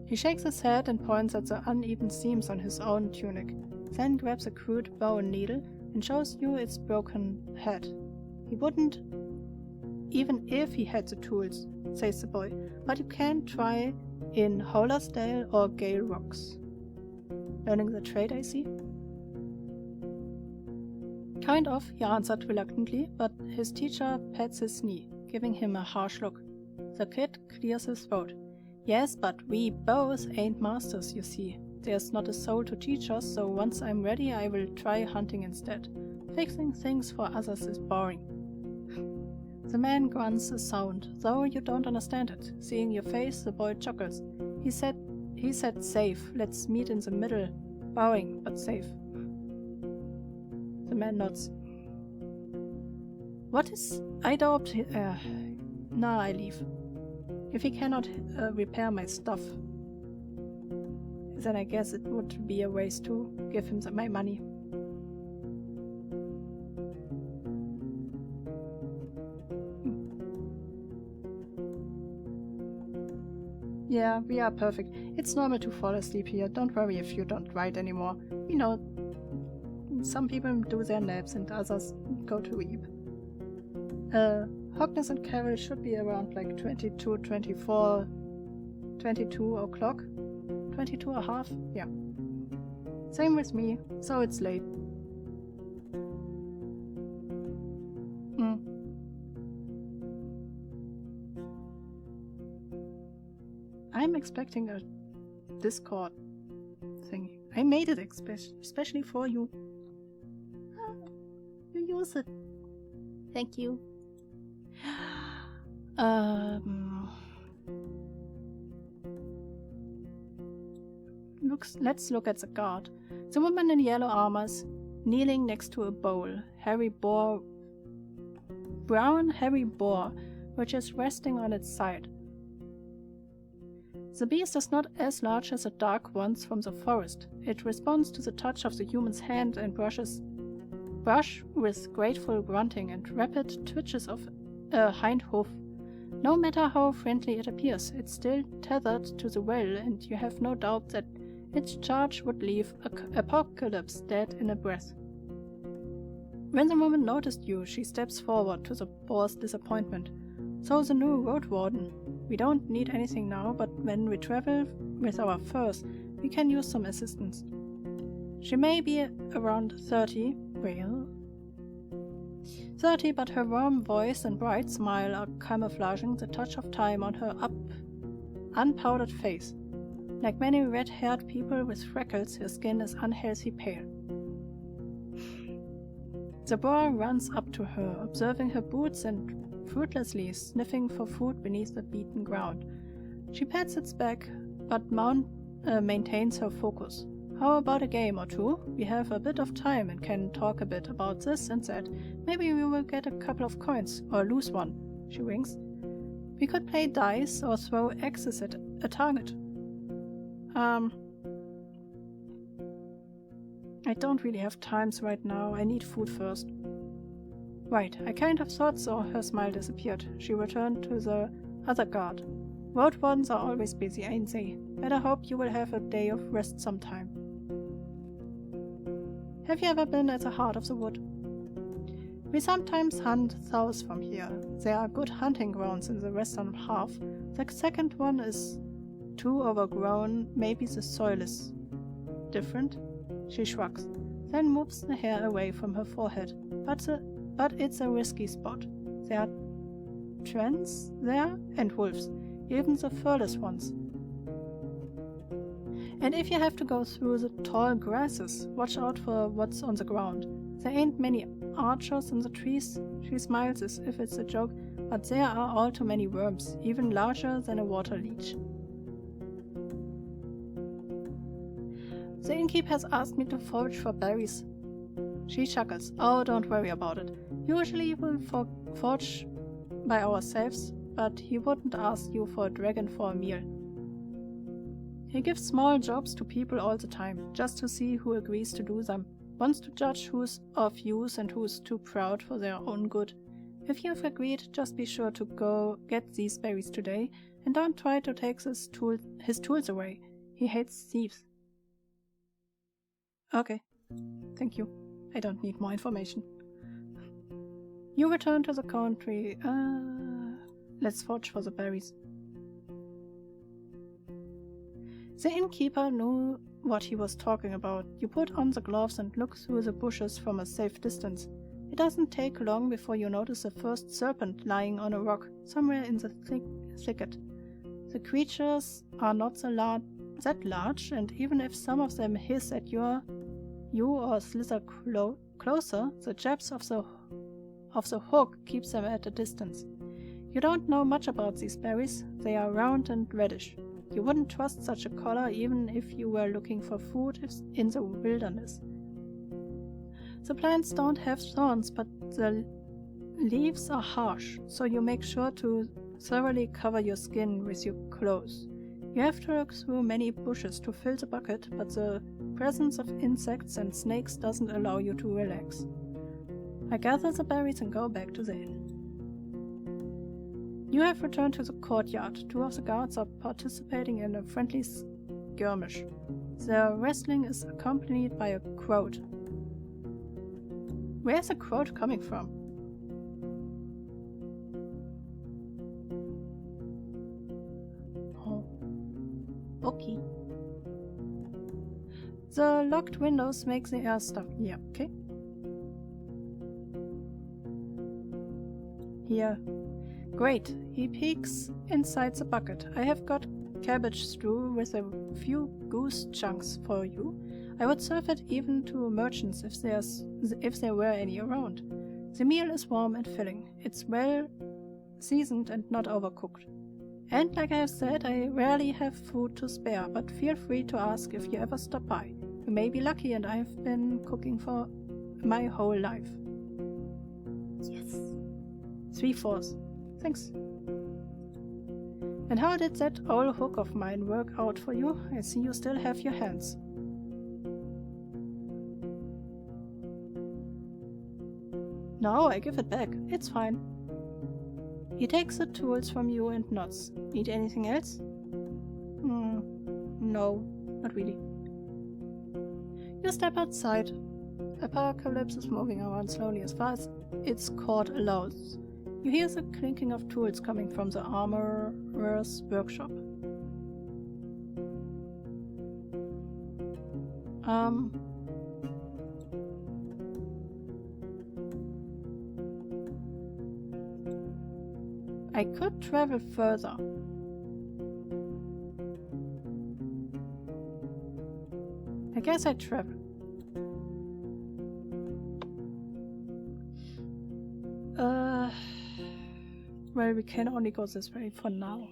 He shakes his head and points at the uneven seams on his own tunic, then grabs a crude bow and needle and shows you its broken head. He wouldn't, even if he had the tools, says the boy, but you can try in Holersdale or Gale Rocks. Learning the trade, I see? Kind of, he answered reluctantly, but his teacher pats his knee, giving him a harsh look. The kid clears his throat. Yes, but we both ain't masters, you see. There's not a soul to teach us, so once I'm ready I will try hunting instead. Fixing things for others is boring. The man grunts a sound, though you don't understand it. Seeing your face, the boy chuckles. He said safe. Let's meet in the middle. Bowing, but safe. The man nods. What is... I don't... Nah, I leave. If he cannot repair my stuff, then I guess it would be a waste to give him my money. Yeah, we are perfect. It's normal to fall asleep here. Don't worry if you don't write anymore. You know, some people do their naps and others go to sleep. Hogness and Carol should be around like 22, 24, 22 o'clock. 22 and a half? Yeah. Same with me, so it's late. I'm expecting a Discord thing. I made it especially for you. You use it. Thank you. Let's look at the guard. The woman in yellow armors, kneeling next to a bowl. Brown hairy boar, which is resting on its side. The beast is not as large as the dark ones from the forest. It responds to the touch of the human's hand and brush with grateful grunting and rapid twitches of a hind hoof. No matter how friendly it appears, it's still tethered to the well, and you have no doubt that its charge would leave Apocalypse dead in a breath. When the woman noticed you, she steps forward to the boar's disappointment. So the new Roadwarden. We don't need anything now, but when we travel with our furs, we can use some assistance. She may be around 30, but her warm voice and bright smile are camouflaging the touch of time on her unpowdered face. Like many red-haired people with freckles, her skin is unhealthy pale. The boar runs up to her, observing her boots and fruitlessly sniffing for food beneath the beaten ground. She pats its back, but maintains her focus. How about a game or two? We have a bit of time and can talk a bit about this and that. Maybe we will get a couple of coins, or lose one. She winks. We could play dice or throw axes at a target. I don't really have times right now. I need food first. Right, I kind of thought so. Her smile disappeared. She returned to the other guard. Roadwardens are always busy, ain't they? Better hope you will have a day of rest sometime. Have you ever been at the heart of the wood? We sometimes hunt south from here. There are good hunting grounds in the western half. The second one is too overgrown. Maybe the soil is different. She shrugs, then moves the hair away from her forehead. But it's a risky spot. There are trends there and wolves, even the furless ones. And if you have to go through the tall grasses, watch out for what's on the ground. There ain't many archers in the trees. She smiles as if it's a joke, but there are all too many worms, even larger than a water leech. The innkeep has asked me to forage for berries. She chuckles. Oh, don't worry about it. Usually we'll forage by ourselves, but he wouldn't ask you for a dragon for a meal. He gives small jobs to people all the time, just to see who agrees to do them. Wants to judge who's of use and who's too proud for their own good. If you've agreed, just be sure to go get these berries today, and don't try to take his tools away. He hates thieves. Okay, thank you. I don't need more information. You return to the country. Let's forage for the berries. The innkeeper knew what he was talking about. You put on the gloves and look through the bushes from a safe distance. It doesn't take long before you notice the first serpent lying on a rock, somewhere in the thicket. The creatures are not that large, and even if some of them hiss at you or slither closer, the jabs of the hook keeps them at a distance. You don't know much about these berries. They are round and reddish. You wouldn't trust such a color even if you were looking for food in the wilderness. The plants don't have thorns, but the leaves are harsh, so you make sure to thoroughly cover your skin with your clothes. You have to look through many bushes to fill the bucket, but the presence of insects and snakes doesn't allow you to relax. I gather the berries and go back to the inn. You have returned to the courtyard. Two of the guards are participating in a friendly skirmish. Their wrestling is accompanied by a quote. Where's the quote coming from? Oh. Okay. The locked windows make the air stuffy. Yeah, okay. Here. Great. He peeks inside the bucket. I have got cabbage stew with a few goose chunks for you. I would serve it even to merchants if there were any around. The meal is warm and filling. It's well seasoned and not overcooked. And like I have said, I rarely have food to spare, but feel free to ask if you ever stop by. You may be lucky, and I've been cooking for my whole life. Yes. 3/4. Thanks. And how did that old hook of mine work out for you? I see you still have your hands. No, I give it back. It's fine. He takes the tools from you and nods. Need anything else? No, not really. You step outside. Apocalypse is moving around slowly as far as its cord allows. You hear the clinking of tools coming from the armorer's workshop. I could travel further. I guess I travel. Well, we can only go this way for now.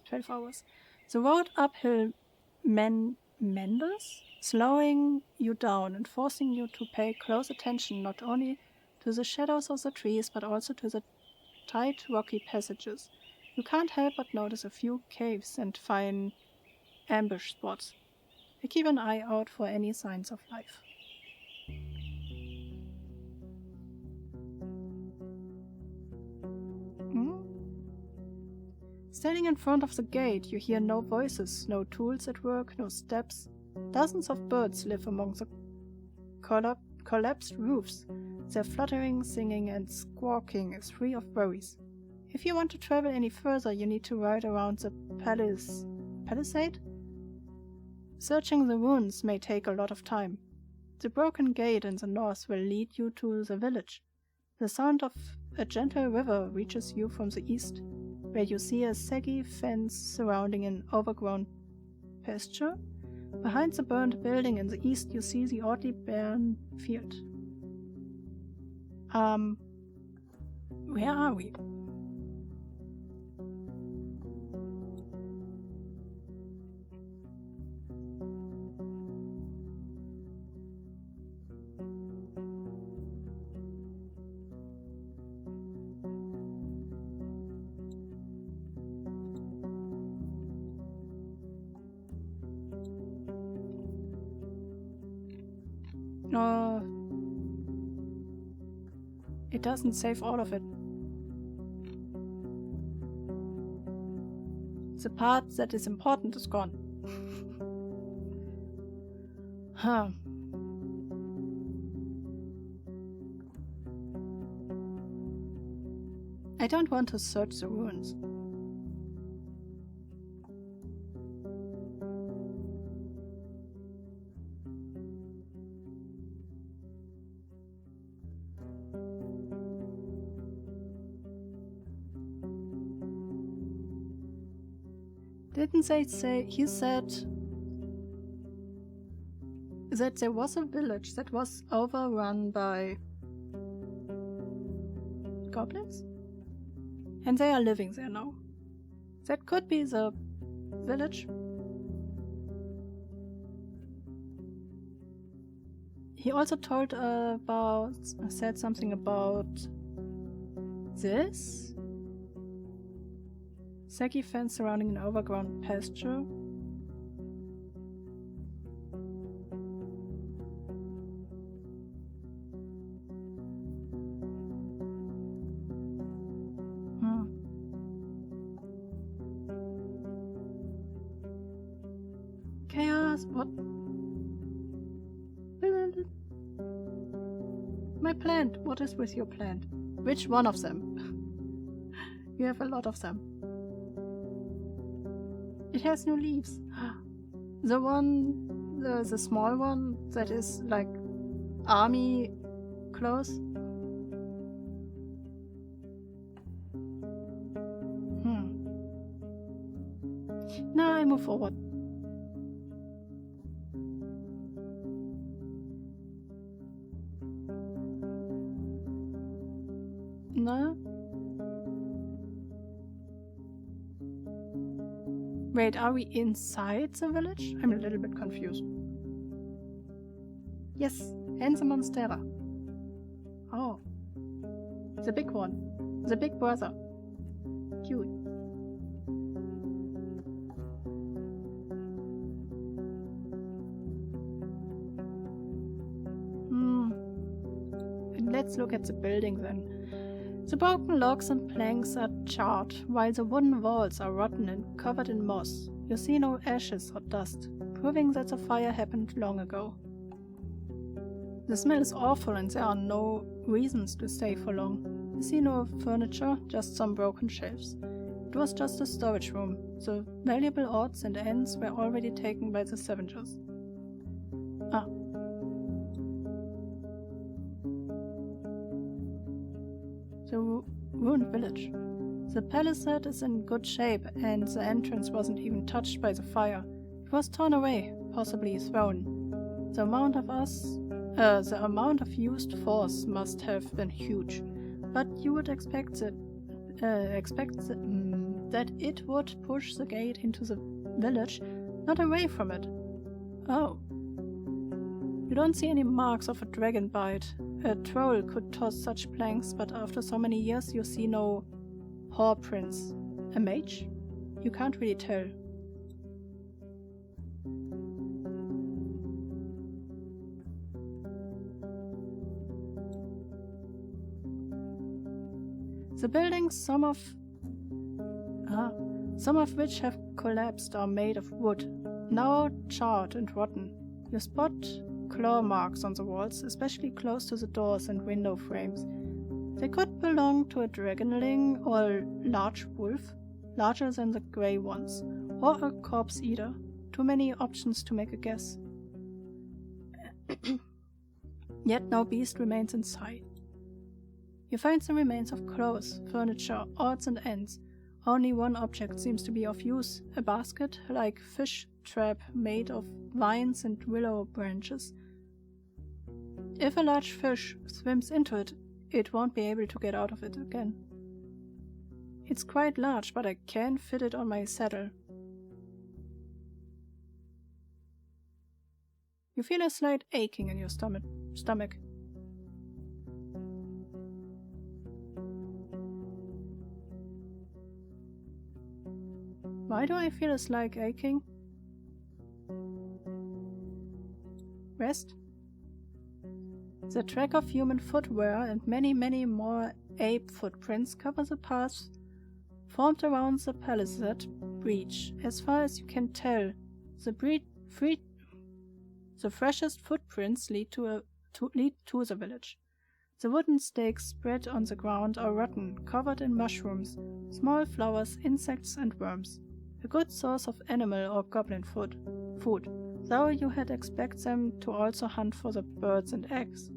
12 hours. The road uphill meanders, slowing you down and forcing you to pay close attention not only to the shadows of the trees, but also to the tight, rocky passages. You can't help but notice a few caves and find ambush spots. I keep an eye out for any signs of life. Standing in front of the gate, you hear no voices, no tools at work, no steps. Dozens of birds live among the collapsed roofs. Their fluttering, singing, and squawking is free of worries. If you want to travel any further, you need to ride around the palisade? Searching the ruins may take a lot of time. The broken gate in the north will lead you to the village. The sound of a gentle river reaches you from the east, where you see a saggy fence surrounding an overgrown pasture. Behind the burned building in the east, you see the oddly barren field. Where are we? It doesn't save all of it. The part that is important is gone. Huh. I don't want to search the ruins. Didn't they say, he said that there was a village that was overrun by goblins? And they are living there now. That could be the village. He also said something about this. Saggy fence surrounding an overgrown pasture. Chaos, what? My plant, what is with your plant? Which one of them? You have a lot of them. It has new leaves. The one, the small one that is like army clothes. Now I move forward. No? Wait, are we inside the village? I'm a little bit confused. Yes, and the monstera. Oh. The big one. The big brother. Cute. Let's look at the building then. The broken logs and planks are charred, while the wooden walls are rotten and covered in moss. You see no ashes or dust, proving that the fire happened long ago. The smell is awful and there are no reasons to stay for long. You see no furniture, just some broken shelves. It was just a storage room. The valuable odds and ends were already taken by the scavengers. Ah. The ruined village. The palisade is in good shape and the entrance wasn't even touched by the fire. It was torn away, possibly thrown. The amount of used force must have been huge, but you would expect that it would push the gate into the village, not away from it. Oh. You don't see any marks of a dragon bite. A troll could toss such planks, but after so many years you see no paw prints. A mage? You can't really tell. The buildings, some of which have collapsed, are made of wood, now charred and rotten. You spot claw marks on the walls, especially close to the doors and window frames. They could belong to a dragonling or a large wolf, larger than the grey ones, or a corpse eater. Too many options to make a guess. Yet no beast remains in sight. You find the remains of clothes, furniture, odds and ends. Only one object seems to be of use, a basket-like fish trap made of vines and willow branches. If a large fish swims into it, it won't be able to get out of it again. It's quite large, but I can fit it on my saddle. You feel a slight aching in your stomach. Why do I feel a slight aching? Rest? The track of human footwear and many more ape footprints cover the paths formed around the palisade breach. As far as you can tell, the freshest footprints lead to the village. The wooden stakes spread on the ground are rotten, covered in mushrooms, small flowers, insects and worms. A good source of animal or goblin food, though you had expect them to also hunt for the birds and eggs.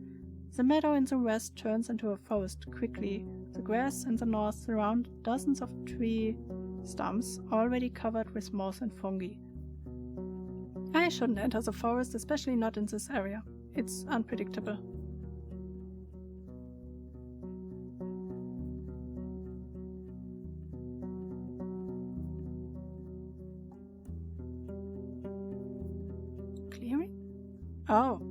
The meadow in the west turns into a forest quickly. The grass in the north surround dozens of tree stumps already covered with moss and fungi. I shouldn't enter the forest, especially not in this area. It's unpredictable. Clearing? Oh.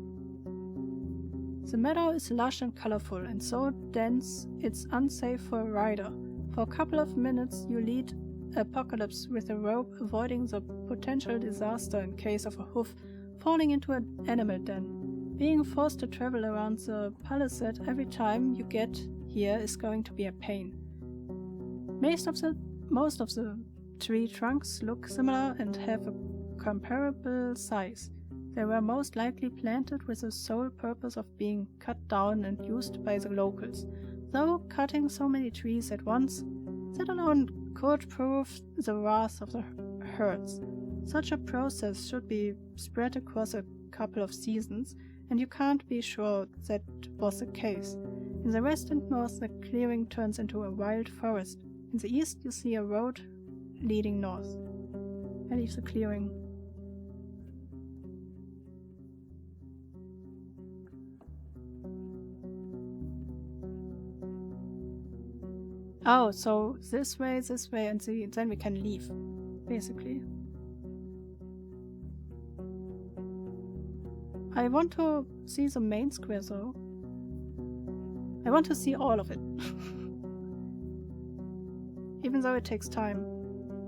The meadow is lush and colorful, and so dense it's unsafe for a rider. For a couple of minutes you lead Apocalypse with a rope, avoiding the potential disaster in case of a hoof falling into an animal den. Being forced to travel around the palisade every time you get here is going to be a pain. Most of the tree trunks look similar and have a comparable size. They were most likely planted with the sole purpose of being cut down and used by the locals, though cutting so many trees at once, that alone could prove the wrath of the herds. Such a process should be spread across a couple of seasons, and you can't be sure that was the case. In the west and north, the clearing turns into a wild forest. In the east, you see a road leading north. I leave the clearing. Oh, so this way, and then we can leave, basically. I want to see the main square, though. I want to see all of it. Even though it takes time.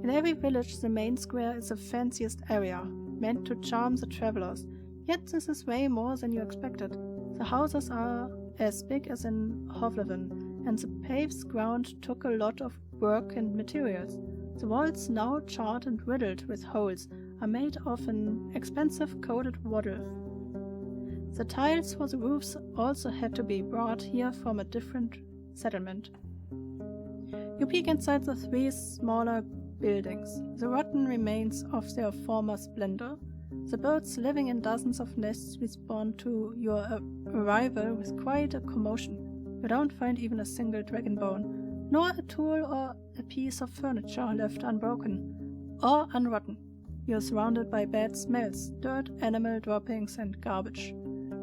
In every village, the main square is the fanciest area, meant to charm the travelers. Yet this is way more than you expected. The houses are as big as in Hovleven, and the paved ground took a lot of work and materials. The walls, now charred and riddled with holes, are made of an expensive coated wattle. The tiles for the roofs also had to be brought here from a different settlement. You peek inside the 3 smaller buildings, the rotten remains of their former splendor. The birds living in dozens of nests respond to your arrival with quite a commotion. You don't find even a single dragon bone, nor a tool or a piece of furniture left unbroken or unrotten. You're surrounded by bad smells, dirt, animal droppings, and garbage.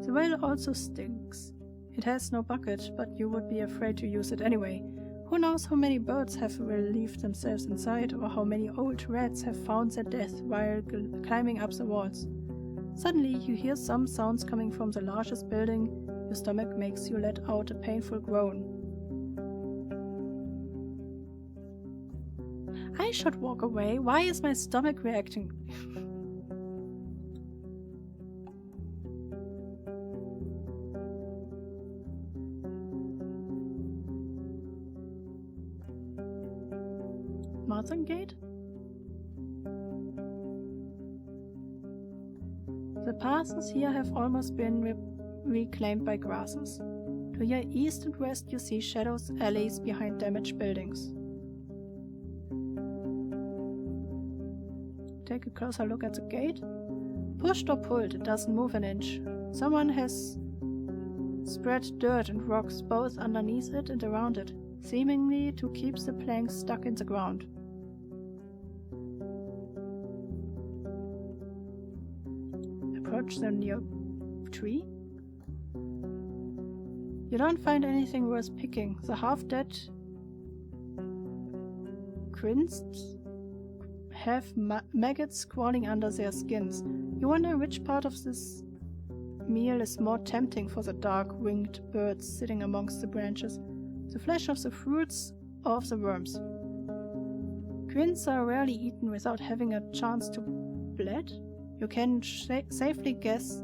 The well also stinks. It has no bucket, but you would be afraid to use it anyway. Who knows how many birds have relieved themselves inside, or how many old rats have found their death while climbing up the walls. Suddenly you hear some sounds coming from the largest building. Your stomach makes you let out a painful groan. I should walk away. Why is my stomach reacting? Gate? The paths here have almost been reclaimed by grasses. To your east and west you see shadows, alleys behind damaged buildings. Take a closer look at the gate. Pushed or pulled, it doesn't move an inch. Someone has spread dirt and rocks both underneath it and around it, seemingly to keep the planks stuck in the ground. Approach the near tree. You don't find anything worth picking. The half-dead quins have maggots crawling under their skins. You wonder which part of this meal is more tempting for the dark-winged birds sitting amongst the branches, the flesh of the fruits or of the worms. Quins are rarely eaten without having a chance to bleed. You can safely guess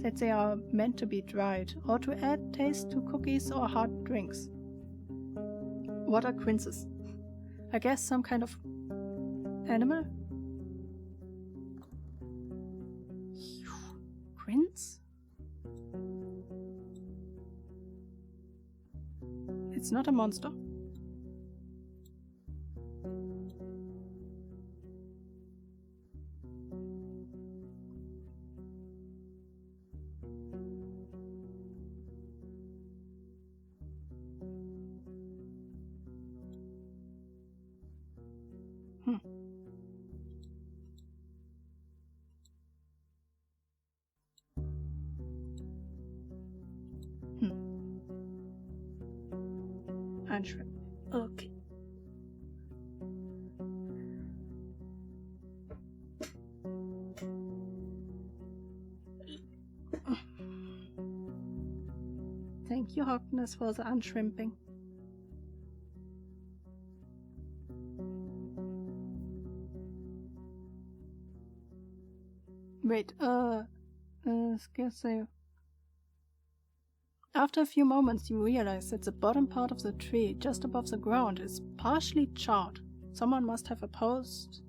that they are meant to be dried or to add taste to cookies or hard drinks. What are quinces? I guess some kind of animal? Quince? It's not a monster. Shrimp. Okay. Thank you, Hogness, for the unshrimping. Wait, skill save. After a few moments, you realize that the bottom part of the tree, just above the ground, is partially charred. Someone must have posed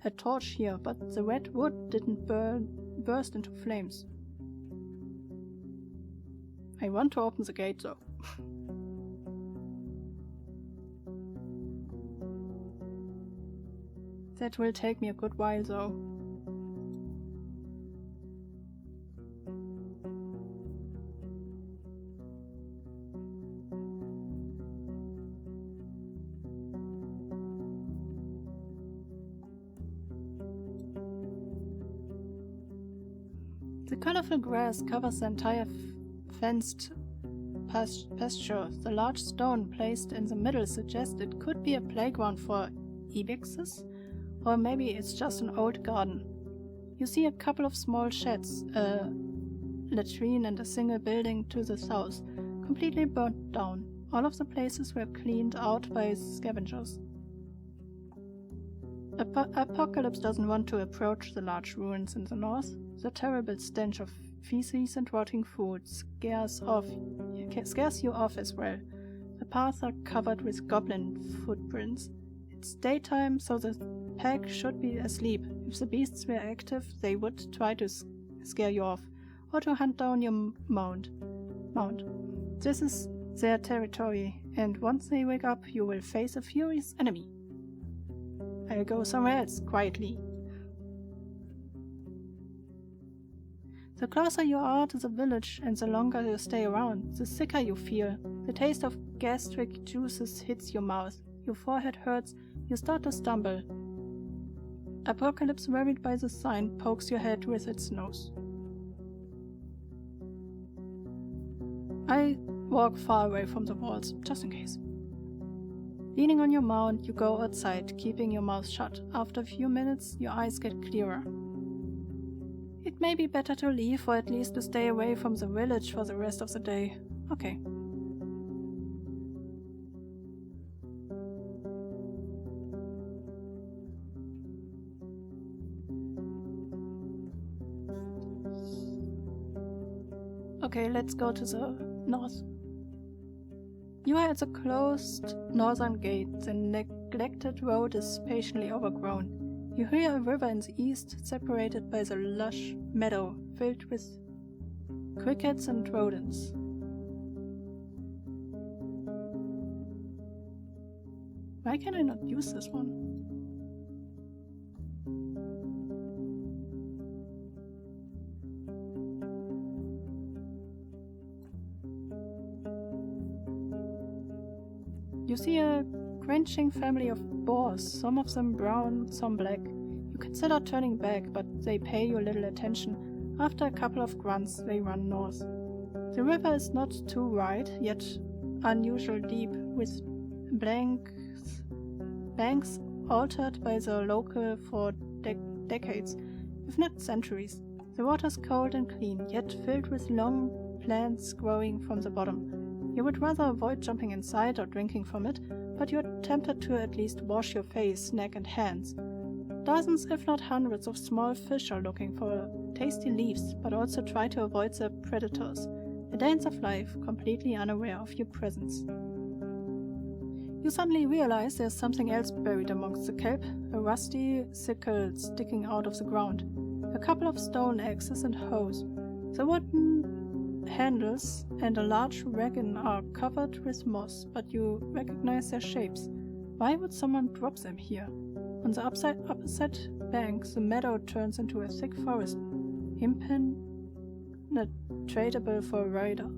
a torch here, but the red wood didn't burst into flames. I want to open the gate, though. That will take me a good while, though. The colorful grass covers the entire fenced pasture. The large stone placed in the middle suggests it could be a playground for ibexes, or maybe it's just an old garden. You see a couple of small sheds, a latrine and a single building to the south, completely burnt down. All of the places were cleaned out by scavengers. Apocalypse doesn't want to approach the large ruins in the north. The terrible stench of feces and rotting food scares you off as well. The paths are covered with goblin footprints. It's daytime, so the pack should be asleep. If the beasts were active, they would try to scare you off, or to hunt down your mount. This is their territory, and once they wake up, you will face a furious enemy. I'll go somewhere else, quietly. The closer you are to the village and the longer you stay around, the sicker you feel. The taste of gastric juices hits your mouth, your forehead hurts, you start to stumble. Apocalypse, worried by the sign, pokes your head with its nose. I walk far away from the walls, just in case. Leaning on your mount, you go outside, keeping your mouth shut. After a few minutes, your eyes get clearer. It may be better to leave, or at least to stay away from the village for the rest of the day. Okay. Okay, let's go to the north. You are at the closed northern gate. The neglected road is patiently overgrown. You hear a river in the east, separated by the lush meadow filled with crickets and rodents. Why can I not use this one? You see a crunching family of boars, some of them brown, some black. You consider turning back, but they pay you little attention. After a couple of grunts, they run north. The river is not too wide, yet unusually deep, with banks altered by the local for decades, if not centuries. The water's cold and clean, yet filled with long plants growing from the bottom. You would rather avoid jumping inside or drinking from it, but you're tempted to at least wash your face, neck and hands. Dozens, if not hundreds, of small fish are looking for tasty leaves, but also try to avoid the predators. A dance of life, completely unaware of your presence. You suddenly realize there's something else buried amongst the kelp, a rusty sickle sticking out of the ground, a couple of stone axes and hoes. The wooden handles and a large wagon are covered with moss, but you recognize their shapes. Why would someone drop them here? On the opposite bank, the meadow turns into a thick forest, impenetrable for a rider.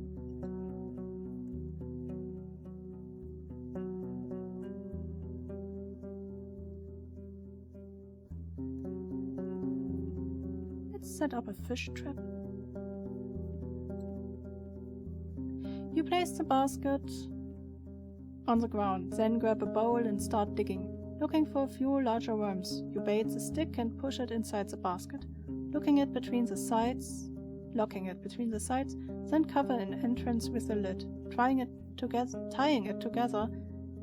Let's set up a fish trap. You place the basket on the ground, then grab a bowl and start digging. Looking for a few larger worms, you bait the stick and push it inside the basket. Locking it between the sides, then cover an entrance with a lid. Tying it together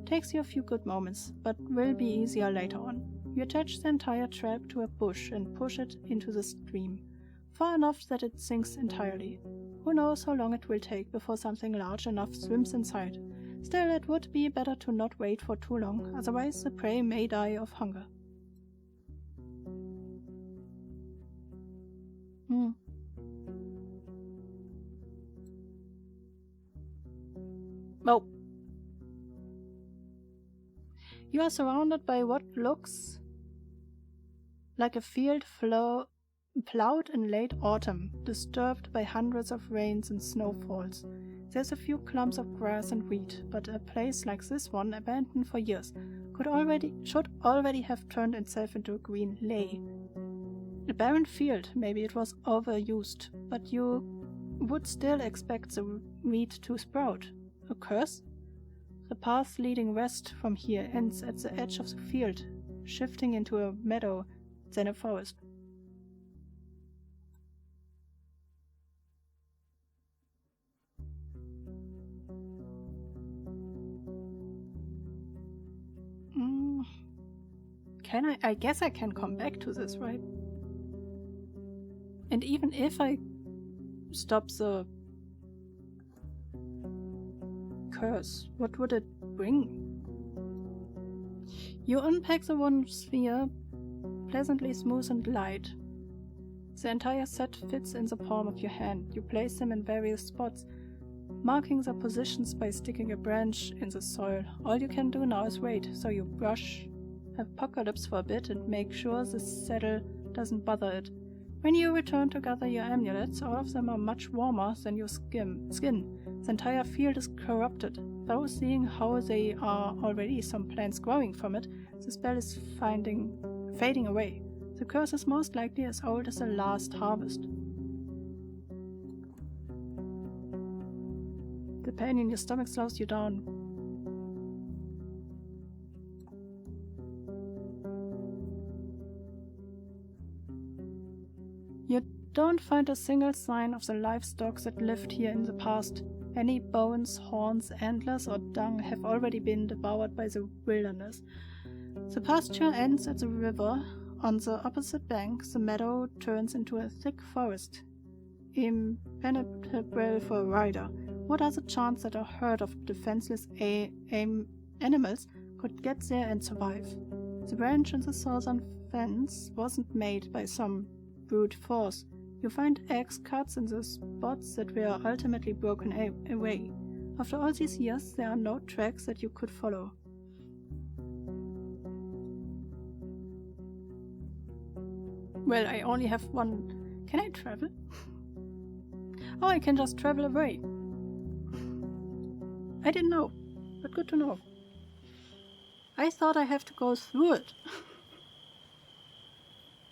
takes you a few good moments, but will be easier later on. You attach the entire trap to a bush and push it into the stream, far enough that it sinks entirely. Who knows how long it will take before something large enough swims inside. Still, it would be better to not wait for too long, otherwise the prey may die of hunger. Oh. You are surrounded by what looks like a field plowed in late autumn, disturbed by hundreds of rains and snowfalls. There's a few clumps of grass and wheat, but a place like this one, abandoned for years, should already have turned itself into a green lay. A barren field, maybe it was overused, but you would still expect the wheat to sprout. A curse? The path leading west from here ends at the edge of the field, shifting into a meadow, then a forest. I guess I can come back to this, right? And even if I stop the curse, what would it bring? You unpack the one sphere, pleasantly smooth and light. The entire set fits in the palm of your hand. You place them in various spots, marking their positions by sticking a branch in the soil. All you can do now is wait, so you brush Apocalypse for a bit and make sure the saddle doesn't bother it. When you return to gather your amulets, all of them are much warmer than your skin. The entire field is corrupted, though seeing how there are already some plants growing from it, the spell is fading away. The curse is most likely as old as the last harvest. The pain in your stomach slows you down. You don't find a single sign of the livestock that lived here in the past. Any bones, horns, antlers, or dung have already been devoured by the wilderness. The pasture ends at the river. On the opposite bank, the meadow turns into a thick forest, impenetrable for a rider. What are the chances that a herd of defenseless animals could get there and survive? The branch in the southern fence wasn't made by some brute force. You find axe cuts in the spots that were ultimately broken away. After all these years, there are no tracks that you could follow. Well, I only have one. Can I travel? Oh, I can just travel away. I didn't know, but good to know. I thought I have to go through it.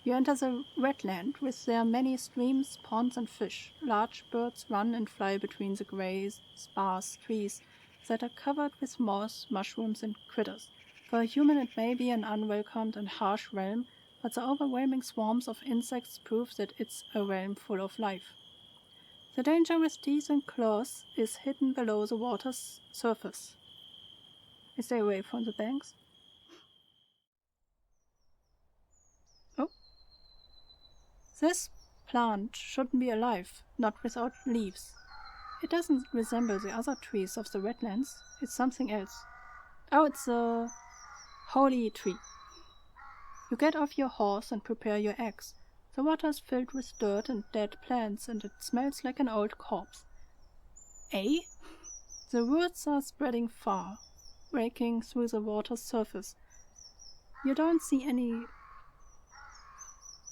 You enter the wetland with their many streams, ponds, and fish. Large birds run and fly between the grey, sparse trees that are covered with moss, mushrooms, and critters. For a human it may be an unwelcomed and harsh realm, but the overwhelming swarms of insects prove that it's a realm full of life. The danger with teeth and claws is hidden below the water's surface. I stay away from the banks. Oh. This plant shouldn't be alive, not without leaves. It doesn't resemble the other trees of the wetlands. It's something else. Oh, it's a holy tree. You get off your horse and prepare your axe. The water is filled with dirt and dead plants, and it smells like an old corpse. Eh? The roots are spreading far, breaking through the water's surface. You don't see any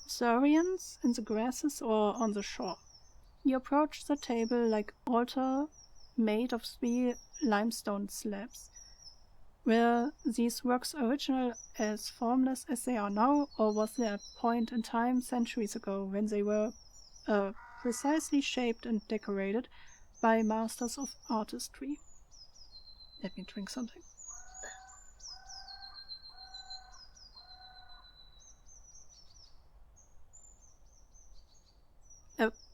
saurians in the grasses or on the shore. You approach the table like altar made of 3 limestone slabs. Were these works original as formless as they are now, or was there a point in time centuries ago when they were precisely shaped and decorated by masters of artistry? Let me drink something.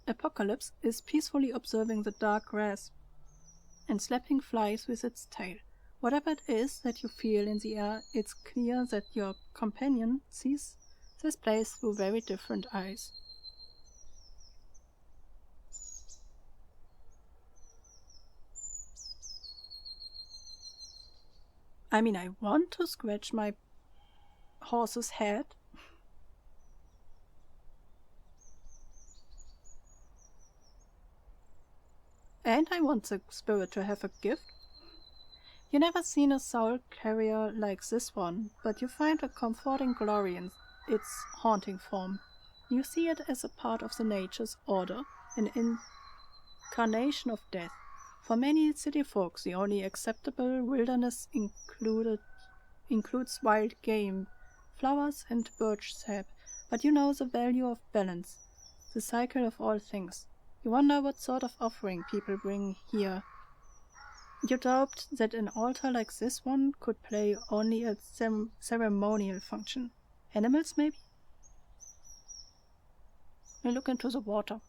Apocalypse is peacefully observing the dark grass and slapping flies with its tail. Whatever it is that you feel in the air, it's clear that your companion sees this place through very different eyes. I mean, I want to scratch my horse's head. And I want the spirit to have a gift. You never seen a soul carrier like this one, but you find a comforting glory in its haunting form. You see it as a part of the nature's order, an incarnation of death. For many city folks, the only acceptable wilderness includes wild game, flowers, and birch sap. But you know the value of balance, the cycle of all things. You wonder what sort of offering people bring here. You doubt that an altar like this one could play only a ceremonial function. Animals, maybe? You look into the water.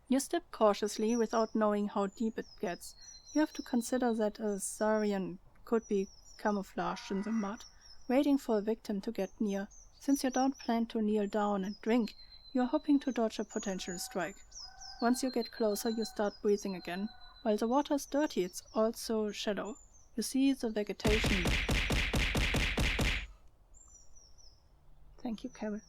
You step cautiously without knowing how deep it gets. You have to consider that a Saurian could be camouflaged in the mud, waiting for a victim to get near. Since you don't plan to kneel down and drink, you are hoping to dodge a potential strike. Once you get closer, you start breathing again. While the water is dirty, it's also shallow. You see the vegetation. Thank you, Carol.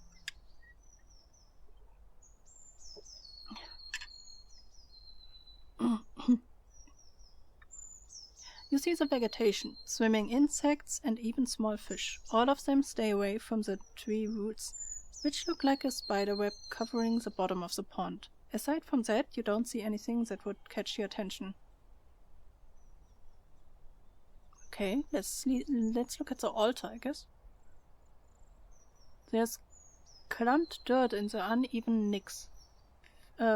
You see the vegetation, swimming insects and even small fish. All of them stay away from the tree roots, which look like a spider web covering the bottom of the pond. Aside from that, you don't see anything that would catch your attention. Okay, let's look at the altar, I guess. There's clumped dirt in the uneven nicks,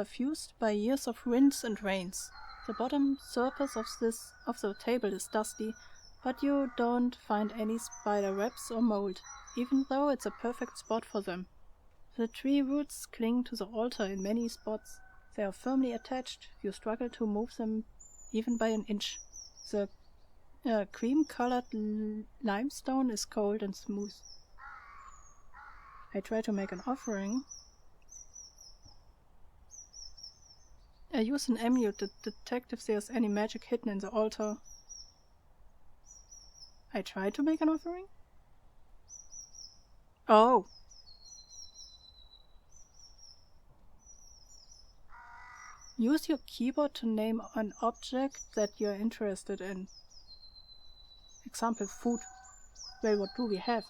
fused by years of winds and rains. The bottom surface of the table is dusty, but you don't find any spider webs or mold, even though it's a perfect spot for them. The tree roots cling to the altar in many spots. They are firmly attached. You struggle to move them even by an inch. The cream-colored limestone is cold and smooth. I try to make an offering. I use an amulet to detect if there's any magic hidden in the altar. I try to make an offering? Oh! Use your keyboard to name an object that you're interested in. Example, food. Well, what do we have?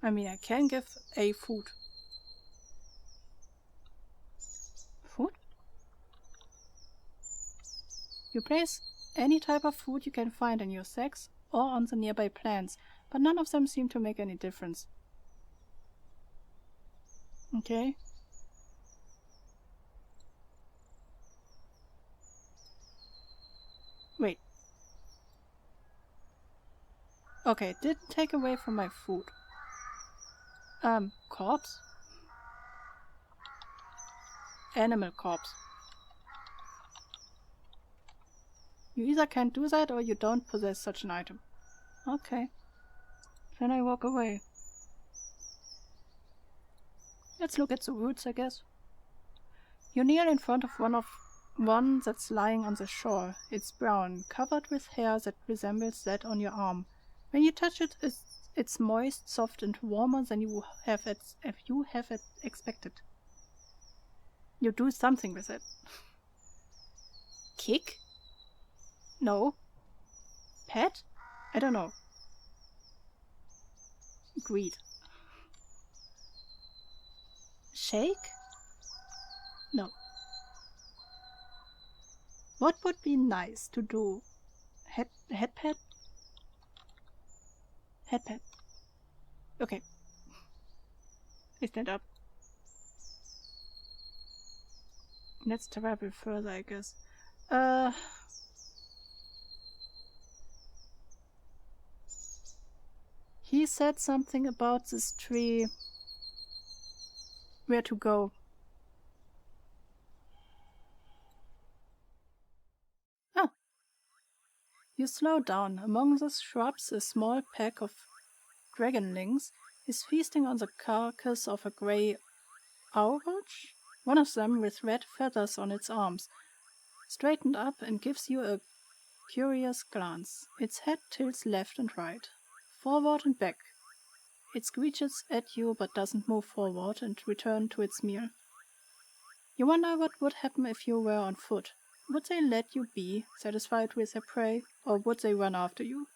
I mean, I can give a food. Food? You place any type of food you can find in your sacks or on the nearby plants, but none of them seem to make any difference. Okay. Wait. Okay, didn't take away from my food. Corpse? Animal corpse. You either can't do that or you don't possess such an item. Okay. Then I walk away. Let's look at the roots, I guess. You kneel in front of one that's lying on the shore. It's brown, covered with hair that resembles that on your arm. When you touch it, it's moist, soft, and warmer than you have expected. You do something with it. Kick? No. Pet? I don't know. Greed. Shake? No. What would be nice to do? Head pet? Head pet. Okay. I stand up. Let's travel further, I guess. He said something about this tree. Where to go. Oh. You slow down. Among the shrubs, a small pack of dragonlings is feasting on the carcass of a grey aurach, one of them with red feathers on its arms, straightened up and gives you a curious glance. Its head tilts left and right, forward and back. It screeches at you but doesn't move forward and return to its meal. You wonder what would happen if you were on foot. Would they let you be, satisfied with their prey, or would they run after you?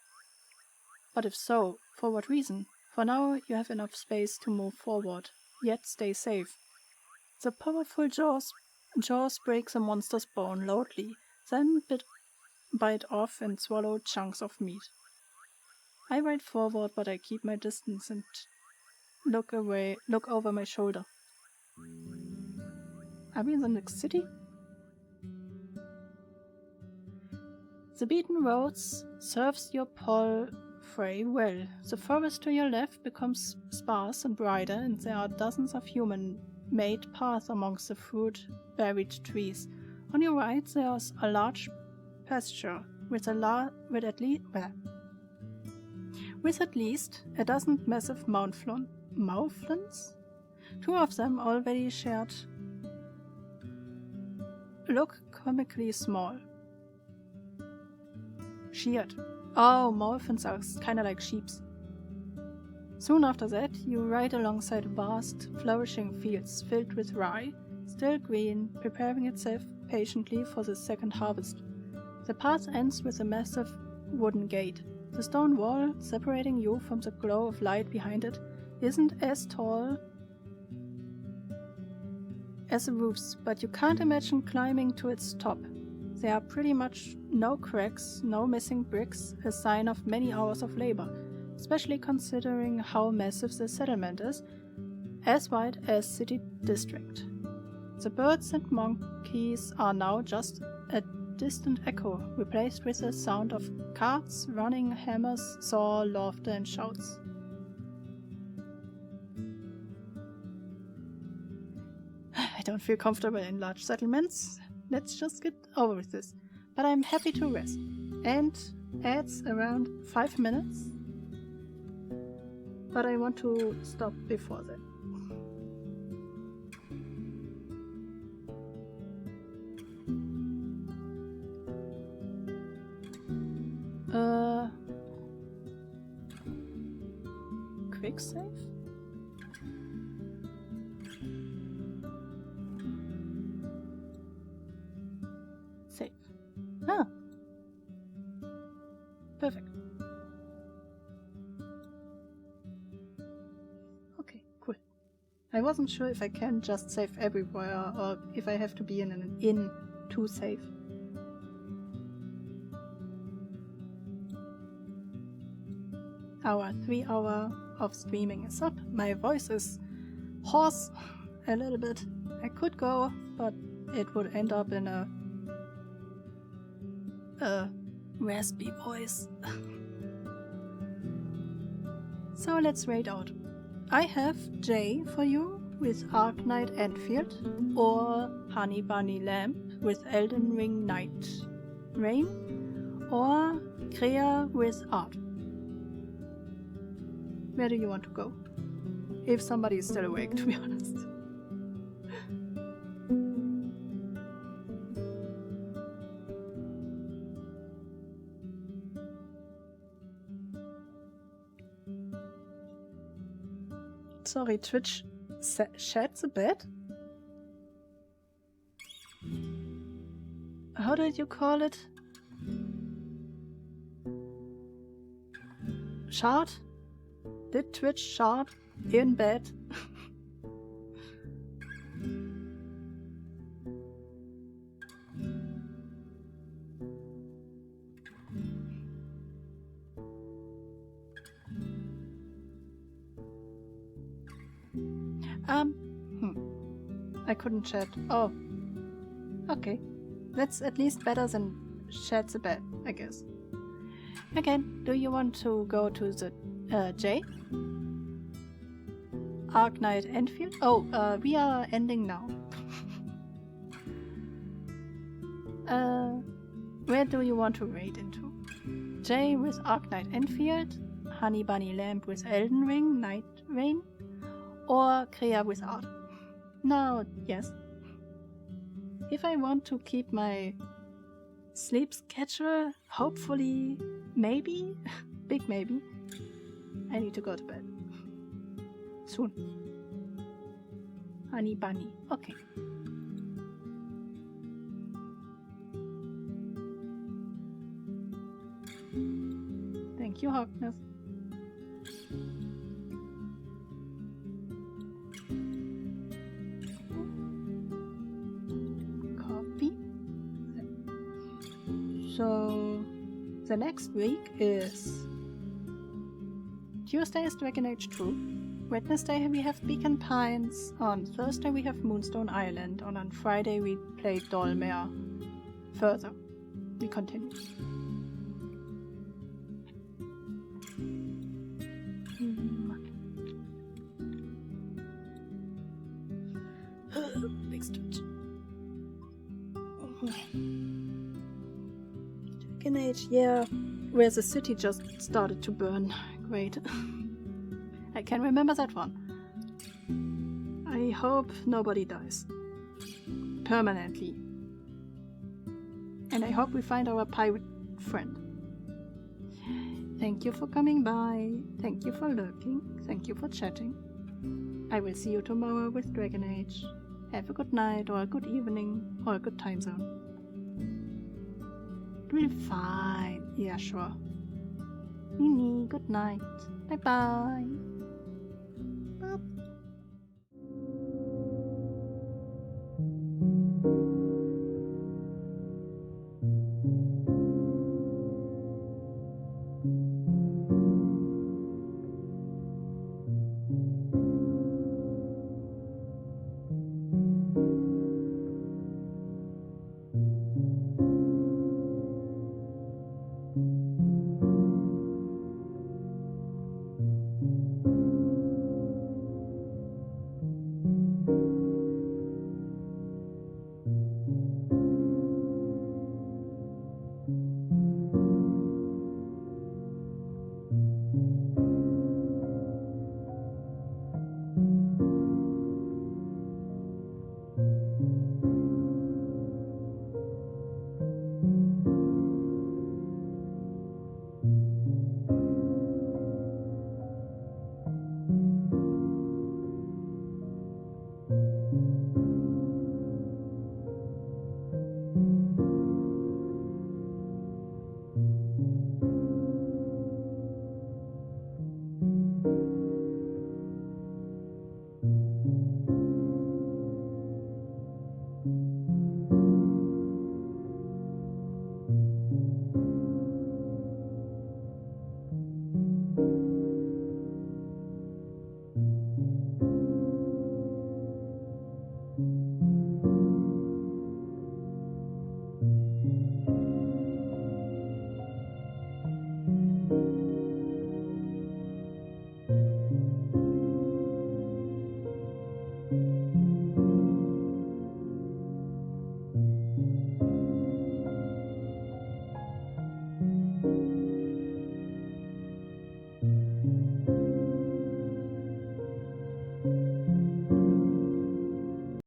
But if so, for what reason? For now, you have enough space to move forward, yet stay safe. The powerful jaws break the monster's bone loudly, then bite off and swallow chunks of meat. I ride forward, but I keep my distance and look over my shoulder. Are we in the next city? The beaten roads serves your prey well. The forest to your left becomes sparse and brighter, and there are dozens of human-made paths amongst the fruit-buried trees. On your right, there's a large pasture with at least a dozen massive mouflons. Two of them already shared look comically small. Sheared. Oh, mouflons are kinda like sheeps. Soon after that, you ride alongside vast, flourishing fields filled with rye, still green, preparing itself patiently for the second harvest. The path ends with a massive wooden gate. The stone wall, separating you from the glow of light behind it, isn't as tall as the roofs, but you can't imagine climbing to its top. There are pretty much no cracks, no missing bricks, a sign of many hours of labor, especially considering how massive the settlement is, as wide as city district. The birds and monkeys are now just a distant echo, replaced with the sound of carts, running hammers, saw, laughter, and shouts. I don't feel comfortable in large settlements. Let's just get over with this. But I'm happy to rest. And adds around 5 minutes. But I want to stop before that. Quick save? Save. Ah. Perfect. Okay, cool. I wasn't sure if I can just save everywhere or if I have to be in an inn to save. Our 3 hour of streaming is up. My voice is hoarse a little bit. I could go, but it would end up in a raspy voice. So let's raid out. I have Jay for you with Arc Knight Enfield, or Honey Bunny Lamp with Elden Ring Night Rain, or Krea with Art. Where do you want to go? If somebody is still awake, to be honest. Sorry, Twitch sheds a bit? How did you call it? Shard? Did Twitch shard in bed? I couldn't chat. Oh. Okay. That's at least better than sheds a bed, I guess. Again, do you want to go to the J? Arc Knight Enfield? Oh, we are ending now. Where do you want to raid into? J with Arc Knight Enfield, Honey Bunny Lamp with Elden Ring, Night Rain, or Krea with Art? No, yes. If I want to keep my sleep schedule, hopefully, maybe, big maybe, I need to go to bed. Soon. Honey Bunny. Okay. Thank you, Harkness. So the next week is Tuesday is Dragon Age 2. Wednesday we have Beacon Pines. On Thursday we have Moonstone Island. And on Friday we play Dolmere. Further, we continue. Next touch. Dragon Age, yeah. Where the city just started to burn. Great. I can remember that one. I hope nobody dies. Permanently. And I hope we find our pirate friend. Thank you for coming by. Thank you for lurking. Thank you for chatting. I will see you tomorrow with Dragon Age. Have a good night or a good evening or a good time zone. We'll be fine. Yeah, sure. Nini, good night. Bye-bye.